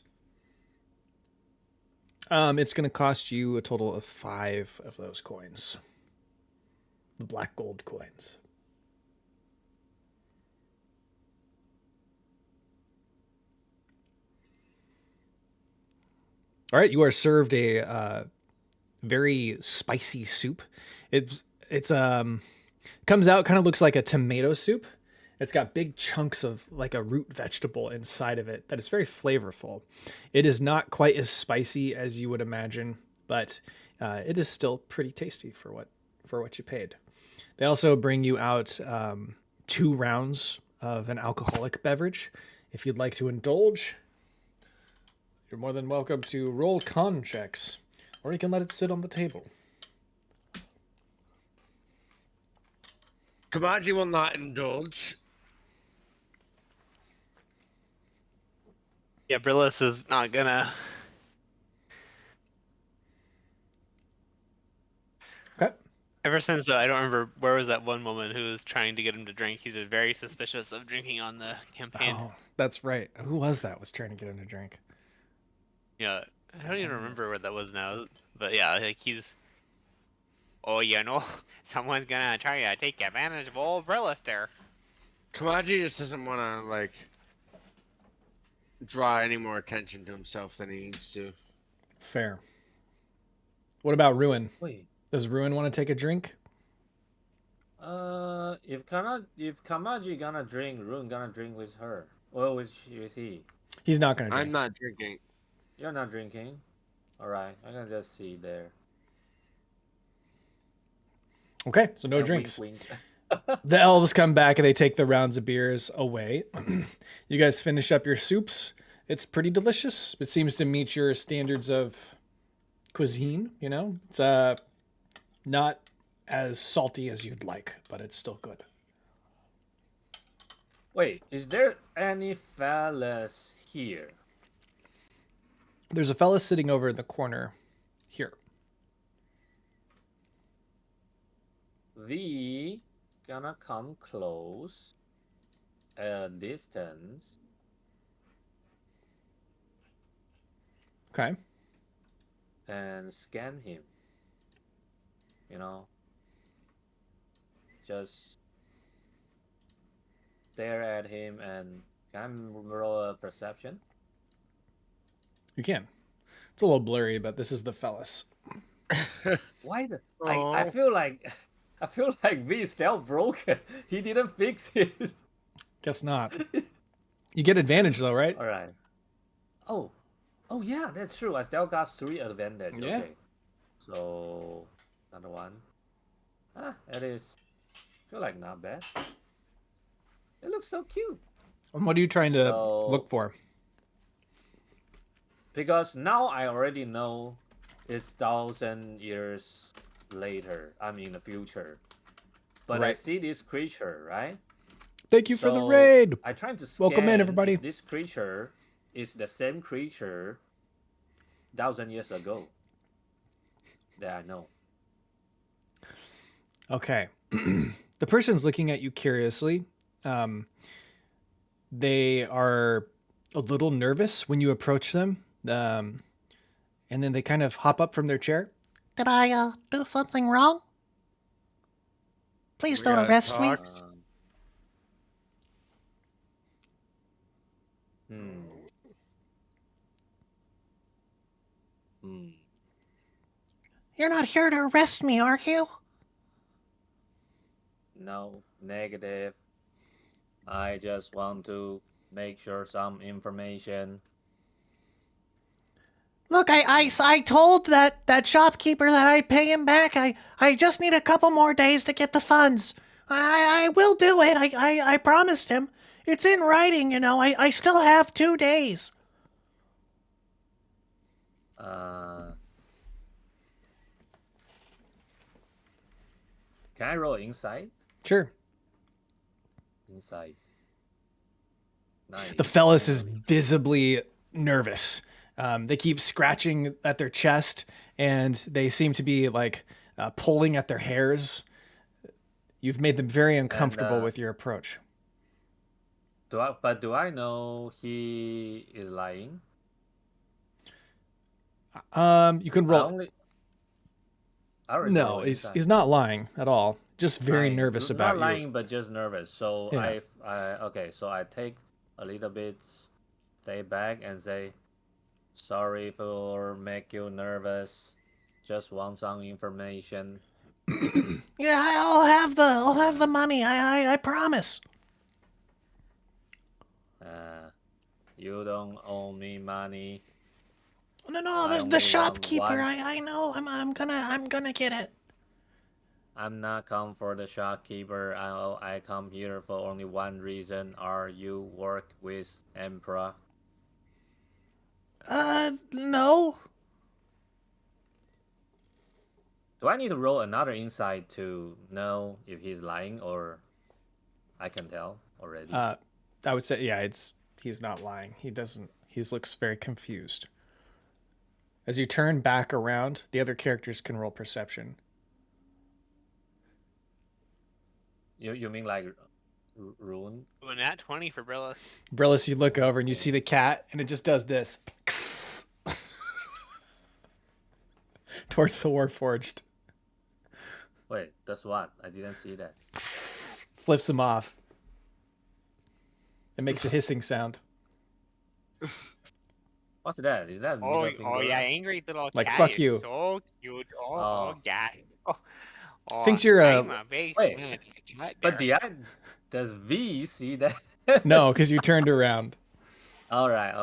It's going to cost you a total of 5 of those coins. The black gold coins. All right, you are served a very spicy soup. It's comes out, kind of looks like a tomato soup. It's got big chunks of like a root vegetable inside of it that is very flavorful. It is not quite as spicy as you would imagine, but it is still pretty tasty for what you paid. They also bring you out 2 rounds of an alcoholic beverage. If you'd like to indulge, you're more than welcome to roll con checks, or you can let it sit on the table. Kamaji will not indulge. Yeah, Brillis is not gonna. Okay. Ever since I don't remember where was that one woman who was trying to get him to drink. He's been very suspicious of drinking on the campaign. Oh, that's right. Who was that was trying to get him to drink? Yeah, I don't even remember where that was now. But yeah, like he's. Oh, you know, someone's gonna try to take advantage of old Brillis there. Kamaji just doesn't want to like draw any more attention to himself than he needs to. Fair. What about Ruin? Wait. Does Ruin want to take a drink? If Kamaji gonna drink, Rune gonna drink with her. Or with he. He's not going to drink. I'm not drinking. You're not drinking. All right, I can just see there. Okay, so no And drinks. Wink, wink. The elves come back and they take the rounds of beers away. You guys finish up your soups. It's pretty delicious. It seems to meet your standards of cuisine, you know? It's not as salty as you'd like, but it's still good. Wait, is there any fellas here? There's a fella sitting over in the corner here. We gonna come close a distance Okay. and scam him. You know, just stare at him and can I roll a perception? You can. It's a little blurry, but this is the fellas. Why the? Oh. I feel like I feel like V stealth broken. He didn't fix it. Guess not. You get advantage though, right? All right. Oh, yeah, that's true. I still got 3 advantage. Yeah. Okay. So another one. It is. Feel like not bad. It looks so cute. And what are you trying to So- look for? Because now I already know it's 1,000 years later. I'm in the future. But I Right. see this creature, right? Thank you for the So, raid. I trying to Welcome in, scan everybody. if this creature is the same creature 1,000 years ago that I know. Okay. The person's looking at you curiously. They are a little nervous when you approach them. And then they kind of hop up from their chair. Did I do something wrong? Please We don't gotta arrest me. talk. Hmm. Hmm. You're not here to arrest me, are you? No, negative. I just want to make sure some information. Look, I told that shopkeeper that I'd pay him back. I just need a couple more days to get the funds. I will do it. I promised him. It's in writing, you know. I still have 2 days. Can I roll insight? Sure. Insight. Nice. The fellas is visibly nervous. They keep scratching at their chest, and they seem to be like pulling at their hairs. You've made them very uncomfortable with your approach. Do I know he is lying? You can roll. I already No, rolled he's insight. not lying at all. Just very Lying. nervous Not about you. lying, but just nervous. So Yeah. okay. So I take a little bit, stay back, and say, "Sorry for make you nervous. Just want some information." Yeah, I'll have the money. I promise. You don't owe me money. No, I only the want shopkeeper. one. I know. I'm gonna get it. I'm not come for the shopkeeper. I come here for only one reason. Are you work with Emperor? No. Do I need to roll another insight to know if he's lying, or I can tell already? I would say, yeah, he's not lying. He looks very confused. As you turn back around, the other characters can roll perception. You mean like Rune? An at 20 for Brillis. Brillis, you look over and you see the cat, and it just does this. Towards the Warforged. Wait, that's what? I didn't see that. Flips him off. It makes a hissing sound. What's that? Is that Oh, middle oh finger? yeah, angry little Like, cat. fuck is you. So cute. Oh, Oh. yeah. Oh, Thinks you're a- I'm a big Wait, man. Cat But there. does V see that? No, because you turned around. All right.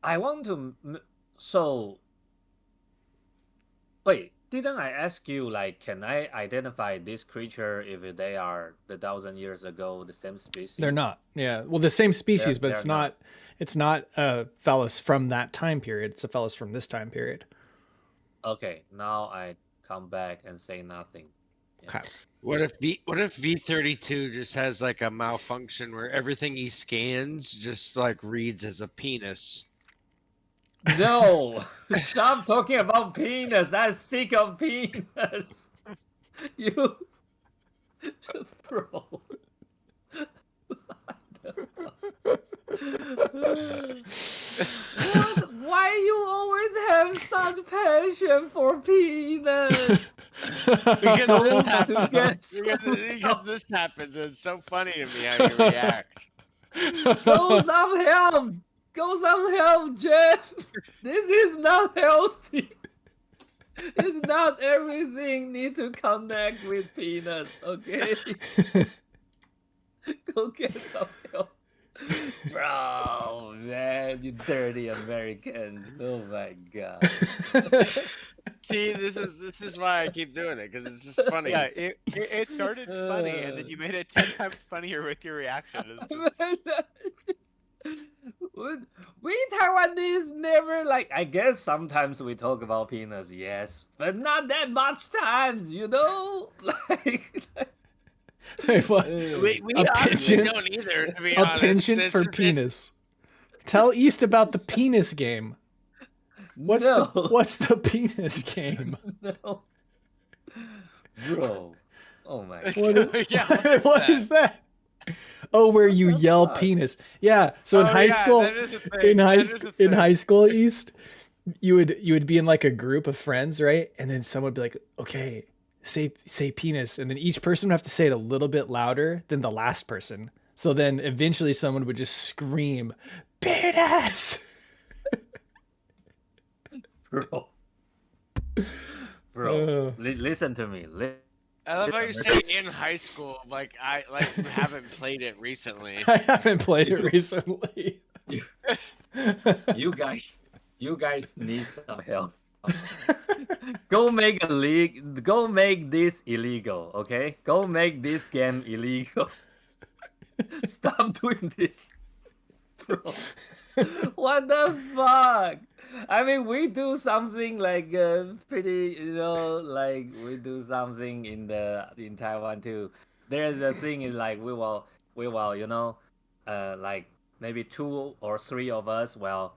I want to. So, wait, didn't I ask you, like, can I identify this creature if they are the 1,000 years ago the same species? They're not. Yeah. Well, the same species, but They're it's not. It's not a phallus from that time period. It's a phallus from this time period. Okay, now I come back and say nothing. Yeah. Okay. What if V32 just has like a malfunction where everything he scans just like reads as a penis? No, stop talking about penis. I'm sick of penis. You, bro. What? Why you always have such passion for penis? Because this happens. And it's so funny to me how you react. Go some help! Go some help, Jeff! This is not healthy. It's not everything need to connect with penis, okay? Go get some help. Bro, man, you dirty American. Oh my god. See, this is why I keep doing it, because it's just funny. Yeah, it started funny, and then you made it 10 times funnier with your reaction. It's just... We Taiwanese never, like, I guess sometimes we talk about penis, yes, but not that much times, you know? Like, Wait, what? We A honestly penchant- don't either, to be A honest. penchant It's for just- penis. Tell East about the penis game. What's the penis game? No. Bro. Oh my god. What, Yeah, what is that? Oh, where you yell penis. Yeah. So in Oh, high yeah, school, that is a thing. in high school, East, you would be in like a group of friends, right? And then someone would be like, "Okay, say penis," and then each person would have to say it a little bit louder than the last person. So then eventually someone would just scream, "Penis!" Bro. Bro. Listen to me. I love how you say in high school, like I haven't played it recently. I haven't played it recently. You guys need some help. Go make a league. Go make this illegal, okay? Go make this game illegal. Stop doing this, bro. What the fuck? I mean, we do something like pretty, you know, like we do something in Taiwan too. There's a thing is like we will, you know, like maybe 2 or 3 of us will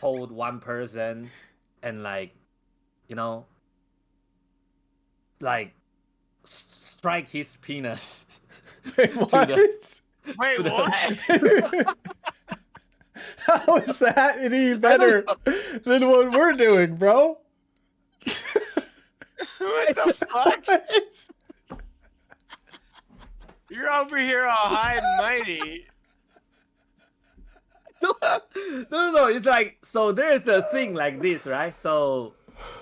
hold one person and, like, you know, like strike his penis. Wait, what? Wait, what? How is that any better than what we're doing, bro? What the fuck? You're over here all high and mighty. No. It's like, so there's a thing like this, right? So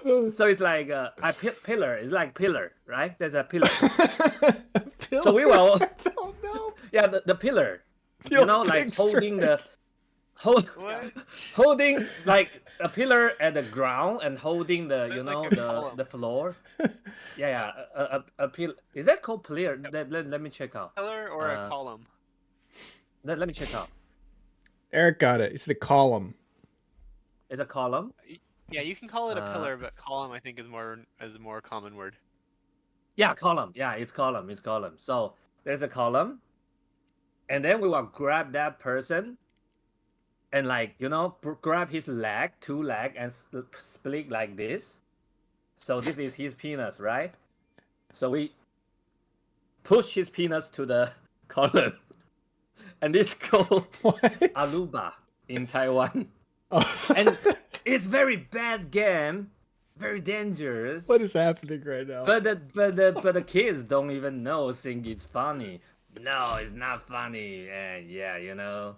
it's like a pillar. It's like pillar, right? There's a pillar. So we will. I don't know. Yeah, the pillar. You'll You know, like think holding straight. What? holding like a pillar at the ground and holding the, you know, Like a column. the floor. Yeah. A pillar. Is that called pillar? Let me check out. Pillar or a column? Let me check out. Eric got it. It's the column. It's a column. Yeah, you can call it a pillar, but column I think is a more common word. Yeah, column. Yeah, it's column. It's column. So there's a column, and then we will grab that person, and, like, you know, grab his leg, 2 leg, and split like this. So this is his penis, right? So we push his penis to the column, and this called What? Aruba in Taiwan. Oh. And it's very bad game, very dangerous. What is happening right now? But the kids don't even think it's funny. No, it's not funny. And yeah, you know.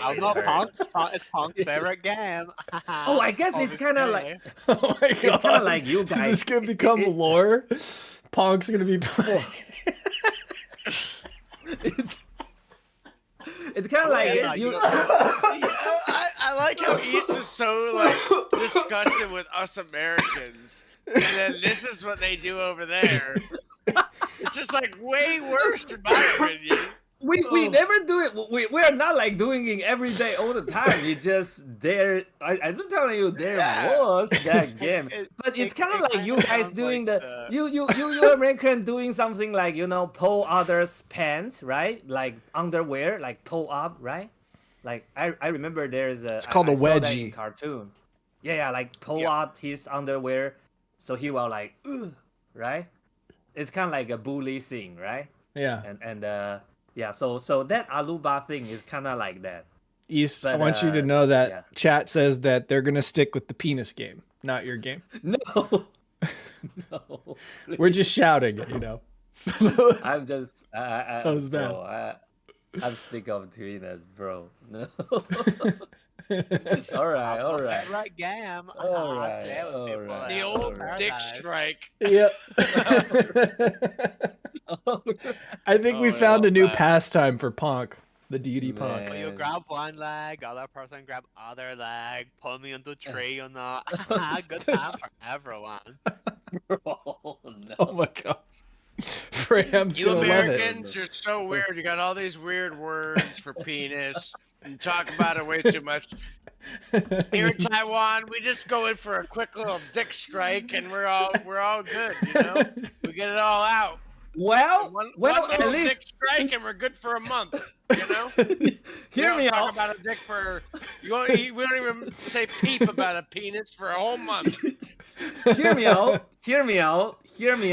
I'm not Punk's. It's Punk's favorite game. Oh, I guess it's kind of like, Oh my god! it's kind of like you Is guys. this gonna become lore? Pong's gonna be playing. It's kind of like yeah, you. I like how East is so like disgusted with us Americans, and then this is what they do over there. It's just like way worse in my opinion. We never do it. We are not like doing it every day all the time. It's just there. I'm just telling you, there Yeah. was that game. But it's kind of like you guys doing you American doing something like pull others' pants, right? Like underwear, like pull up, right? Like I remember there's a. It's called I a saw that in wedgie. cartoon. Yeah, like pull up his underwear, so he will like, "Ugh," right? It's kind of like a bully thing, right? Yeah. And yeah, so that Aluba thing is kind of like that. East, I But, want you to know that yeah. chat says that they're going to stick with the penis game, not your game. No, no. We're just shouting, you know. So, I'm just. That was bad. Bro, I'm sick of penis, bro. No. all right. Right game. All right, The old dick strike. yeah. I think we found a new pastime for Punk, the deity Punk. Man. You grab one leg, other person grab other leg, pull me into tree or not. Good time for everyone. Oh, no. Oh my god. Fram's You gonna love it. Americans are so weird. You got all these weird words for penis. You talk about it way too much. Here in Taiwan, we just go in for a quick little dick strike, and we're all good. You know, we get it all out. Well, One at little least dick strike, and we're good for a month. You know. hear me talk out. about a dick for we don't even say peep about a penis for a whole month. Hear me out. Hear me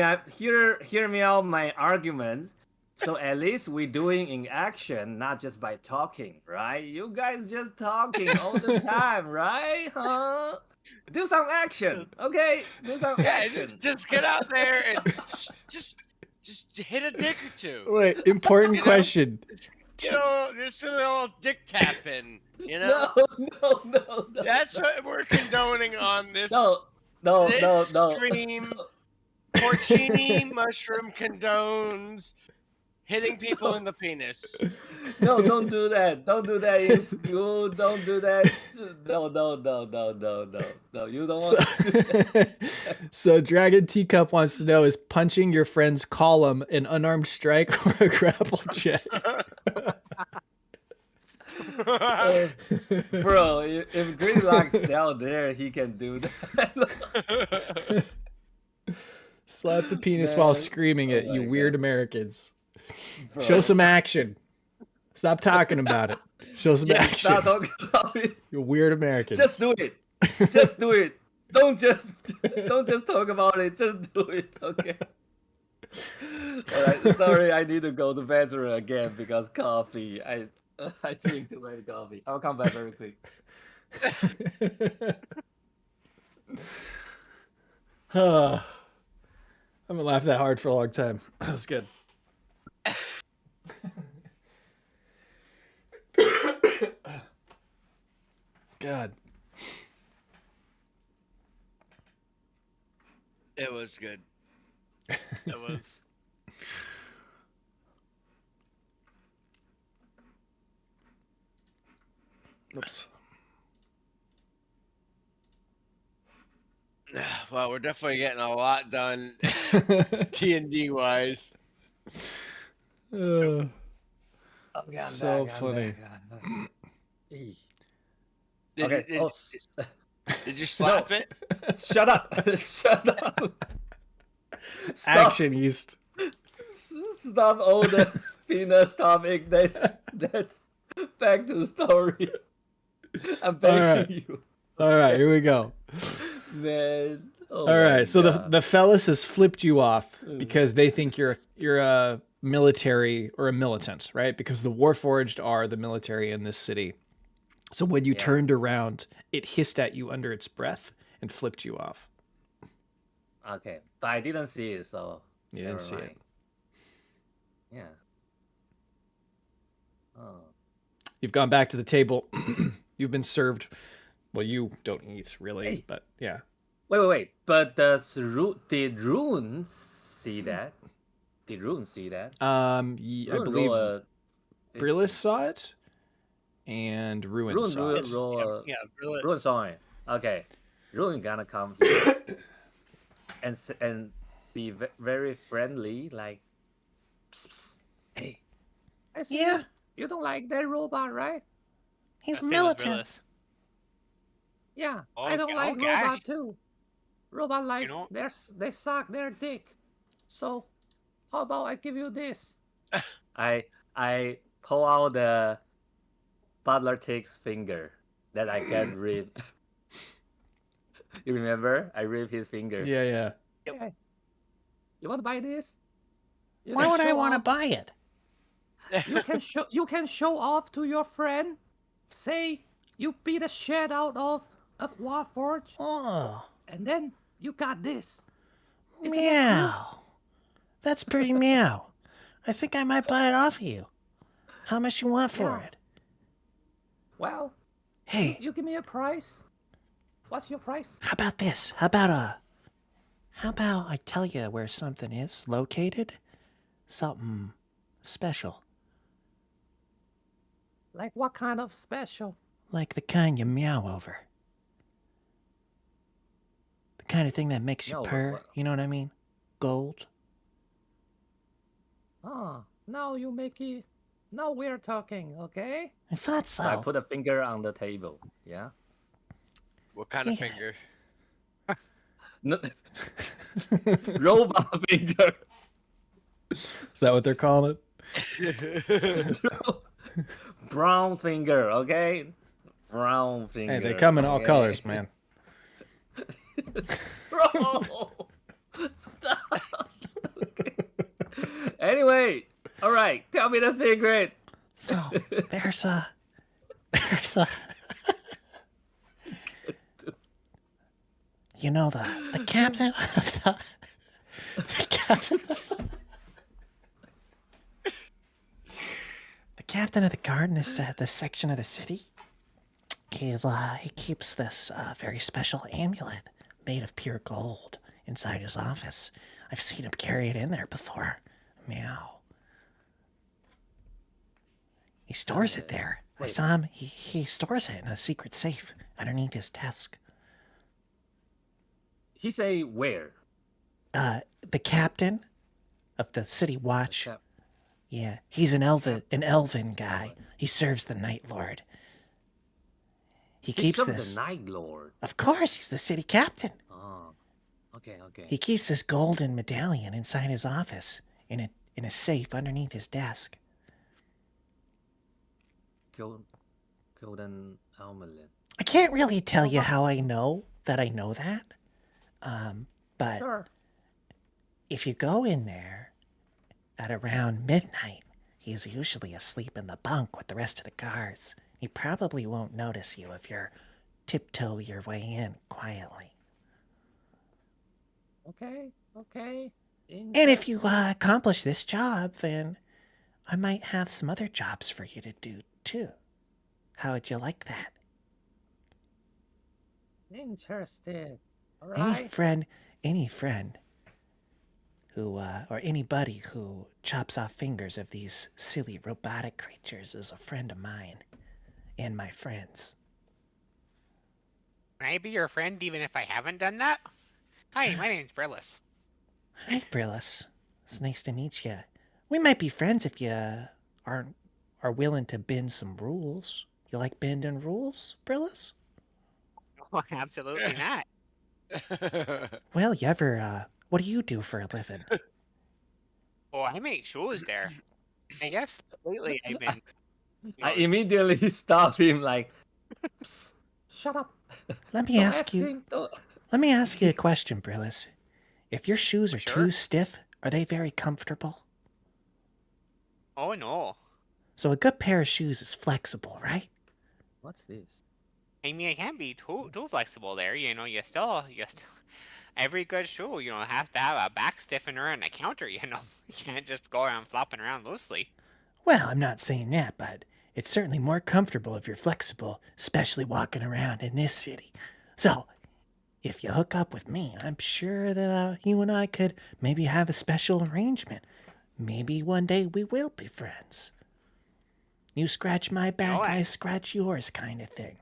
out. My arguments. So at least we're doing in action, not just by talking, right? You guys just talking all the time, right? Huh? Do some action, okay? Do some Yeah, action. just get out there and just hit a dick or two. Wait, important You know? question. Just a little dick tapping. You know. No. That's what we're condoning on this. No. Stream. Porcini mushroom condones hitting people in the penis. No, don't do that. Don't do that in school. Don't do that. No. You don't want to do that. So Dragon Teacup wants to know, is punching your friend's column an unarmed strike or a grapple check? Bro, if Gridlock's down there, he can do that. Slap the penis Man. while screaming it, Oh you my weird God. Americans. Bro. Show some action. Stop talking about it. Show some action. Stop talking about it. You weird Americans. Just do it. Just do it. Don't just talk about it. Just do it. Okay. All right. Sorry, I need to go to the bathroom again because coffee. I drink too much coffee. I'll come back very quick. I haven't laughed that hard for a long time. That was good. God. It was good. It was. Oops. Well, we're definitely getting a lot done D&D wise. So funny. Did you slap No. it? Shut up. Shut up. Stop. Action East. Stop all the penis topic. That's back to story. I'm begging you. All right, here we go. Man. Oh All my right, so God. the fellas has flipped you off because they think you're a military or a militant, right? Because the Warforged are the military in this city. So when you turned around, it hissed at you under its breath and flipped you off. Okay, but I didn't see it, so You didn't never see mind. it. Yeah. Oh. You've gone back to the table. You've been served. Well, you don't eat really, but yeah. Wait. But did Rune see that? Did Rune see that? I Rune believe roll a- Brillis saw it. and ruin Ruin, salt. Yeah, really. Ruin song. Okay, Ruin gonna come here and be very friendly, like, psst, psst. Hey, I see Yeah. you don't like that robot, right? He's Same with militant. Brillis. Yeah, Oh, I don't like gosh. robot too. Robot like know- they suck their dick. So how about I give you this? I pull out the butler takes finger that I can rip. You remember? I rip his finger. Yeah, yeah. Hey, you want to buy this? You Why can would I show want to off- buy it? You can show off to your friend. Say you beat the shit out of Warforged, Oh, and then you got this. Isn't that meow. That's pretty meow. I think I might buy it off of you. How much you want for Yeah. it? Well, Hey, you give me a price. What's your price? how about this? How about I tell you where something is located? Something special. Like what kind of special? Like the kind you meow over. The kind of thing that makes you No, purr, you know what I mean? Gold. Now you make it. Now we're talking, okay? I thought so. I put a finger on the table. Yeah. What kind of Yeah. finger? No, robot finger. Is that what they're calling it? Brown finger, okay? Brown finger. Hey, they come in all okay? colors, man. Bro, stop. Okay. Anyway, all right. Tell me the secret. So there's a you know the captain of the captain the captain of the guard in this section of the city. He keeps this very special amulet made of pure gold inside his office. I've seen him carry it in there before. Meow. He stores it there. I saw him. He stores it in a secret safe underneath his desk. He say where? The captain of the city watch. Cap- Yeah, he's an elven guy. He serves the Night Lord. He He keeps served this. the Night Lord. Of course, he's the city captain. Oh, okay. He keeps this golden medallion inside his office in a safe underneath his desk. Golden amulet. I can't really tell you how I know that. But Sure. if you go in there at around midnight, he's usually asleep in the bunk with the rest of the guards. He probably won't notice you if you're tiptoe your way in quietly. Okay. And if you accomplish this job, then I might have some other jobs for you to do too. How would you like that? Interested. All Any right. friend who, or anybody who chops off fingers of these silly robotic creatures is a friend of mine and my friends. Can I be your friend even if I haven't done that? Hi, my name's Brillis. Hi, Brillis. It's nice to meet you. We might be friends if you are willing to bend some rules. You like bending rules, Brillis? Oh, absolutely not. Well, you ever, what do you do for a living? Oh, I make shoes there. I guess lately I've been. I immediately stop him like, "Psst, shut up. Let me Don't ask you. him, don't-" Let me ask you a question, Brillis. If your shoes are Sure. too stiff, are they very comfortable? Oh no. So a good pair of shoes is flexible, right? What's this? I mean, it can't be too flexible there. You still. Every good shoe, has to have a back stiffener and a counter. You can't just go around flopping around loosely. Well, I'm not saying that, but it's certainly more comfortable if you're flexible, especially walking around in this city. So, if you hook up with me, I'm sure that you and I could maybe have a special arrangement. Maybe one day we will be friends. You scratch my back, what? I scratch yours kind of thing.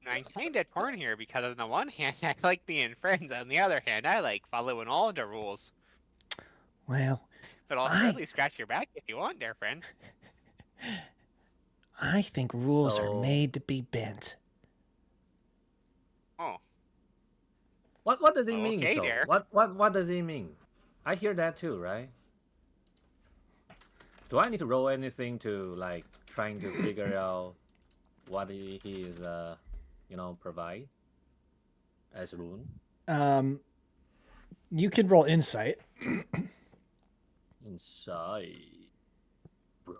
I'm kind of torn here because on the one hand, I like being friends. On the other hand, I like following all the rules. Well, But I'll I- surely scratch your back if you want, dear friend. I think rules are So- made to be bent. Oh, What does it mean? Okay, So there. what does it mean? I hear that too, right? Do I need to roll anything to like trying to figure out what he is provide as rune? You could roll insight. Inside, bro.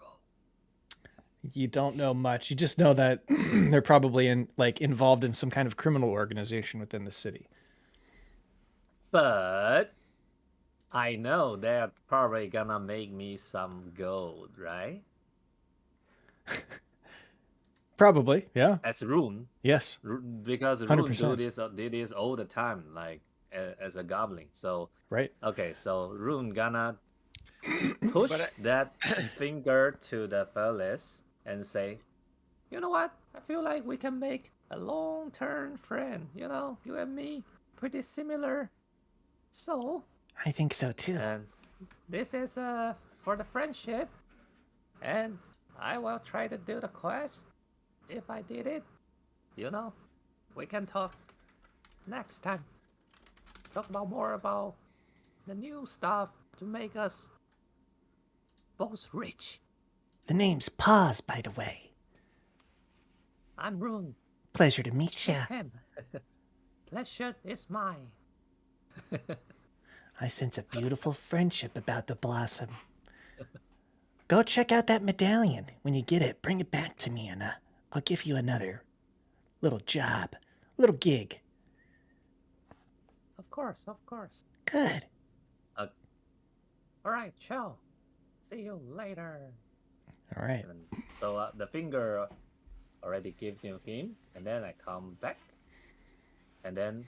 You don't know much. You just know that they're probably involved in some kind of criminal organization within the city. But I know they're probably gonna make me some gold, right? Probably, yeah. As rune, Yes. because rune 100%. did this all the time, like as a goblin. So Right. okay, so rune gonna push that finger to the fellas and say, you know what? I feel like we can make a long-term friend. You know, you and me, pretty similar. So, I think so too. and this is for the friendship, and I will try to do the quest. If I did it, you know, we can talk next time. Talk about more about the new stuff to make us both rich. The name's Paz, by the way. I'm Rune. Pleasure to meet ya. Him. Pleasure is mine. I sense a beautiful friendship about to blossom. Go check out that medallion. When you get it, bring it back to me and I'll give you another little job, little gig. Of course, of course. Good. All right, ciao. See you later. All right. And so the finger already gives him, and then I come back, and then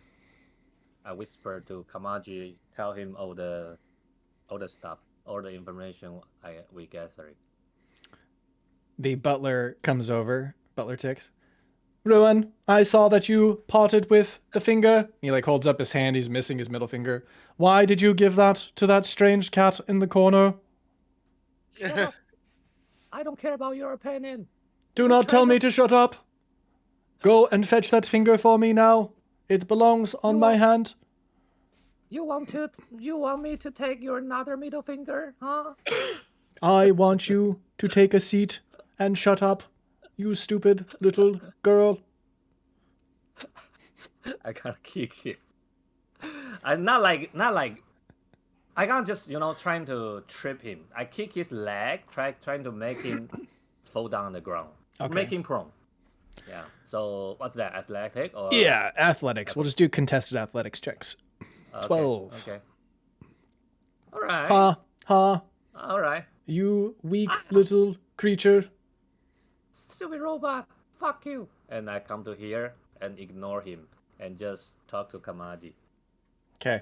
I whisper to Kamaji, tell him all the stuff, all the information we gathered. The butler comes over. Butler ticks. Ruin, I saw that you parted with the finger. He holds up his hand. He's missing his middle finger. Why did you give that to that strange cat in the corner? Shut up. I don't care about your opinion. Do not tell me to shut up. Go and fetch that finger for me now. It belongs on my hand. You want me to take your another middle finger, huh? I want you to take a seat and shut up, you stupid little girl. I can't kick you. I'm not like I can't just trying to trip him. I kick his leg, trying to make him fall down on the ground. Okay. Make him prone. Yeah. So what's that? Athletic or Yeah, athletics. We'll just do contested athletics checks. Okay, 12. Okay. All right. Ha, ha, All right. you weak little creature. Stupid robot. Fuck you. And I come to here and ignore him and just talk to Kamaji. Okay.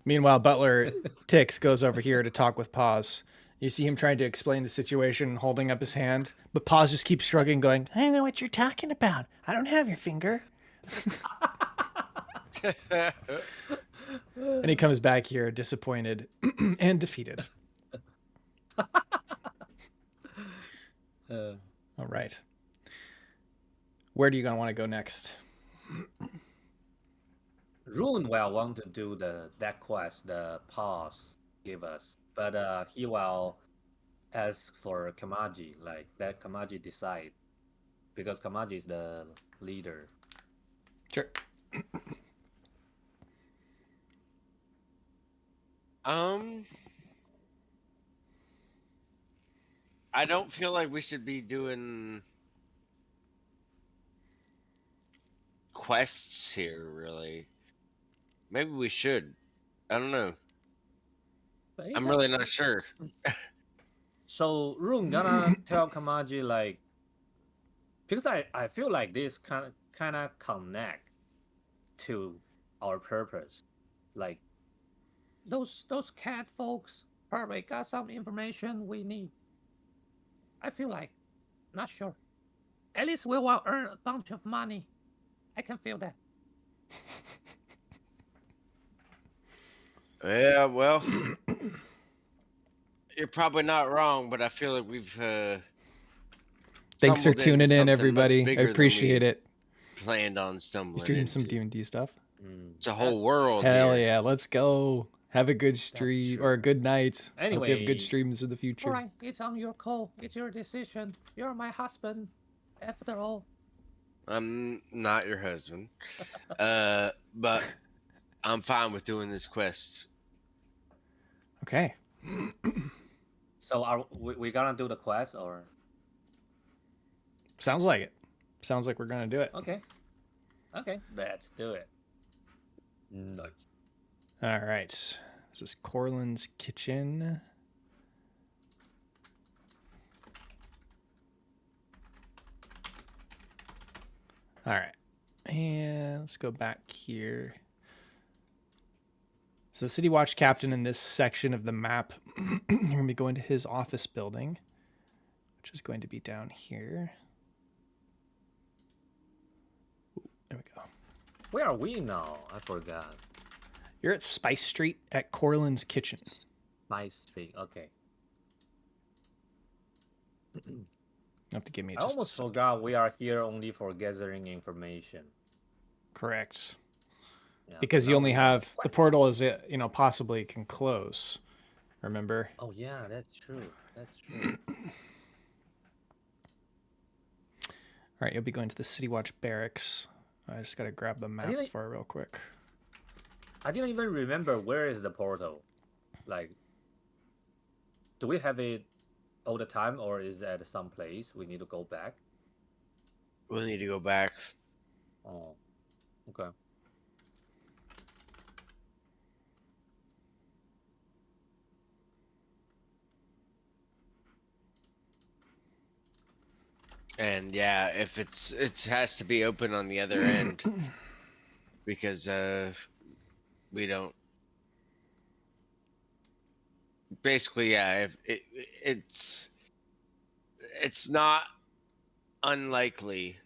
Meanwhile, Butler Tix goes over here to talk with Paz. You see him trying to explain the situation, holding up his hand, but Paz just keeps shrugging, going, I don't know what you're talking about. I don't have your finger. and he comes back here disappointed and defeated. All right. Where do you want to go next? Rune will want to do that quest the pause give us, but he will ask for Kamaji, like that Kamaji decide, because Kamaji is the leader. Sure. I don't feel like we should be doing quests here, really. Maybe we should. I don't know. I'm really not sure. So Rune gonna tell Kamaji like, because I feel like this kind of connect to our purpose, like those cat folks probably got some information we need. I feel like Not sure. At least we will earn a bunch of money. I can feel that. Yeah, well, you're probably not wrong, but I feel like we've Thanks for stumbled into tuning in, something much everybody. I bigger than appreciate we it. planned on You stumbling stream some into. D&D stuff? It's a whole world Hell here. yeah, let's go. Have a good stream or a good night. Hope you have good Anyway. streams in the future. Alright, it's on your call. It's your decision. You're my husband, after all. I'm not your husband. But I'm fine with doing this quest. Okay. So are we gonna do the quest or? Sounds like it. Sounds like we're gonna do it. Okay. Okay, let's do it. Nice. All right. This is Corlin's kitchen. All right. And let's go back here. So City Watch Captain in this section of the map, you're going to be going to his office building, which is going to be down here. Ooh, there we go. Where are we now? I forgot. You're at Spice Street at Corlin's kitchen. My street. Okay. You have to give me I just almost a second. forgot we are here only for gathering information. Correct. Yeah, Because now you only we have the portal is possibly can close. Remember? Oh yeah, that's true. That's true. All right, you'll be going to the City Watch barracks. I just got to grab the map didn't- for it real quick. I didn't even remember where is the portal. Like, do we have it all the time, or is it at some place we need to go back? We'll need to go back. Oh, okay. And yeah, if it has to be open on the other end because we don't. Basically, yeah, if it's not unlikely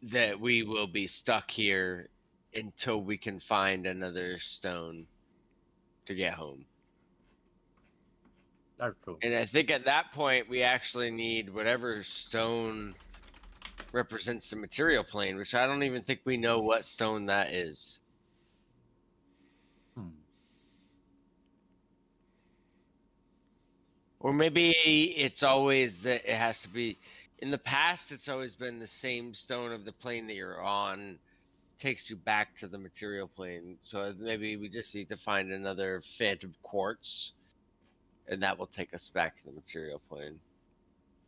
that we will be stuck here until we can find another stone to get home. That's true. And I think at that point we actually need whatever stone represents the material plane, which I don't even think we know what stone that is. Or maybe it's always that it has to be. In the past, it's always been the same stone of the plane that you're on takes you back to the material plane. So maybe we just need to find another phantom quartz, and that will take us back to the material plane.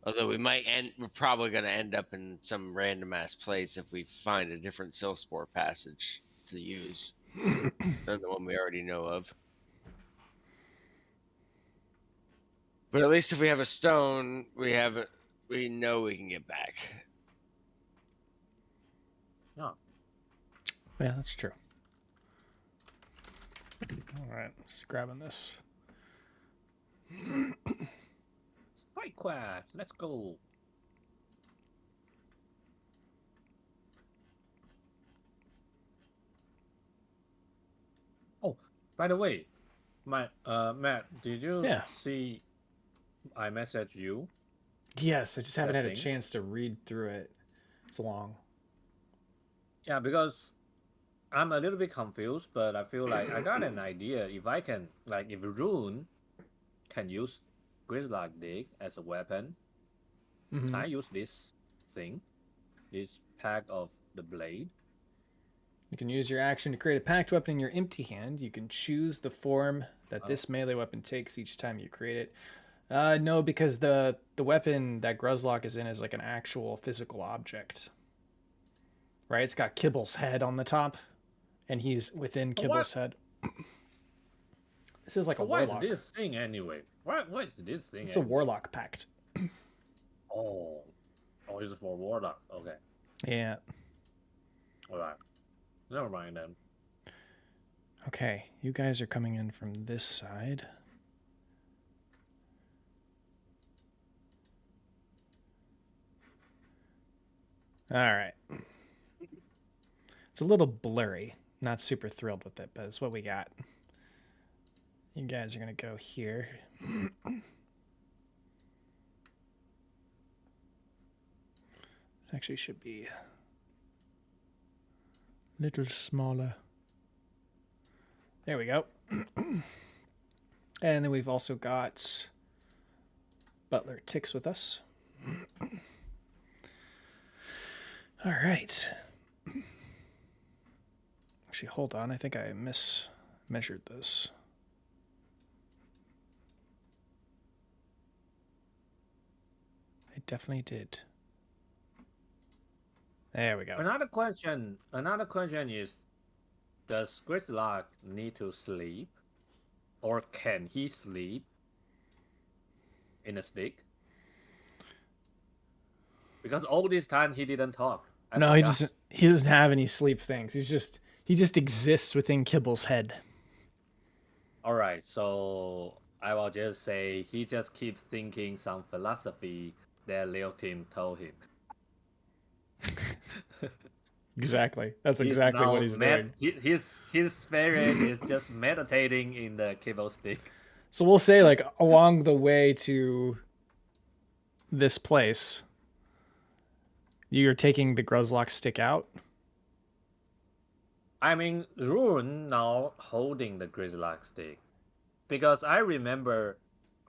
Although we're probably going to end up in some random ass place if we find a different Silspore passage to use than the one we already know of. But at least if we have a stone, we know we can get back. No. Yeah, that's true. All right, just grabbing this. Side quest. Let's go. Oh, by the way, Matt, did you see I messaged you? Yes, I just haven't had a thing? chance to read through it. It's long. Yeah, because I'm a little bit confused, but I feel like I got an idea. If I can, like, if Rune can use Grizzly Dig as a weapon, can I use this thing, this pack of the blade? You can use your action to create a packed weapon in your empty hand. You can choose the form that this melee weapon takes each time you create it. No, because the weapon that Gruzlock is in is like an actual physical object. Right? It's got Kibble's head on the top, and he's within Kibble's head. This is like a warlock. What is this thing anyway? What is this thing? It's a warlock pact. Oh, it's for warlock. Okay. Yeah. All right. Never mind then. Okay, you guys are coming in from this side. All right. It's a little blurry. Not super thrilled with it, but it's what we got. You guys are going to go here. It actually should be a little smaller. There we go. And then we've also got Butler Tix with us. All right. Actually, hold on. I think I mismeasured this. I definitely did. There we go. Another question is, does Grizzlock need to sleep? Or can he sleep in a stick? Because all this time he didn't talk. No, he doesn't. He doesn't have any sleep things. He just exists within Kibble's head. All right, so I will just say he just keeps thinking some philosophy that Leo Tim told him. Exactly. That's exactly what he's doing. His spirit is just meditating in the Kibble stick. So we'll say, like, along the way to this place, you're taking the Grozlock stick out. I mean, Rune now holding the Grizzlock stick. Because I remember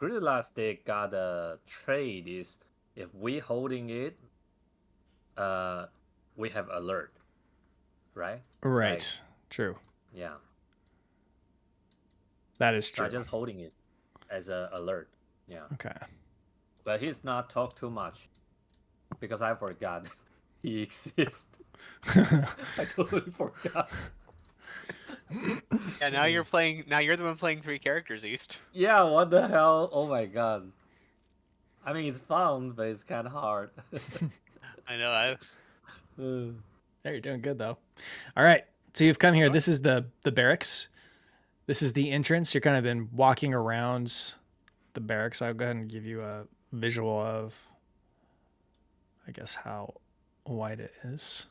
Grizzlock stick got a trade is if we holding it, we have alert. Right? Right. Like, True. yeah. That is true. I'm just holding it as an alert. Yeah. Okay. But he's not talk too much. Because I forgot he exists. I totally forgot. Yeah, now you're playing. Now you're the one playing 3 characters, East. Yeah, what the hell? Oh my god. I mean, it's fun, but it's kind of hard. I know. Yeah, you're doing good though. All right. So you've come here. This is the barracks. This is the entrance. You're kind of been walking around the barracks. I'll go ahead and give you a visual of, I guess, how wide it is.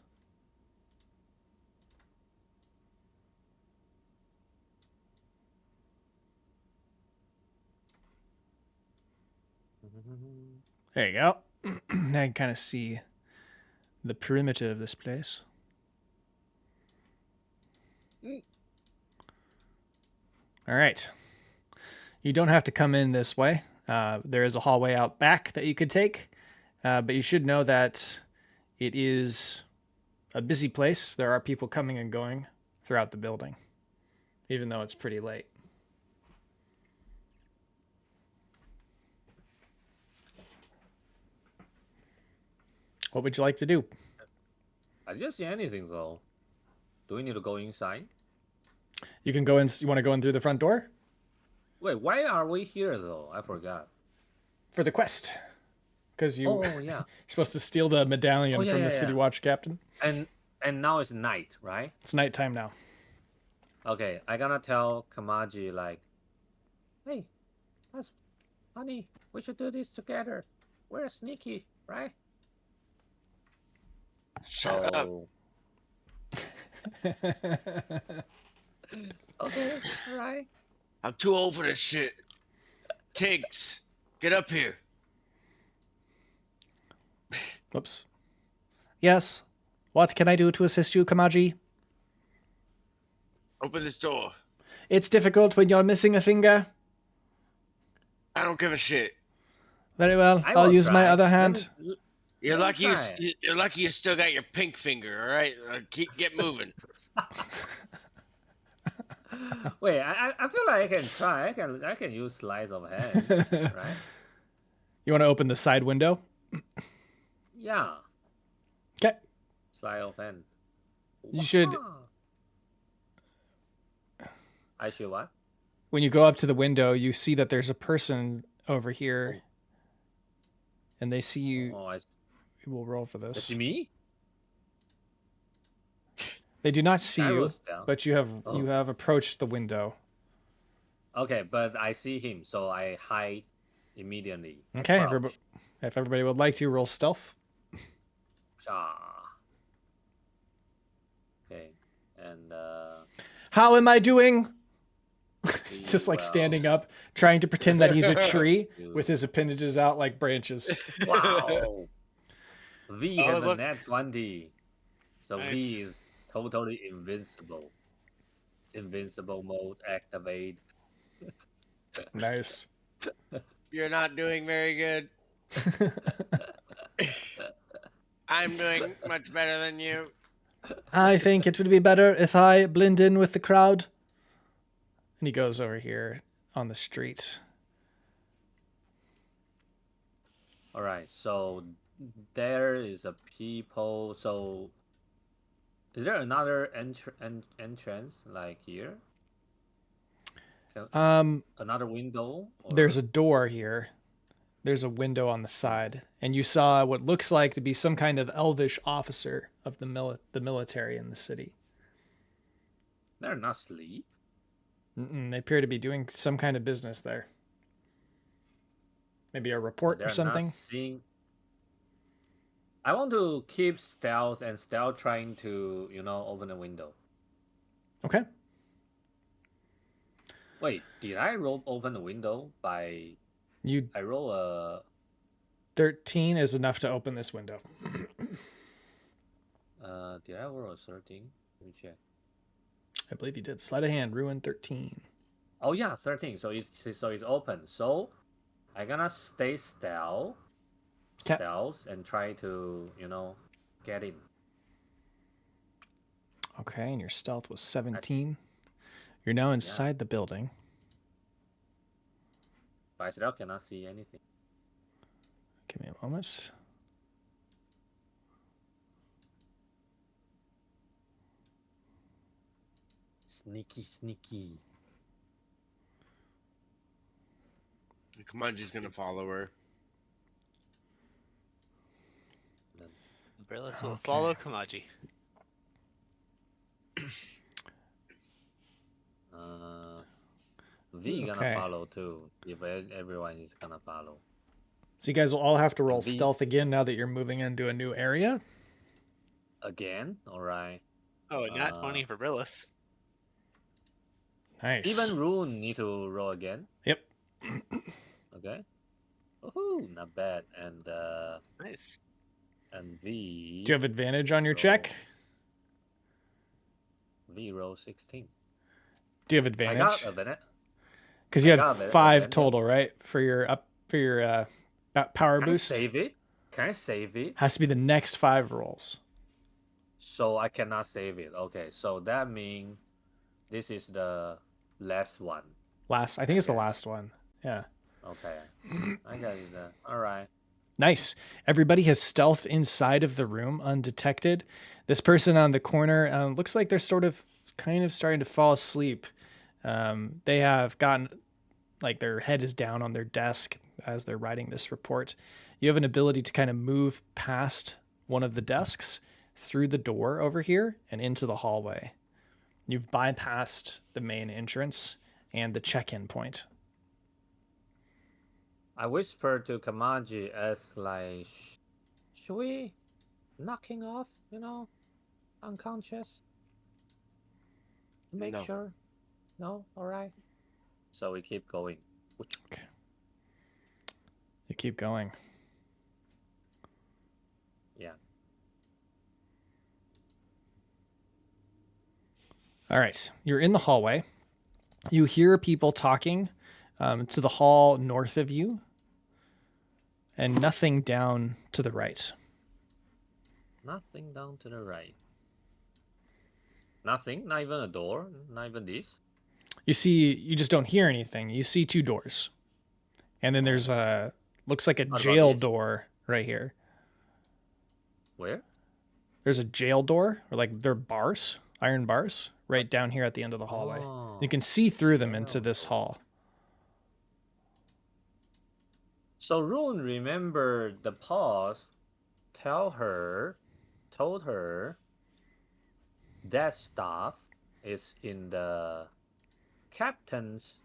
There you go. Now you can kind of see the perimeter of this place. All right. You don't have to come in this way. There is a hallway out back that you could take, but you should know that it is a busy place. There are people coming and going throughout the building, even though it's pretty late. What would you like to do? I didn't see anything though. Do we need to go inside? You can go in. You want to go in through the front door? Wait, why are we here though? I forgot. For the quest. Because Oh yeah. you're supposed to steal the medallion from the City Watch captain. And now it's night, right? It's nighttime now. Okay, I gonna tell Kamaji like, hey, that's funny. We should do this together. We're sneaky, right? Shut up. Okay, alright. I'm too old for this shit. Tiggs, get up here. Whoops. Yes. What can I do to assist you, Kamaji? Open this door. It's difficult when you're missing a finger. I don't give a shit. Very well. I I'll will use my try. other hand. You're Let me lucky. try. You're lucky. You still got your pink finger. All right. Get moving. Wait, I feel like I can try. I can use sleight of hand, right? You want to open the side window? Yeah, Okay. sleight of hand. You should, I should what? when you go up to the window, you see that there's a person over here. And they see you. Oh, I We'll roll for this. see me? They do not see I you, was down. but you have approached the window. Okay, but I see him, so I hide immediately. Okay. Crouch. If everybody would like to roll stealth. Ah. and How am I doing? He's do just like well. standing up, trying to pretend that he's a tree Do- with his appendages out like branches. Wow. V Oh, has a look. net 20. So Nice. V is totally invincible. Invincible mode activate. Nice. You're not doing very good. I'm doing much better than you. I think it would be better if I blend in with the crowd. And he goes over here on the street. All right. So there is a people. So is there another entrance like here? Another window? There's a door here. There's a window on the side, and you saw what looks like to be some kind of elvish officer of the military in the city. They're not asleep. They appear to be doing some kind of business there. Maybe a report They're or something. not seeing. I want to keep stealth and stealth trying to, open a window. Okay. Wait, did I open the window by? I roll a 13 is enough to open this window. Did I roll a 13? Let me check. I believe you did. Sleight of hand, ruin 13. Oh yeah, 13. So it's open. So I'm gonna stay stealth and try to, get in. Okay, and your stealth was 17. You're now inside the building. But I still cannot see anything. Give me a moment. Sneaky. Kamaji's gonna follow her. Brillis will follow Kamaji. V gonna follow too. If everyone is gonna follow. So you guys will all have to roll stealth again now that you're moving into a new area. Again? Alright. Oh, not 20 for Brillis. Nice. Even Rune need to roll again. Yep. Okay. Woohoo, not bad. And Nice. And V. Do you have advantage on your check? V roll 16. Do you have advantage? I got advantage. Because you had 5 total, right? For your power boost. Can I save it? Has to be the next 5 rolls. So I cannot save it. Okay, so that means this is the last one. I think it's the last one. Yeah. Okay. I got it. All right. Nice. Everybody has stealthed inside of the room undetected. This person on the corner looks like they're kind of starting to fall asleep. They have gotten, like, their head is down on their desk as they're writing this report. You have an ability to kind of move past one of the desks through the door over here and into the hallway. You've bypassed the main entrance and the check-in point. I whisper to Kamaji as like, should we knocking off, unconscious? Make sure. No? All right. So we keep going. Okay. You keep going. Yeah. All right. You're in the hallway. You hear people talking to the hall north of you, and nothing down to the right. Nothing down to the right. Nothing? Not even a door? Not even this? You just don't hear anything. You see 2 doors. And then there's looks like a jail door right here. Where? There's a jail door, or like they're bars, iron bars, right down here at the end of the hallway. You can see through them into this hall. So Rune remembered the pause, told her that stuff is in the captain's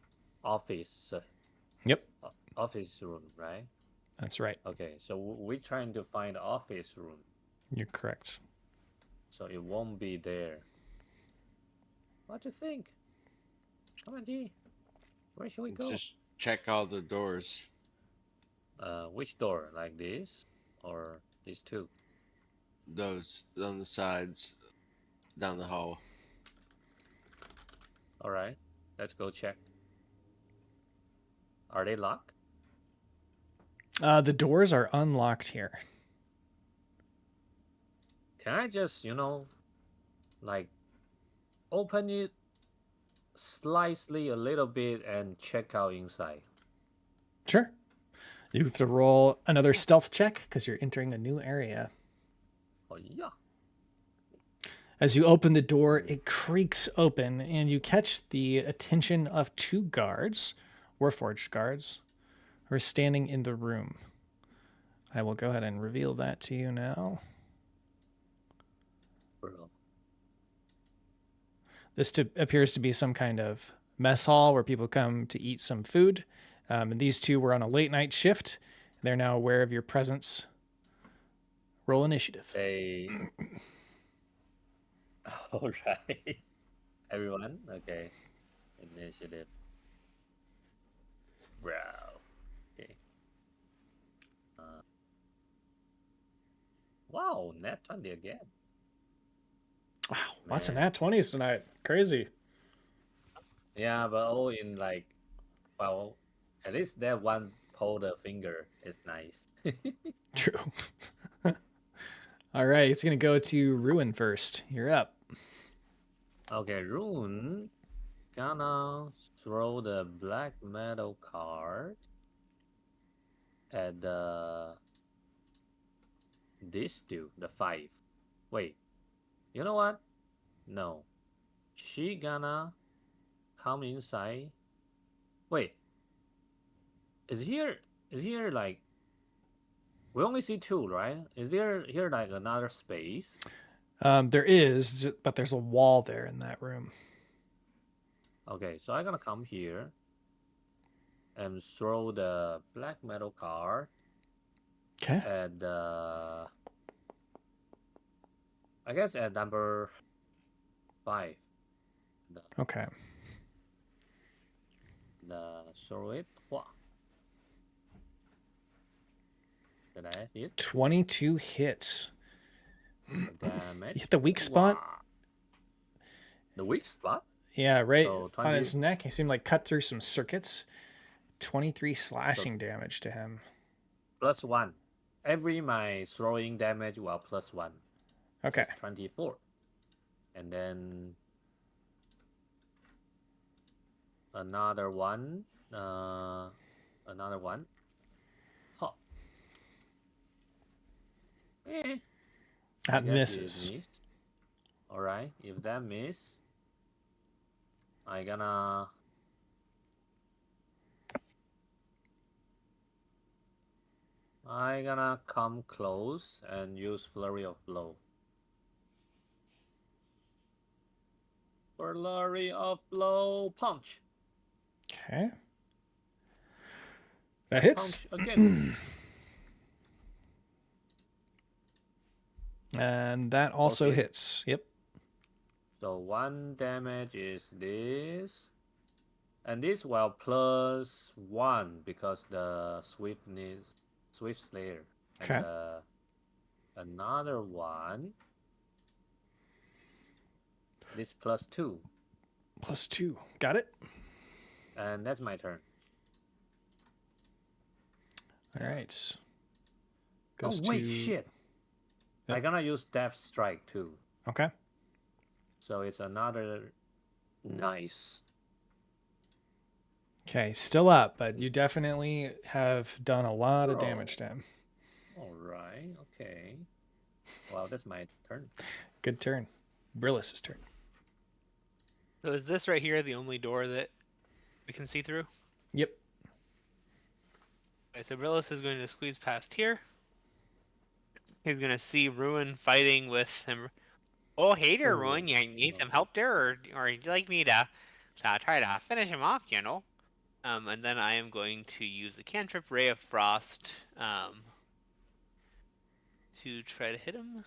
office. Yep. Office room, right? That's right. Okay, so we're trying to find the office room. You're correct. So it won't be there. What do you think? Come on, G. Where should we Let's go? just check all the doors. Which door? Like this? Or these two? Those on the sides, down the hall. Alright, let's go check. Are they locked? The doors are unlocked here. Can I just, like open it slightly a little bit and check out inside? Sure. You have to roll another stealth check because you're entering a new area. Oh, yeah. As you open the door, it creaks open, and you catch the attention of 2 guards, Warforged guards, who are standing in the room. I will go ahead and reveal that to you now. Bro. This appears to be some kind of mess hall where people come to eat some food. And these 2 were on a late night shift. They're now aware of your presence. Roll initiative. They. Alright. Everyone? Okay. Initiative. Bro. Okay. Wow, nat 20 again. Wow, lots of Man. nat 20s tonight. Crazy. Yeah, but all in like, well, at least that one pulled a finger is nice. True. All right, it's going to go to Ruin first. You're up. Okay, Rune gonna throw the black metal card at this dude, the 5. Wait, you know what? No, she gonna come inside. Wait, is here like we only see 2, right? Is there here like another space? There is, but there's a wall there in that room. Okay, so I'm gonna come here and throw the black metal card Okay. at I guess at number 5. Okay. Throw it. What? Did I hit 22 hits. the damage? You hit the weak spot? Wow. The weak spot? Yeah, right So on 20 his neck. He seemed like cut through some circuits. 23 slashing damage to him. plus 1. Every my throwing damage will plus 1. Okay. 24. And then another one. Another one. Huh. Eh. I That guess it misses. missed. Alright, if that miss, I gonna come close and use flurry of blow. Flurry of blow, punch. Okay. That hits. Punch again. And that also Okay. hits. Yep. So 1 damage is this, and this will plus 1 because the swift slayer. And Okay. another one. This plus 2, Plus 2. Got it? and that's my turn. All right. Oh wait, shit! Yep. I'm gonna use Death Strike too. Okay. So it's another nice. Okay, still up, but you definitely have done a lot of Bro. damage to him. All right, okay. Well, that's my turn. Good turn. Brillis' turn. So is this right here the only door that we can see through? Yep. Okay, so Brillis is going to squeeze past here. He's going to see Ruin fighting with him. Oh, hey there, Ruin. You need some help there? Or would you like me to try to finish him off, you know? And then I am going to use the cantrip Ray of Frost to try to hit him.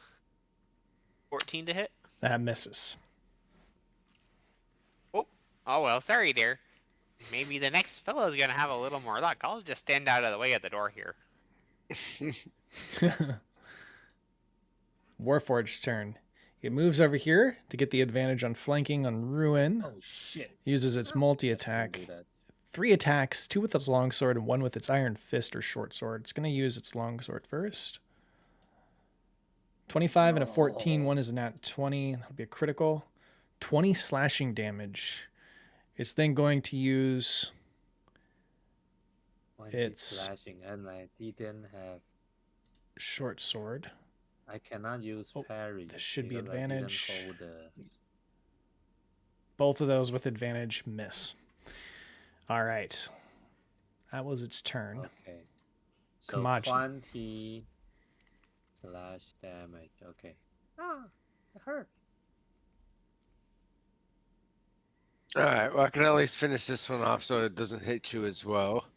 14 to hit. That misses. Oh well, sorry, dear. Maybe the next fellow's gonna have a little more luck. I'll just stand out of the way at the door here. Warforged's turn. It moves over here to get the advantage on flanking on Ruin. Oh shit! Uses its multi-attack. Do that. 3 attacks, 2 with its longsword and 1 with its iron fist or short sword. It's going to use its longsword first. 25 and a 14. One is a nat 20. That'll be a critical. 20 slashing damage. It's then going to use... It's slashing, and I didn't have short sword. I cannot use parry. This should be because advantage. I didn't hold the... Both of those with advantage miss. All right. That was its turn. Okay. So Kamachi. 20 slash damage. Okay. Ah, it hurt. All right. Well, I can at least finish this one off so it doesn't hit you as well.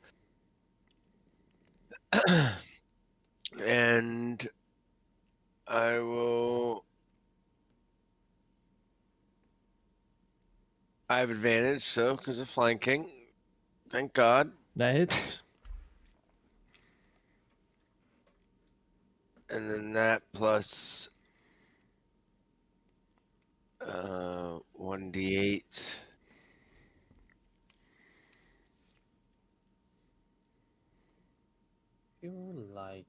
And I will. I have advantage, so because of flanking. Thank God. That hits. And then that plus 1d8. You like...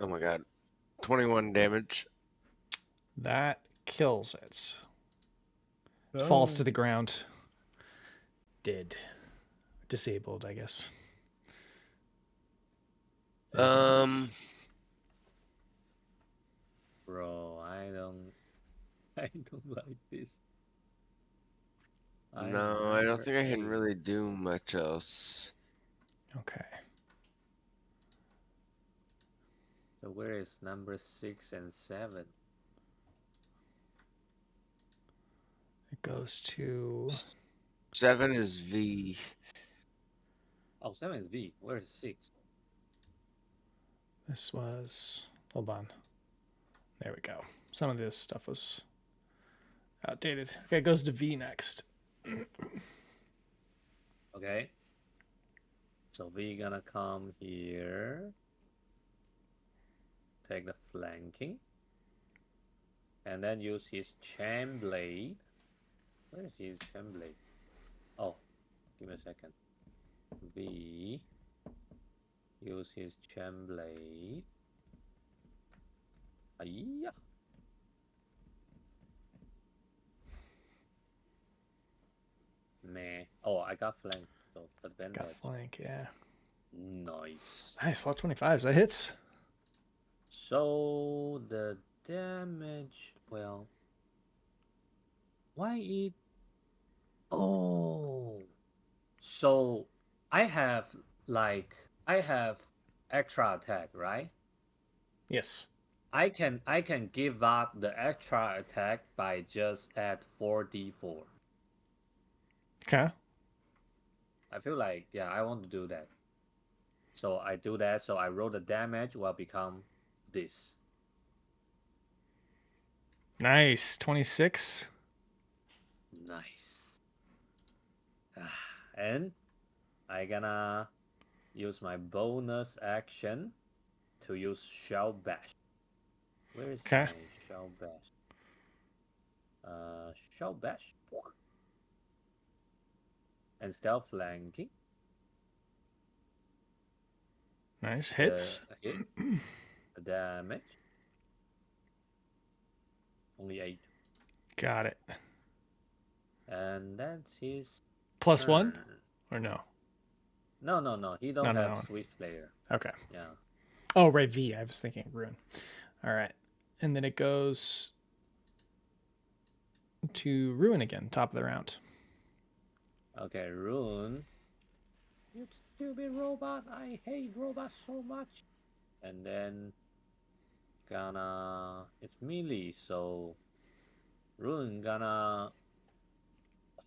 Oh my God. 21 damage. That kills it. Falls to the ground. Dead. Disabled, I guess. Um, Bro, I don't like this. no, I don't think I can really do much else. Okay. So where is number 6 and 7? It goes to... 7 is V. Oh, 7 is V. Where is 6? This was... Hold on. There we go. Some of this stuff was outdated. Okay, it goes to V next. Okay. So V gonna come here. Take the flanking. And then use his chain blade. Where is his chain blade? Oh, give me a second. V. Use his chain blade. Ayya. Meh. Oh, I got flank. So advantage. Got flank, yeah. Nice. Nice, lot 25s. That hits. So the damage, well, why it? Oh, so I have extra attack, right? Yes. I can give up the extra attack by just add 4d4. Okay. I feel like, yeah, I want to do that. So I do that. So I roll the damage will become this. Nice. 26. Nice. And I gonna use my bonus action to use Shell Bash. Where is my Shell Bash? Shell Bash. And stealth flanking. Nice. Hits. Hit. The damage. Only 8. Got it. And that's his Plus turn. 1? Or no? No. He don't have Swift Slayer. Okay. Yeah. Oh, right. V. I was thinking Ruin. All right. And then it goes to Ruin again, top of the round. Okay, Ruin. You stupid robot. I hate robots so much. And then it's melee, so Ruin gonna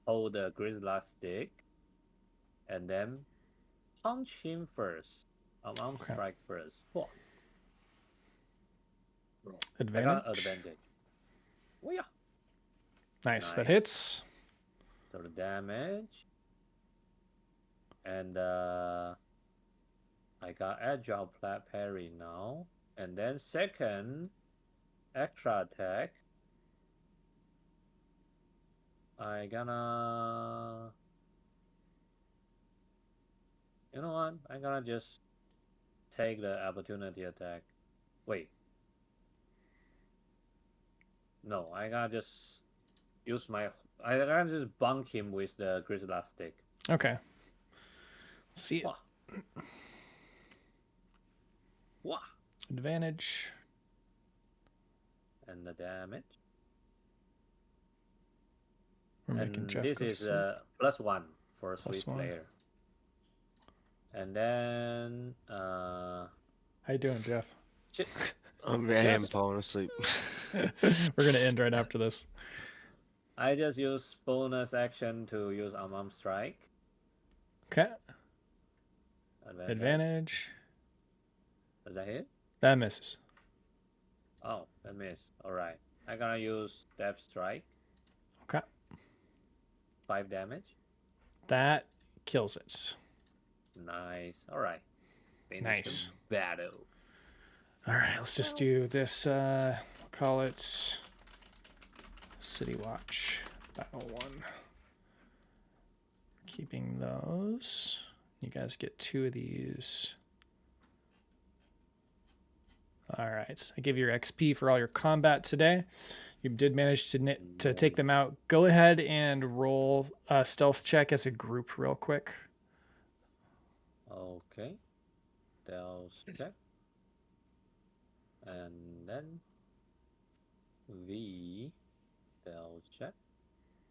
hold the Grizzly stick and then punch him first. Strike first. Whoa. Advantage? I got advantage. Oh yeah. Nice. That Nice. hits. So the damage. And I got agile parry now. And then second extra attack. I gonna... You know what? I'm gonna just take the opportunity attack. Wait. No, I gotta just use my... I gotta just bunk him with the Grizzly Stick. Okay. See it. Wah. Wah. Advantage. And the damage. We're making And Jeff this go to is sleep. +1 for a Plus sweet one. player. And then How you doing, Jeff? I am falling asleep. We're gonna end right after this. I just use bonus action to use unarmed strike. Okay. Advantage. Does that hit? That misses. Oh, that missed. Alright. I'm gonna use Death Strike. Okay. 5 damage. That kills it. Nice. Alright. Nice. Battle. All right, let's just do this. We'll call it City Watch Battle 1. Keeping those. You guys get 2 of these. All right, I give you your XP for all your combat today. You did manage to take them out. Go ahead and roll a stealth check as a group real quick. Okay. Stealth check. And then stealth check.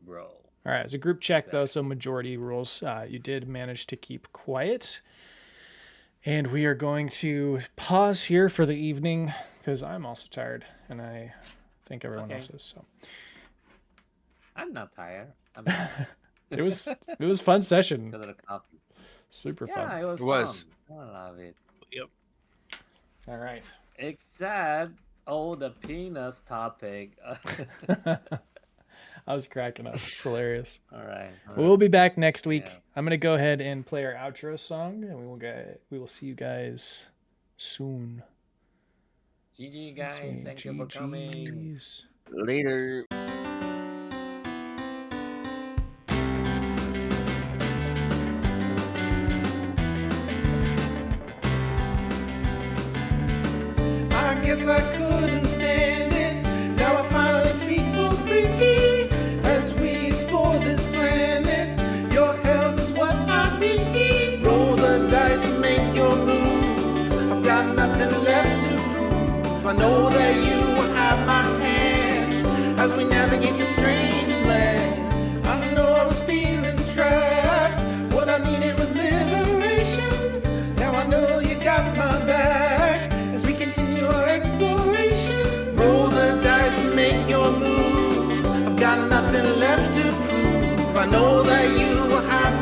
Bro. All right, as a group check, though, so majority rules, you did manage to keep quiet. And we are going to pause here for the evening because I'm also tired, and I think everyone else is. So I'm not tired. I'm tired it was a fun session, because of the coffee. super Yeah, fun. it was. Fun. I love it. Yep. All right. Except all the penis topic. I was cracking up. It's hilarious. All right. We'll be back next week. Yeah. I'm gonna go ahead and play our outro song, and we will see you guys soon. GG guys, thank you for coming. GGs. Later. I guess I couldn't stand it. Now I finally feel free as we explore this planet. Your help is what I need. Roll the dice and make your move. I've got nothing left to prove. I know that you will have my hand as we navigate the strange land. I know I was feeling trapped. What I needed was liberation. Now I know you got my back as we continue our exploration. Roll the dice and make your move. I've got nothing left to prove. I know that you will have